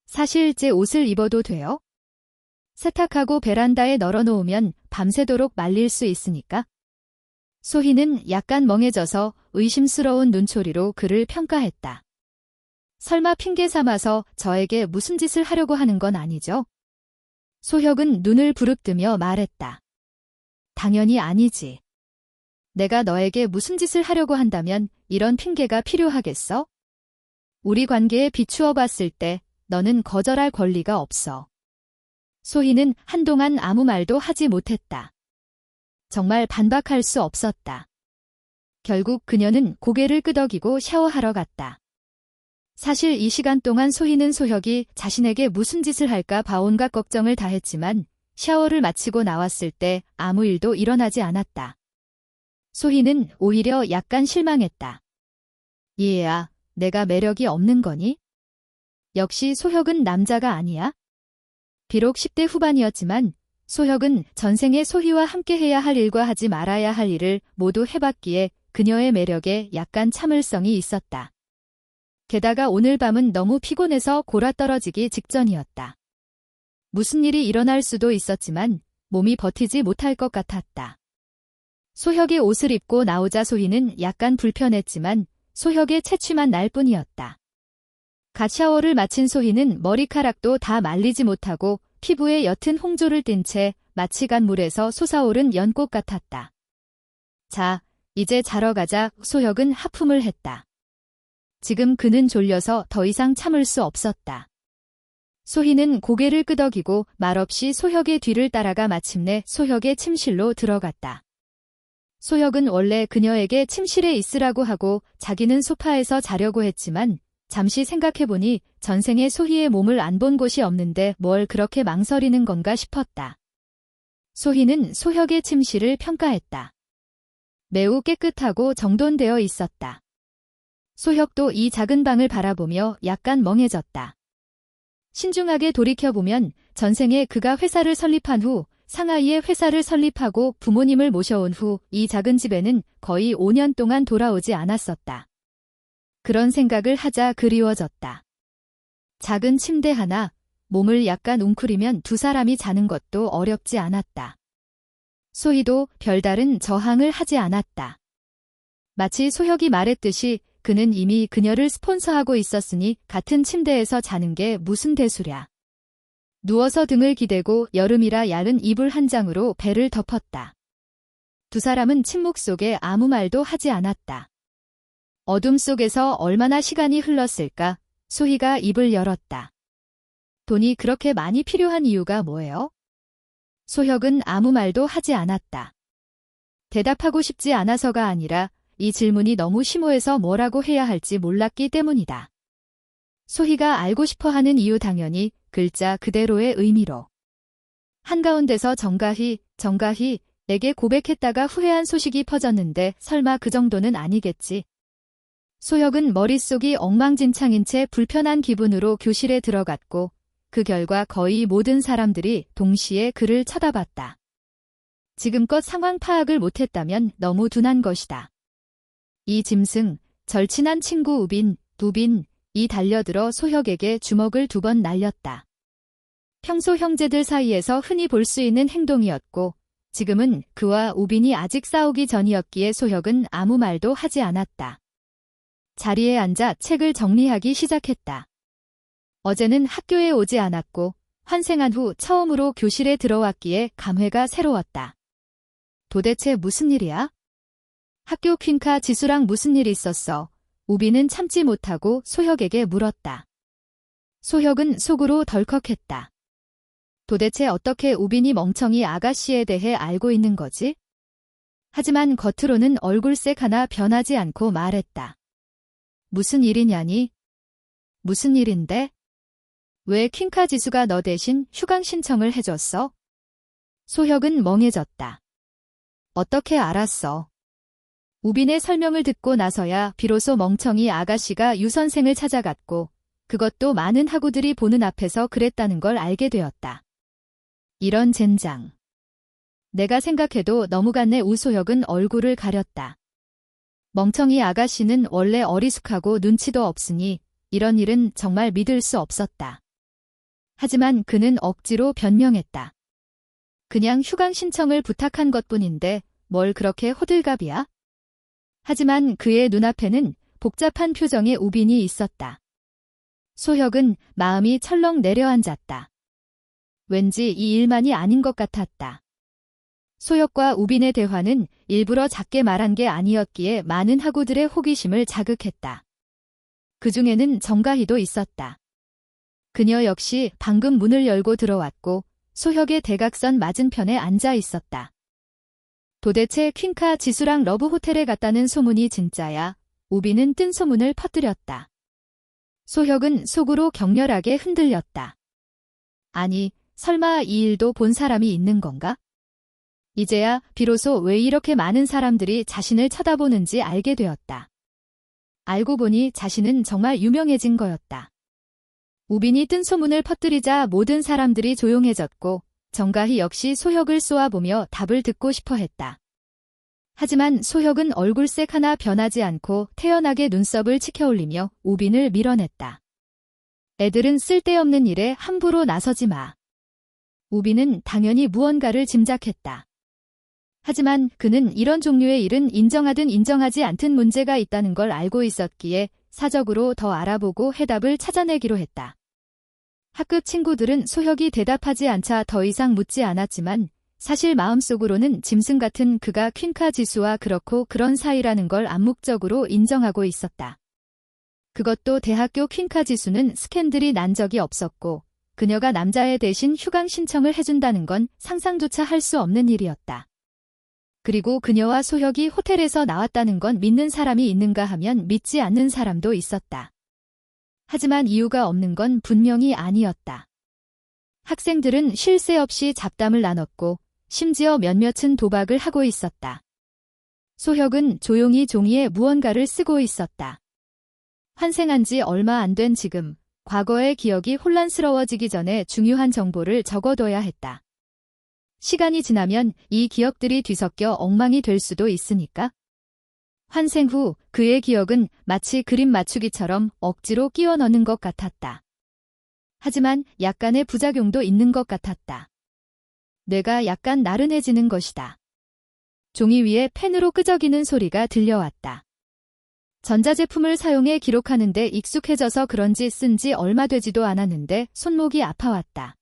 사실 제 옷을 입어도 돼요? 세탁하고 베란다에 널어놓으면 밤새도록 말릴 수 있으니까. 소희는 약간 멍해져서 의심스러운 눈초리로 그를 평가했다. 설마 핑계 삼아서 저에게 무슨 짓을 하려고 하는 건 아니죠? 소혁은 눈을 부릅뜨며 말했다. 당연히 아니지. 내가 너에게 무슨 짓을 하려고 한다면 이런 핑계가 필요하겠어? 우리 관계에 비추어 봤을 때 너는 거절할 권리가 없어. 소희는 한동안 아무 말도 하지 못했다. 정말 반박할 수 없었다. 결국 그녀는 고개를 끄덕이고 샤워하러 갔다. 사실 이 시간 동안 소희는 소혁이 자신에게 무슨 짓을 할까 봐 온갖 걱정을 다 했지만 샤워를 마치고 나왔을 때 아무 일도 일어나지 않았다. 소희는 오히려 약간 실망했다. 얘야, 내가 매력이 없는 거니? 역시 소혁은 남자가 아니야? 비록 10대 후반이었지만 소혁은 전생에 소희와 함께해야 할 일과 하지 말아야 할 일을 모두 해봤기에 그녀의 매력에 약간 참을성이 있었다. 게다가 오늘 밤은 너무 피곤해서 골아떨어지기 직전이었다. 무슨 일이 일어날 수도 있었지만 몸이 버티지 못할 것 같았다. 소혁의 옷을 입고 나오자 소희는 약간 불편했지만 소혁의 체취만 날 뿐이었다. 갓 샤워를 마친 소희는 머리카락도 다 말리지 못하고 피부에 옅은 홍조를 띤 채 마치 간 물에서 솟아오른 연꽃 같았다. 자, 이제 자러 가자. 소혁은 하품을 했다. 지금 그는 졸려서 더 이상 참을 수 없었다. 소희는 고개를 끄덕이고 말없이 소혁의 뒤를 따라가 마침내 소혁의 침실로 들어갔다. 소혁은 원래 그녀에게 침실에 있으라고 하고 자기는 소파에서 자려고 했지만 잠시 생각해보니 전생에 소희의 몸을 안 본 곳이 없는데 뭘 그렇게 망설이는 건가 싶었다. 소희는 소혁의 침실을 평가했다. 매우 깨끗하고 정돈되어 있었다. 소혁도 이 작은 방을 바라보며 약간 멍해졌다. 신중하게 돌이켜보면 전생에 그가 회사를 설립한 후 상하이에 회사를 설립하고 부모님을 모셔온 후 이 작은 집에는 거의 5년 동안 돌아오지 않았었다. 그런 생각을 하자 그리워졌다. 작은 침대 하나, 몸을 약간 웅크리면 두 사람이 자는 것도 어렵지 않았다. 소희도 별다른 저항을 하지 않았다. 마치 소혁이 말했듯이 그는 이미 그녀를 스폰서하고 있었으니 같은 침대에서 자는 게 무슨 대수랴. 누워서 등을 기대고 여름이라 얇은 이불 한 장으로 배를 덮었다. 두 사람은 침묵 속에 아무 말도 하지 않았다. 어둠 속에서 얼마나 시간이 흘렀을까? 소희가 입을 열었다. 돈이 그렇게 많이 필요한 이유가 뭐예요? 소혁은 아무 말도 하지 않았다. 대답하고 싶지 않아서가 아니라 이 질문이 너무 심오해서 뭐라고 해야 할지 몰랐기 때문이다. 소희가 알고 싶어하는 이유 당연히 글자 그대로의 의미로. 한가운데서 정가희에게 고백했다가 후회한 소식이 퍼졌는데 설마 그 정도는 아니겠지. 소혁은 머릿속이 엉망진창인 채 불편한 기분으로 교실에 들어갔고 그 결과 거의 모든 사람들이 동시에 그를 쳐다봤다. 지금껏 상황 파악을 못했다면 너무 둔한 것이다. 이 짐승, 절친한 친구 우빈이 달려들어 소혁에게 주먹을 2번 날렸다. 평소 형제들 사이에서 흔히 볼 수 있는 행동이었고 지금은 그와 우빈이 아직 싸우기 전이었기에 소혁은 아무 말도 하지 않았다. 자리에 앉아 책을 정리하기 시작했다. 어제는 학교에 오지 않았고 환생한 후 처음으로 교실에 들어왔기에 감회가 새로웠다. 도대체 무슨 일이야? 학교 퀸카 지수랑 무슨 일 있었어? 우빈은 참지 못하고 소혁에게 물었다. 소혁은 속으로 덜컥했다. 도대체 어떻게 우빈이 멍청이 아가씨에 대해 알고 있는 거지? 하지만 겉으로는 얼굴색 하나 변하지 않고 말했다. 무슨 일이냐니? 무슨 일인데? 왜 퀸카 지수가 너 대신 휴강 신청을 해줬어? 소혁은 멍해졌다. 어떻게 알았어? 우빈의 설명을 듣고 나서야 비로소 멍청이 아가씨가 유 선생을 찾아갔고 그것도 많은 학우들이 보는 앞에서 그랬다는 걸 알게 되었다. 이런 젠장. 내가 생각해도 너무갔네. 우소혁은 얼굴을 가렸다. 멍청이 아가씨는 원래 어리숙하고 눈치도 없으니 이런 일은 정말 믿을 수 없었다. 하지만 그는 억지로 변명했다. 그냥 휴강 신청을 부탁한 것뿐인데 뭘 그렇게 호들갑이야? 하지만 그의 눈앞에는 복잡한 표정의 우빈이 있었다. 소혁은 마음이 철렁 내려앉았다. 왠지 이 일만이 아닌 것 같았다. 소혁과 우빈의 대화는 일부러 작게 말한 게 아니었기에 많은 학우들의 호기심을 자극했다. 그 중에는 정가희도 있었다. 그녀 역시 방금 문을 열고 들어왔고 소혁의 대각선 맞은편에 앉아 있었다. 도대체 퀸카 지수랑 러브 호텔에 갔다는 소문이 진짜야? 우빈은 뜬 소문을 퍼뜨렸다. 소혁은 속으로 격렬하게 흔들렸다. 아니, 설마 이 일도 본 사람이 있는 건가? 이제야 비로소 왜 이렇게 많은 사람들이 자신을 쳐다보는지 알게 되었다. 알고 보니 자신은 정말 유명해진 거였다. 우빈이 뜬 소문을 퍼뜨리자 모든 사람들이 조용해졌고 정가희 역시 소혁을 쏘아보며 답을 듣고 싶어 했다. 하지만 소혁은 얼굴색 하나 변하지 않고 태연하게 눈썹을 치켜올리며 우빈을 밀어냈다. 애들은 쓸데없는 일에 함부로 나서지 마. 우빈은 당연히 무언가를 짐작했다. 하지만 그는 이런 종류의 일은 인정하든 인정하지 않든 문제가 있다는 걸 알고 있었기에 사적으로 더 알아보고 해답을 찾아내기로 했다. 학급 친구들은 소혁이 대답하지 않자 더 이상 묻지 않았지만 사실 마음속으로는 짐승 같은 그가 퀸카 지수와 그렇고 그런 사이라는 걸 암묵적으로 인정하고 있었다. 그것도 대학교 퀸카 지수는 스캔들이 난 적이 없었고 그녀가 남자애 대신 휴강 신청을 해준다는 건 상상조차 할 수 없는 일이었다. 그리고 그녀와 소혁이 호텔에서 나왔다는 건 믿는 사람이 있는가 하면 믿지 않는 사람도 있었다. 하지만 이유가 없는 건 분명히 아니었다. 학생들은 쉴 새 없이 잡담을 나눴고 심지어 몇몇은 도박을 하고 있었다. 소혁은 조용히 종이에 무언가를 쓰고 있었다. 환생한 지 얼마 안 된 지금, 과거의 기억이 혼란스러워지기 전에 중요한 정보를 적어둬야 했다. 시간이 지나면 이 기억들이 뒤섞여 엉망이 될 수도 있으니까. 환생 후 그의 기억은 마치 그림 맞추기처럼 억지로 끼워 넣는 것 같았다. 하지만 약간의 부작용도 있는 것 같았다. 뇌가 약간 나른해지는 것이다. 종이 위에 펜으로 끄적이는 소리가 들려왔다. 전자제품을 사용해 기록하는데 익숙해져서 그런지 쓴 지 얼마 되지도 않았는데 손목이 아파왔다.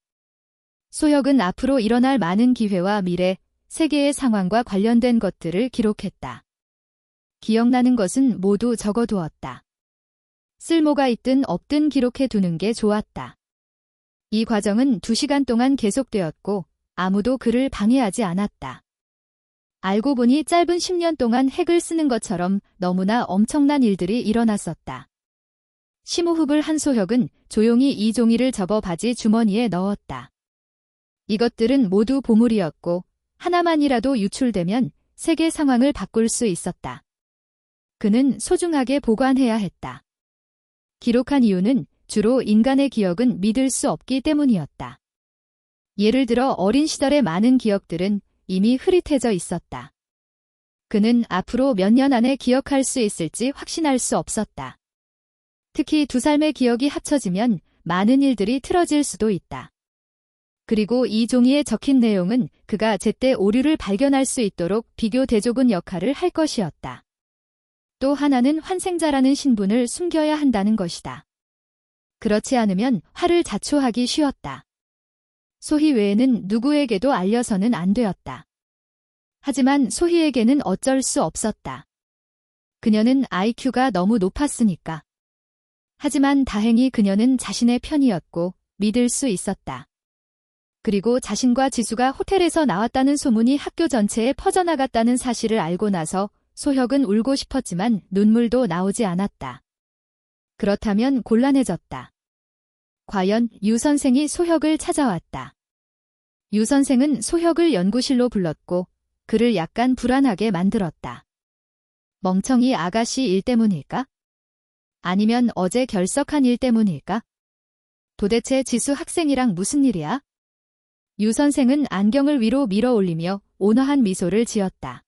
소혁은 앞으로 일어날 많은 기회와 미래, 세계의 상황과 관련된 것들을 기록했다. 기억나는 것은 모두 적어두었다. 쓸모가 있든 없든 기록해 두는 게 좋았다. 이 과정은 2시간 동안 계속되었고 아무도 그를 방해하지 않았다. 알고 보니 짧은 10년 동안 핵을 쓰는 것처럼 너무나 엄청난 일들이 일어났었다. 심호흡을 한 소혁은 조용히 이 종이를 접어 바지 주머니에 넣었다. 이것들은 모두 보물이었고 하나만이라도 유출되면 세계 상황을 바꿀 수 있었다. 그는 소중하게 보관해야 했다. 기록한 이유는 주로 인간의 기억은 믿을 수 없기 때문이었다. 예를 들어 어린 시절의 많은 기억들은 이미 흐릿해져 있었다. 그는 앞으로 몇 년 안에 기억할 수 있을지 확신할 수 없었다. 특히 2삶의 기억이 합쳐지면 많은 일들이 틀어질 수도 있다. 그리고 이 종이에 적힌 내용은 그가 제때 오류를 발견할 수 있도록 비교 대조군 역할을 할 것이었다. 또 하나는 환생자라는 신분을 숨겨야 한다는 것이다. 그렇지 않으면 화를 자초하기 쉬웠다. 소희 외에는 누구에게도 알려서는 안 되었다. 하지만 소희에게는 어쩔 수 없었다. 그녀는 IQ가 너무 높았으니까. 하지만 다행히 그녀는 자신의 편이었고 믿을 수 있었다. 그리고 자신과 지수가 호텔에서 나왔다는 소문이 학교 전체에 퍼져나갔다는 사실을 알고 나서 소혁은 울고 싶었지만 눈물도 나오지 않았다. 그렇다면 곤란해졌다. 과연 유 선생이 소혁을 찾아왔다. 유 선생은 소혁을 연구실로 불렀고 그를 약간 불안하게 만들었다. 멍청이 아가씨 일 때문일까? 아니면 어제 결석한 일 때문일까? 도대체 지수 학생이랑 무슨 일이야? 유 선생은 안경을 위로 밀어 올리며 온화한 미소를 지었다.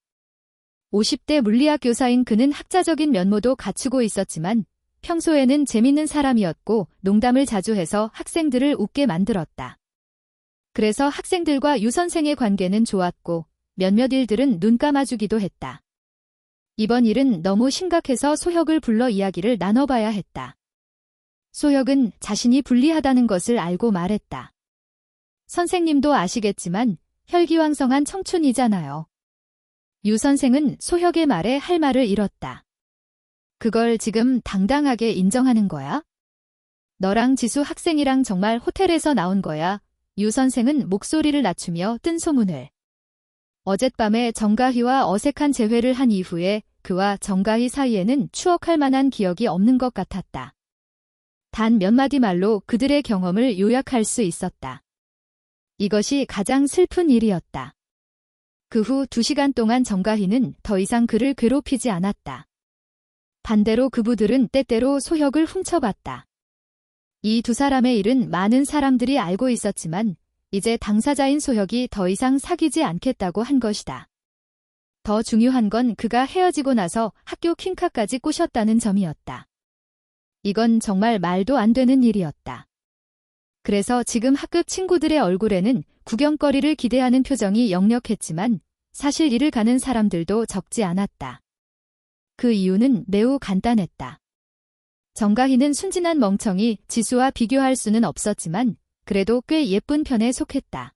50대 물리학 교사인 그는 학자적인 면모도 갖추고 있었지만 평소에는 재밌는 사람이었고 농담을 자주 해서 학생들을 웃게 만들었다. 그래서 학생들과 유 선생의 관계는 좋았고 몇몇 일들은 눈 감아주기도 했다. 이번 일은 너무 심각해서 소혁을 불러 이야기를 나눠봐야 했다. 소혁은 자신이 불리하다는 것을 알고 말했다. 선생님도 아시겠지만 혈기왕성한 청춘이잖아요. 유 선생은 소혁의 말에 할 말을 잃었다. 그걸 지금 당당하게 인정하는 거야? 너랑 지수 학생이랑 정말 호텔에서 나온 거야? 유 선생은 목소리를 낮추며 뜬 소문을. 어젯밤에 정가희와 어색한 재회를 한 이후에 그와 정가희 사이에는 추억할 만한 기억이 없는 것 같았다. 단 몇 마디 말로 그들의 경험을 요약할 수 있었다. 이것이 가장 슬픈 일이었다. 그 후 2시간 동안 정가희는 더 이상 그를 괴롭히지 않았다. 반대로 그부들은 때때로 소혁을 훔쳐봤다. 이 두 사람의 일은 많은 사람들이 알고 있었지만 이제 당사자인 소혁이 더 이상 사귀지 않겠다고 한 것이다. 더 중요한 건 그가 헤어지고 나서 학교 퀸카까지 꼬셨다는 점이었다. 이건 정말 말도 안 되는 일이었다. 그래서 지금 학급 친구들의 얼굴에는 구경거리를 기대하는 표정이 역력했지만 사실 이를 가는 사람들도 적지 않았다. 그 이유는 매우 간단했다. 정가희는 순진한 멍청이 지수와 비교할 수는 없었지만 그래도 꽤 예쁜 편에 속했다.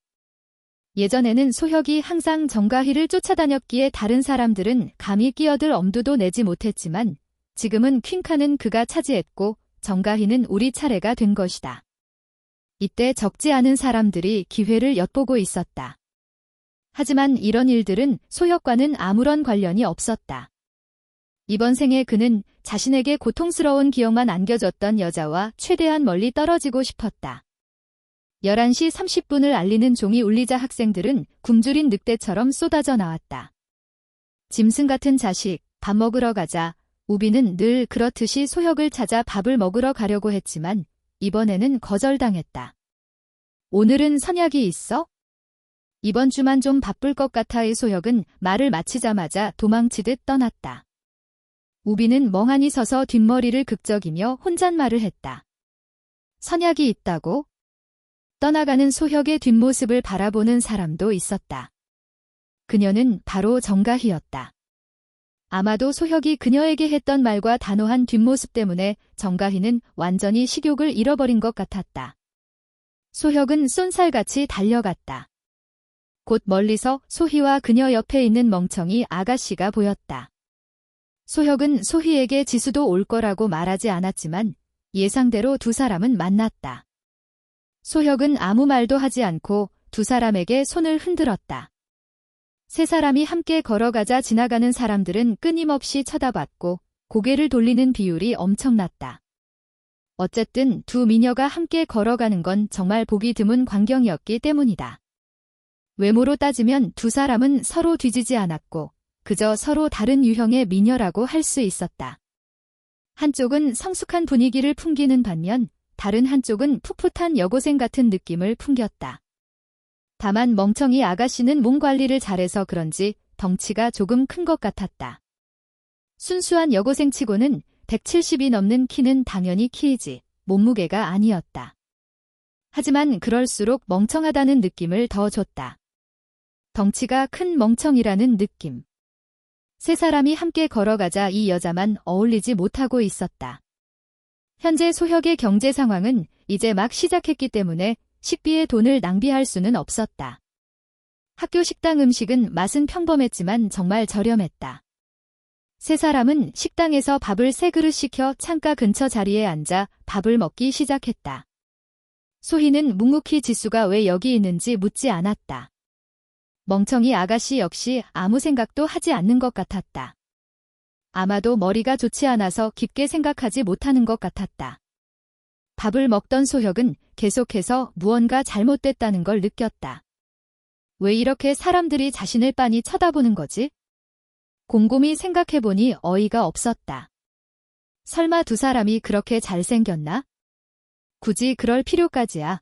예전에는 소혁이 항상 정가희를 쫓아다녔기에 다른 사람들은 감히 끼어들 엄두도 내지 못했지만 지금은 퀸카는 그가 차지했고 정가희는 우리 차례가 된 것이다. 이때 적지 않은 사람들이 기회를 엿보고 있었다. 하지만 이런 일들은 소혁과는 아무런 관련이 없었다. 이번 생에 그는 자신에게 고통스러운 기억만 안겨줬던 여자와 최대한 멀리 떨어지고 싶었다. 11시 30분을 알리는 종이 울리자 학생들은 굶주린 늑대처럼 쏟아져 나왔다. 짐승 같은 자식, 밥 먹으러 가자. 우비는 늘 그렇듯이 소혁을 찾아 밥을 먹으러 가려고 했지만 이번에는 거절당했다. 오늘은 선약이 있어? 이번 주만 좀 바쁠 것 같아의 소혁은 말을 마치자마자 도망치듯 떠났다. 우비는 멍하니 서서 뒷머리를 극적이며 혼잣말을 했다. 선약이 있다고? 떠나가는 소혁의 뒷모습을 바라보는 사람도 있었다. 그녀는 바로 정가희였다. 아마도 소혁이 그녀에게 했던 말과 단호한 뒷모습 때문에 정가희는 완전히 식욕을 잃어버린 것 같았다. 소혁은 쏜살같이 달려갔다. 곧 멀리서 소희와 그녀 옆에 있는 멍청이 아가씨가 보였다. 소혁은 소희에게 지수도 올 거라고 말하지 않았지만 예상대로 두 사람은 만났다. 소혁은 아무 말도 하지 않고 두 사람에게 손을 흔들었다. 세 사람이 함께 걸어가자 지나가는 사람들은 끊임없이 쳐다봤고 고개를 돌리는 비율이 엄청났다. 어쨌든 두 미녀가 함께 걸어가는 건 정말 보기 드문 광경이었기 때문이다. 외모로 따지면 두 사람은 서로 뒤지지 않았고 그저 서로 다른 유형의 미녀라고 할 수 있었다. 한쪽은 성숙한 분위기를 풍기는 반면 다른 한쪽은 풋풋한 여고생 같은 느낌을 풍겼다. 다만 멍청이 아가씨는 몸 관리를 잘해서 그런지 덩치가 조금 큰 것 같았다. 순수한 여고생치고는 170이 넘는 키는 당연히 키이지 몸무게가 아니었다. 하지만 그럴수록 멍청하다는 느낌을 더 줬다. 덩치가 큰 멍청이라는 느낌. 세 사람이 함께 걸어가자 이 여자만 어울리지 못하고 있었다. 현재 소혁의 경제 상황은 이제 막 시작했기 때문에 식비에 돈을 낭비할 수는 없었다. 학교 식당 음식은 맛은 평범했지만 정말 저렴했다. 세 사람은 식당에서 밥을 3그릇 시켜 창가 근처 자리에 앉아 밥을 먹기 시작했다. 소희는 묵묵히 지수가 왜 여기 있는지 묻지 않았다. 멍청이 아가씨 역시 아무 생각도 하지 않는 것 같았다. 아마도 머리가 좋지 않아서 깊게 생각하지 못하는 것 같았다. 밥을 먹던 소혁은 계속해서 무언가 잘못됐다는 걸 느꼈다. 왜 이렇게 사람들이 자신을 빤히 쳐다보는 거지? 곰곰이 생각해보니 어이가 없었다. 설마 두 사람이 그렇게 잘생겼나? 굳이 그럴 필요까지야.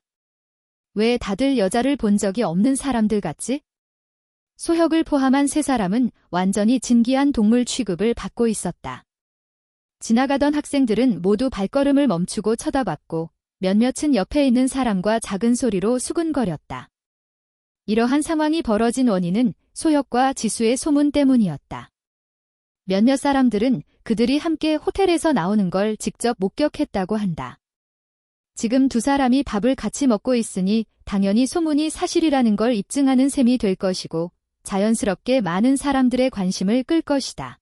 왜 다들 여자를 본 적이 없는 사람들 같지? 소혁을 포함한 세 사람은 완전히 진기한 동물 취급을 받고 있었다. 지나가던 학생들은 모두 발걸음을 멈추고 쳐다봤고 몇몇은 옆에 있는 사람과 작은 소리로 수근거렸다. 이러한 상황이 벌어진 원인은 소혁과 지수의 소문 때문이었다. 몇몇 사람들은 그들이 함께 호텔에서 나오는 걸 직접 목격했다고 한다. 지금 두 사람이 밥을 같이 먹고 있으니 당연히 소문이 사실이라는 걸 입증하는 셈이 될 것이고 자연스럽게 많은 사람들의 관심을 끌 것이다.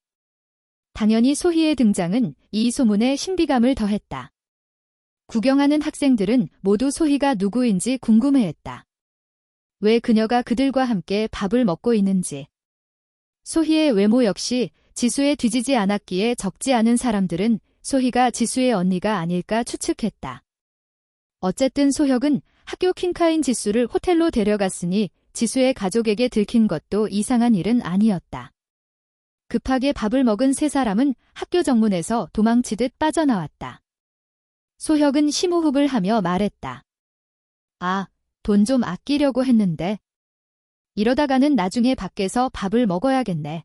당연히 소희의 등장은 이 소문에 신비감을 더했다. 구경하는 학생들은 모두 소희가 누구인지 궁금해했다. 왜 그녀가 그들과 함께 밥을 먹고 있는지. 소희의 외모 역시 지수에 뒤지지 않았기에 적지 않은 사람들은 소희가 지수의 언니가 아닐까 추측했다. 어쨌든 소혁은 학교 퀸카인 지수를 호텔로 데려갔으니 지수의 가족에게 들킨 것도 이상한 일은 아니었다. 급하게 밥을 먹은 세 사람은 학교 정문에서 도망치듯 빠져나왔다. 소혁은 심호흡을 하며 말했다. 아, 돈 좀 아끼려고 했는데. 이러다가는 나중에 밖에서 밥을 먹어야겠네.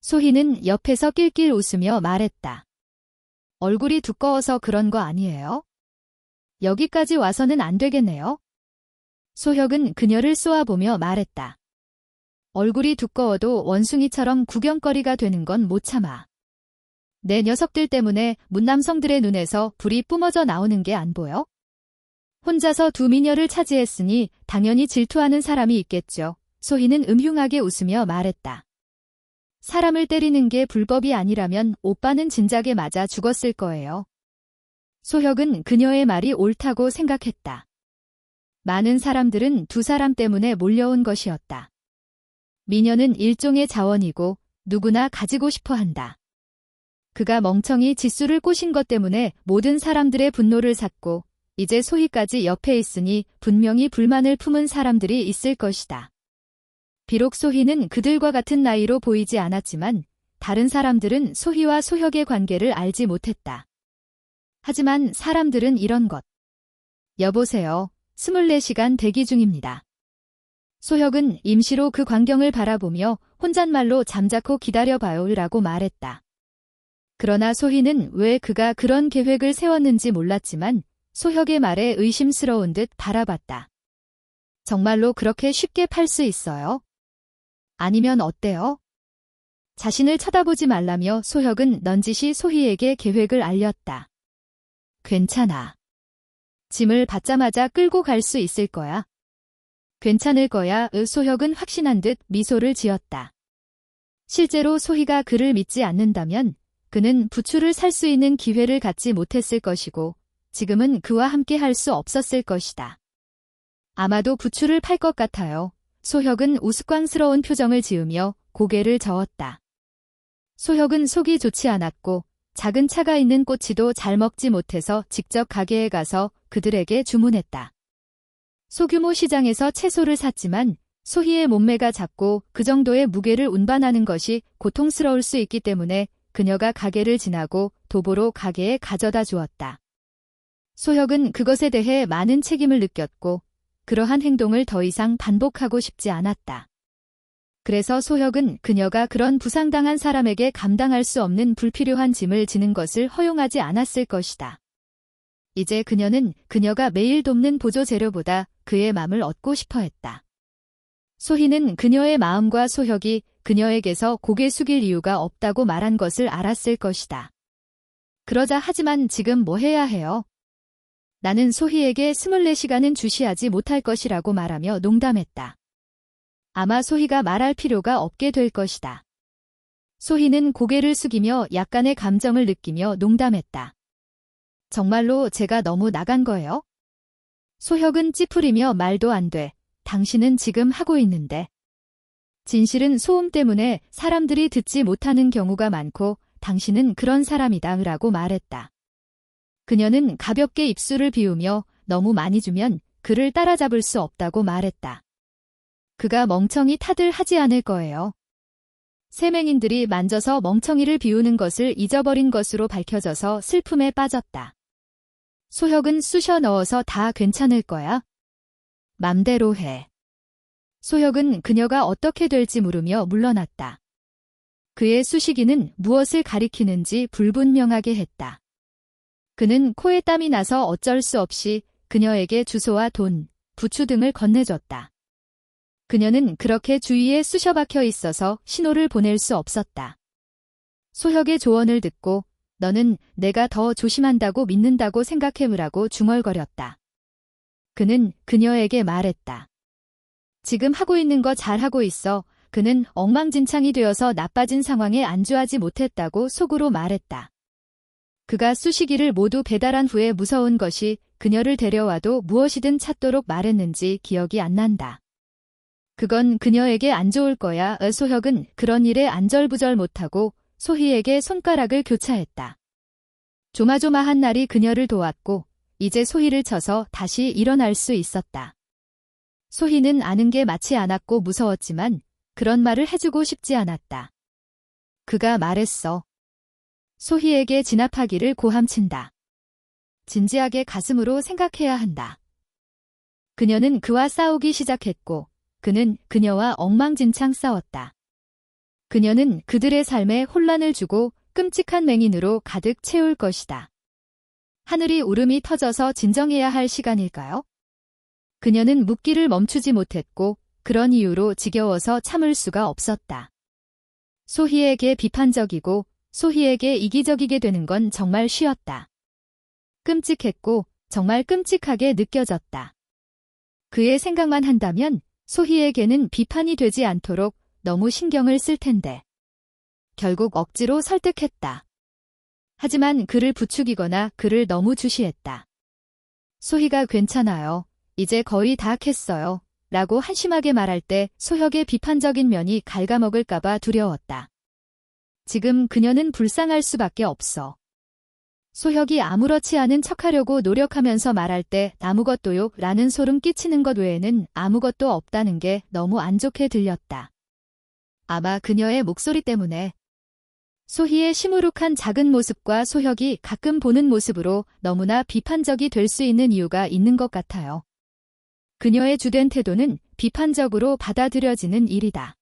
소희는 옆에서 낄낄 웃으며 말했다. 얼굴이 두꺼워서 그런 거 아니에요? 여기까지 와서는 안 되겠네요. 소혁은 그녀를 쏘아보며 말했다. 얼굴이 두꺼워도 원숭이처럼 구경거리가 되는 건 못 참아. 내 녀석들 때문에 문남성들의 눈에서 불이 뿜어져 나오는 게 안 보여? 혼자서 두 미녀를 차지했으니 당연히 질투하는 사람이 있겠죠. 소희는 음흉하게 웃으며 말했다. 사람을 때리는 게 불법이 아니라면 오빠는 진작에 맞아 죽었을 거예요. 소혁은 그녀의 말이 옳다고 생각했다. 많은 사람들은 두 사람 때문에 몰려온 것이었다. 미녀는 일종의 자원이고 누구나 가지고 싶어 한다. 그가 멍청이 지수를 꼬신 것 때문에 모든 사람들의 분노를 샀고 이제 소희까지 옆에 있으니 분명히 불만을 품은 사람들이 있을 것이다. 비록 소희는 그들과 같은 나이로 보이지 않았지만 다른 사람들은 소희와 소혁의 관계를 알지 못했다. 하지만 사람들은 이런 것. 여보세요. 24시간 대기 중입니다. 소혁은 임시로 그 광경을 바라보며 혼잣말로 잠자코 기다려봐요 라고 말했다. 그러나 소희는 왜 그가 그런 계획을 세웠는지 몰랐지만 소혁의 말에 의심스러운 듯 바라봤다. 정말로 그렇게 쉽게 팔 수 있어요? 아니면 어때요? 자신을 쳐다보지 말라며 소혁은 넌지시 소희에게 계획을 알렸다. 괜찮아. 짐을 받자마자 끌고 갈 수 있을 거야. 괜찮을 거야. 소혁은 확신한 듯 미소를 지었다. 실제로 소희가 그를 믿지 않는다면 그는 부추를 살 수 있는 기회를 갖지 못했을 것이고 지금은 그와 함께 할 수 없었을 것이다. 아마도 부추를 팔 것 같아요. 소혁은 우스꽝스러운 표정을 지으며 고개를 저었다. 소혁은 속이 좋지 않았고 작은 차가 있는 꼬치도 잘 먹지 못해서 직접 가게에 가서 그들에게 주문했다. 소규모 시장에서 채소를 샀지만 소희의 몸매가 작고 그 정도의 무게를 운반하는 것이 고통스러울 수 있기 때문에 그녀가 가게를 지나고 도보로 가게에 가져다 주었다. 소혁은 그것에 대해 많은 책임을 느꼈고 그러한 행동을 더 이상 반복하고 싶지 않았다. 그래서 소혁은 그녀가 그런 부상당한 사람에게 감당할 수 없는 불필요한 짐을 지는 것을 허용하지 않았을 것이다. 이제 그녀는 그녀가 매일 돕는 보조 재료보다 그의 마음을 얻고 싶어 했다. 소희는 그녀의 마음과 소혁이 그녀에게서 고개 숙일 이유가 없다고 말한 것을 알았을 것이다. 그러자 하지만 지금 뭐 해야 해요? 나는 소희에게 24시간은 주시하지 못할 것이라고 말하며 농담했다. 아마 소희가 말할 필요가 없게 될 것이다. 소희는 고개를 숙이며 약간의 감정을 느끼며 농담했다. 정말로 제가 너무 나간 거예요? 소혁은 찌푸리며 말도 안 돼. 당신은 지금 하고 있는데. 진실은 소음 때문에 사람들이 듣지 못하는 경우가 많고 당신은 그런 사람이다 라고 말했다. 그녀는 가볍게 입술을 비우며 너무 많이 주면 그를 따라잡을 수 없다고 말했다. 그가 멍청이 탓을 하지 않을 거예요. 세맹인들이 만져서 멍청이를 비우는 것을 잊어버린 것으로 밝혀져서 슬픔에 빠졌다. 소혁은 쑤셔 넣어서 다 괜찮을 거야. 맘대로 해. 소혁은 그녀가 어떻게 될지 물으며 물러났다. 그의 쑤시기는 무엇을 가리키는지 불분명하게 했다. 그는 코에 땀이 나서 어쩔 수 없이 그녀에게 주소와 돈, 부추 등을 건네줬다. 그녀는 그렇게 주위에 쑤셔박혀 있어서 신호를 보낼 수 없었다. 소혁의 조언을 듣고 너는 내가 더 조심한다고 믿는다고 생각해보라고 중얼거렸다. 그는 그녀에게 말했다. 지금 하고 있는 거 잘하고 있어. 그는 엉망진창이 되어서 나빠진 상황에 안주하지 못했다고 속으로 말했다. 그가 쑤시기를 모두 배달한 후에 무서운 것이 그녀를 데려와도 무엇이든 찾도록 말했는지 기억이 안 난다. 그건 그녀에게 안 좋을 거야. 소혁은 그런 일에 안절부절 못하고 소희에게 손가락을 교차했다. 조마조마한 날이 그녀를 도왔고 이제 소희를 쳐서 다시 일어날 수 있었다. 소희는 아는 게 맞지 않았고 무서웠지만 그런 말을 해주고 싶지 않았다. 그가 말했어. 소희에게 진압하기를 고함친다. 진지하게 가슴으로 생각해야 한다. 그녀는 그와 싸우기 시작했고 그는 그녀와 엉망진창 싸웠다. 그녀는 그들의 삶에 혼란을 주고 끔찍한 맹인으로 가득 채울 것이다. 하늘이 울음이 터져서 진정해야 할 시간일까요? 그녀는 묻기를 멈추지 못했고 그런 이유로 지겨워서 참을 수가 없었다. 소희에게 비판적이고 소희에게 이기적이게 되는 건 정말 쉬웠다. 끔찍했고 정말 끔찍하게 느껴졌다. 그의 생각만 한다면 소희에게는 비판이 되지 않도록 너무 신경을 쓸 텐데. 결국 억지로 설득했다. 하지만 그를 부추기거나 그를 너무 주시했다. 소희가 괜찮아요. 이제 거의 다 했어요. 라고 한심하게 말할 때 소혁의 비판적인 면이 갉아먹을까봐 두려웠다. 지금 그녀는 불쌍할 수밖에 없어. 소혁이 아무렇지 않은 척하려고 노력하면서 말할 때 아무것도요 라는 소름 끼치는 것 외에는 아무것도 없다는 게 너무 안 좋게 들렸다. 아마 그녀의 목소리 때문에. 소희의 시무룩한 작은 모습과 소혁이 가끔 보는 모습으로 너무나 비판적이 될 수 있는 이유가 있는 것 같아요. 그녀의 주된 태도는 비판적으로 받아들여지는 일이다.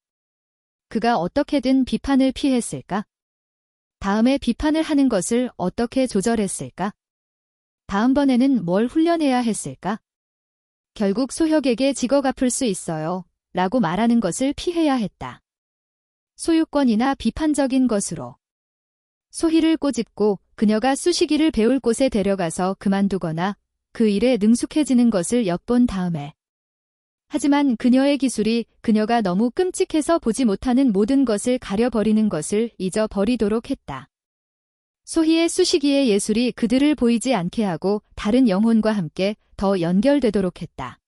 그가 어떻게든 비판을 피했을까? 다음에 비판을 하는 것을 어떻게 조절했을까? 다음번에는 뭘 훈련해야 했을까? 결국 소혁에게 직업 갚을 수 있어요. 라고 말하는 것을 피해야 했다. 소유권이나 비판적인 것으로. 소희를 꼬집고 그녀가 쑤시기를 배울 곳에 데려가서 그만두거나 그 일에 능숙해지는 것을 엿본 다음에. 하지만 그녀의 기술이 그녀가 너무 끔찍해서 보지 못하는 모든 것을 가려버리는 것을 잊어버리도록 했다. 소희의 쑤시기의 예술이 그들을 보이지 않게 하고 다른 영혼과 함께 더 연결되도록 했다.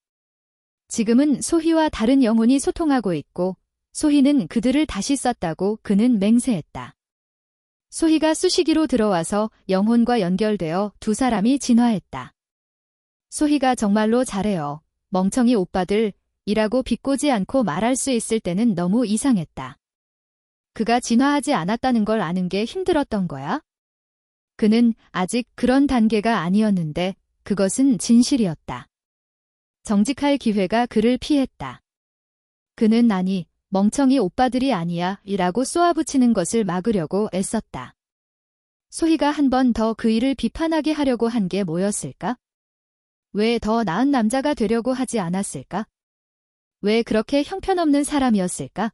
지금은 소희와 다른 영혼이 소통하고 있고 소희는 그들을 다시 썼다고 그는 맹세했다. 소희가 쑤시기로 들어와서 영혼과 연결되어 두 사람이 진화했다. 소희가 정말로 잘해요. 멍청이 오빠들 이라고 비꼬지 않고 말할 수 있을 때는 너무 이상했다. 그가 진화하지 않았다는 걸 아는 게 힘들었던 거야? 그는 아직 그런 단계가 아니었는데 그것은 진실이었다. 정직할 기회가 그를 피했다. 그는 아니, 멍청이 오빠들이 아니야 이라고 쏘아붙이는 것을 막으려고 애썼다. 소희가 한 번 더 그 일을 비판하게 하려고 한 게 뭐였을까? 왜 더 나은 남자가 되려고 하지 않았을까? 왜 그렇게 형편없는 사람이었을까?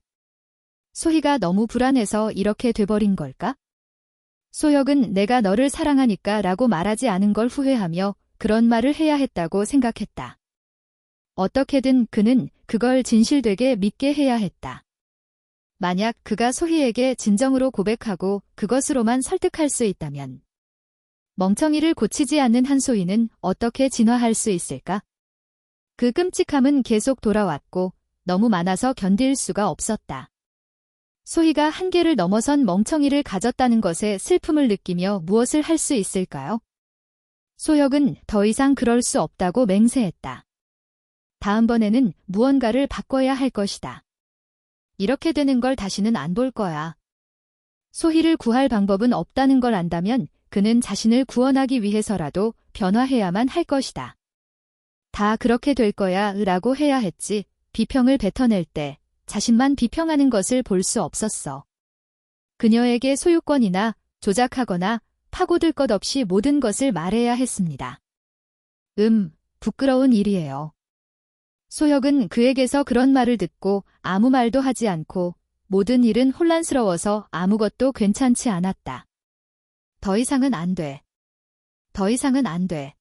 소희가 너무 불안해서 이렇게 돼버린 걸까? 소혁은 내가 너를 사랑하니까 라고 말하지 않은 걸 후회하며 그런 말을 해야 했다고 생각했다. 어떻게든 그는 그걸 진실되게 믿게 해야 했다. 만약 그가 소희에게 진정으로 고백하고 그것으로만 설득할 수 있다면 멍청이를 고치지 않는 한소희는 어떻게 진화할 수 있을까? 그 끔찍함은 계속 돌아왔고 너무 많아서 견딜 수가 없었다. 소희가 한계를 넘어선 멍청이를 가졌다는 것에 슬픔을 느끼며 무엇을 할 수 있을까요? 소혁은 더 이상 그럴 수 없다고 맹세했다. 다음번에는 무언가를 바꿔야 할 것이다. 이렇게 되는 걸 다시는 안 볼 거야. 소희를 구할 방법은 없다는 걸 안다면 그는 자신을 구원하기 위해서라도 변화해야만 할 것이다. 다 그렇게 될 거야 라고 해야 했지. 비평을 뱉어낼 때 자신만 비평하는 것을 볼 수 없었어. 그녀에게 소유권이나 조작하거나 파고들 것 없이 모든 것을 말해야 했습니다. 부끄러운 일이에요. 소혁은 그에게서 그런 말을 듣고 아무 말도 하지 않고 모든 일은 혼란스러워서 아무것도 괜찮지 않았다. 더 이상은 안 돼. 더 이상은 안 돼.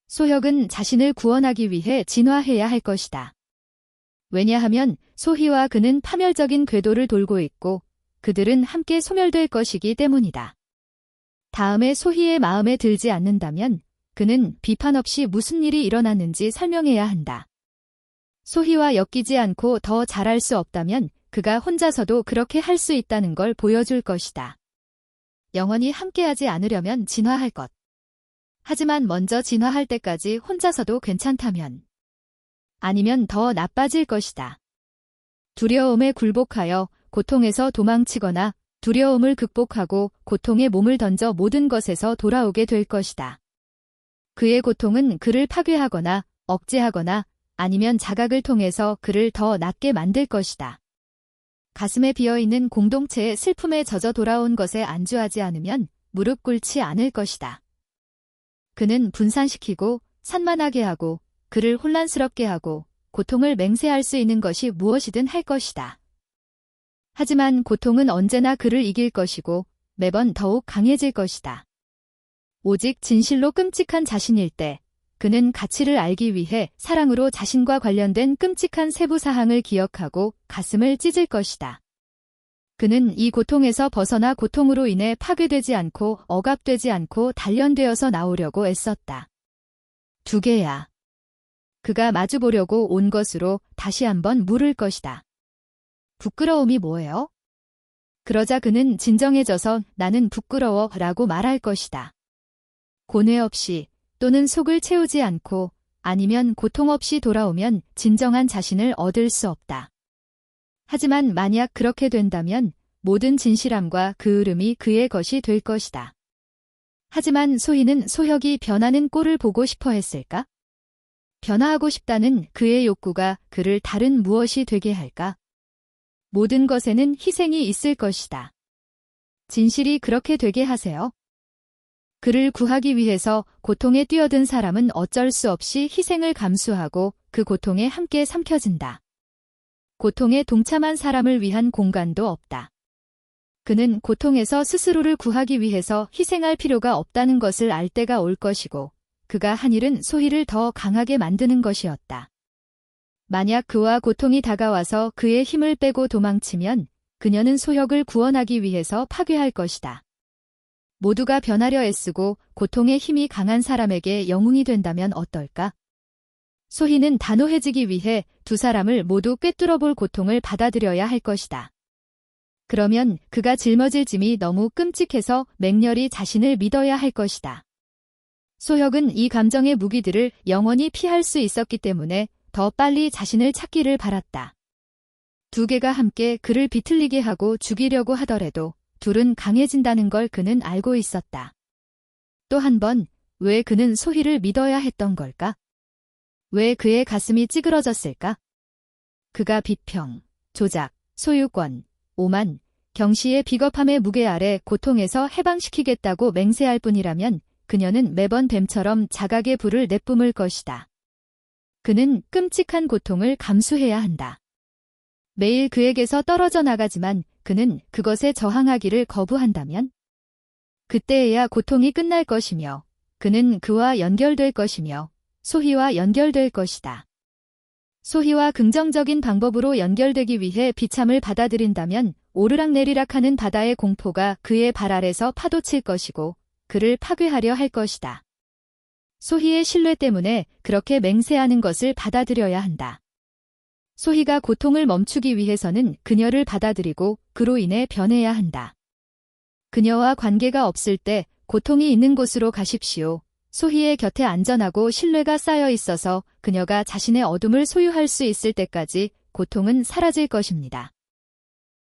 소혁은 자신을 구원하기 위해 진화해야 할 것이다. 왜냐하면 소희와 그는 파멸적인 궤도를 돌고 있고 그들은 함께 소멸될 것이기 때문이다. 다음에 소희의 마음에 들지 않는다면 그는 비판 없이 무슨 일이 일어났는지 설명해야 한다. 소희와 엮이지 않고 더 잘할 수 없다면 그가 혼자서도 그렇게 할 수 있다는 걸 보여줄 것이다. 영원히 함께하지 않으려면 진화할 것. 하지만 먼저 진화할 때까지 혼자서도 괜찮다면 아니면 더 나빠질 것이다. 두려움에 굴복하여 고통에서 도망치거나 두려움을 극복하고 고통에 몸을 던져 모든 것에서 돌아오게 될 것이다. 그의 고통은 그를 파괴하거나 억제하거나 아니면 자각을 통해서 그를 더 낫게 만들 것이다. 가슴에 비어있는 공동체의 슬픔에 젖어 돌아온 것에 안주하지 않으면 무릎 꿇지 않을 것이다. 그는 분산시키고 산만하게 하고 그를 혼란스럽게 하고 고통을 맹세할 수 있는 것이 무엇이든 할 것이다. 하지만 고통은 언제나 그를 이길 것이고 매번 더욱 강해질 것이다. 오직 진실로 끔찍한 자신일 때 그는 가치를 알기 위해 사랑으로 자신과 관련된 끔찍한 세부 사항을 기억하고 가슴을 찢을 것이다. 그는 이 고통에서 벗어나 고통으로 인해 파괴되지 않고 억압되지 않고 단련되어서 나오려고 애썼다. 두 개야. 그가 마주보려고 온 것으로 다시 한번 물을 것이다. 부끄러움이 뭐예요? 그러자 그는 진정해져서 나는 부끄러워 라고 말할 것이다. 고뇌 없이 또는 속을 채우지 않고 아니면 고통 없이 돌아오면 진정한 자신을 얻을 수 없다. 하지만 만약 그렇게 된다면 모든 진실함과 그을음이 그의 것이 될 것이다. 하지만 소희는 소혁이 변하는 꼴을 보고 싶어 했을까? 변화하고 싶다는 그의 욕구가 그를 다른 무엇이 되게 할까? 모든 것에는 희생이 있을 것이다. 진실이 그렇게 되게 하세요. 그를 구하기 위해서 고통에 뛰어든 사람은 어쩔 수 없이 희생을 감수하고 그 고통에 함께 삼켜진다. 고통에 동참한 사람을 위한 공간도 없다. 그는 고통에서 스스로를 구하기 위해서 희생할 필요가 없다는 것을 알 때가 올 것이고 그가 한 일은 소희를 더 강하게 만드는 것이었다. 만약 그와 고통이 다가와서 그의 힘을 빼고 도망치면 그녀는 소혁을 구원하기 위해서 파괴할 것이다. 모두가 변하려 애쓰고 고통의 힘이 강한 사람에게 영웅이 된다면 어떨까? 소희는 단호해지기 위해 두 사람을 모두 꿰뚫어 볼 고통을 받아들여야 할 것이다. 그러면 그가 짊어질 짐이 너무 끔찍해서 맹렬히 자신을 믿어야 할 것이다. 소혁은 이 감정의 무기들을 영원히 피할 수 있었기 때문에 더 빨리 자신을 찾기를 바랐다. 두 개가 함께 그를 비틀리게 하고 죽이려고 하더라도 둘은 강해진다는 걸 그는 알고 있었다. 또 한 번, 왜 그는 소희를 믿어야 했던 걸까? 왜 그의 가슴이 찌그러졌을까? 그가 비평, 조작, 소유권, 오만, 경시의 비겁함의 무게 아래 고통에서 해방시키겠다고 맹세할 뿐이라면 그녀는 매번 뱀처럼 자각의 불을 내뿜을 것이다. 그는 끔찍한 고통을 감수해야 한다. 매일 그에게서 떨어져 나가지만 그는 그것에 저항하기를 거부한다면? 그때에야 고통이 끝날 것이며 그는 그와 연결될 것이며 소희와 연결될 것이다. 소희와 긍정적인 방법으로 연결되기 위해 비참을 받아들인다면 오르락내리락하는 바다의 공포가 그의 발 아래서 파도칠 것이고 그를 파괴하려 할 것이다. 소희의 신뢰 때문에 그렇게 맹세하는 것을 받아들여야 한다. 소희가 고통을 멈추기 위해서는 그녀를 받아들이고 그로 인해 변해야 한다. 그녀와 관계가 없을 때 고통이 있는 곳으로 가십시오. 소희의 곁에 안전하고 신뢰가 쌓여 있어서 그녀가 자신의 어둠을 소유할 수 있을 때까지 고통은 사라질 것입니다.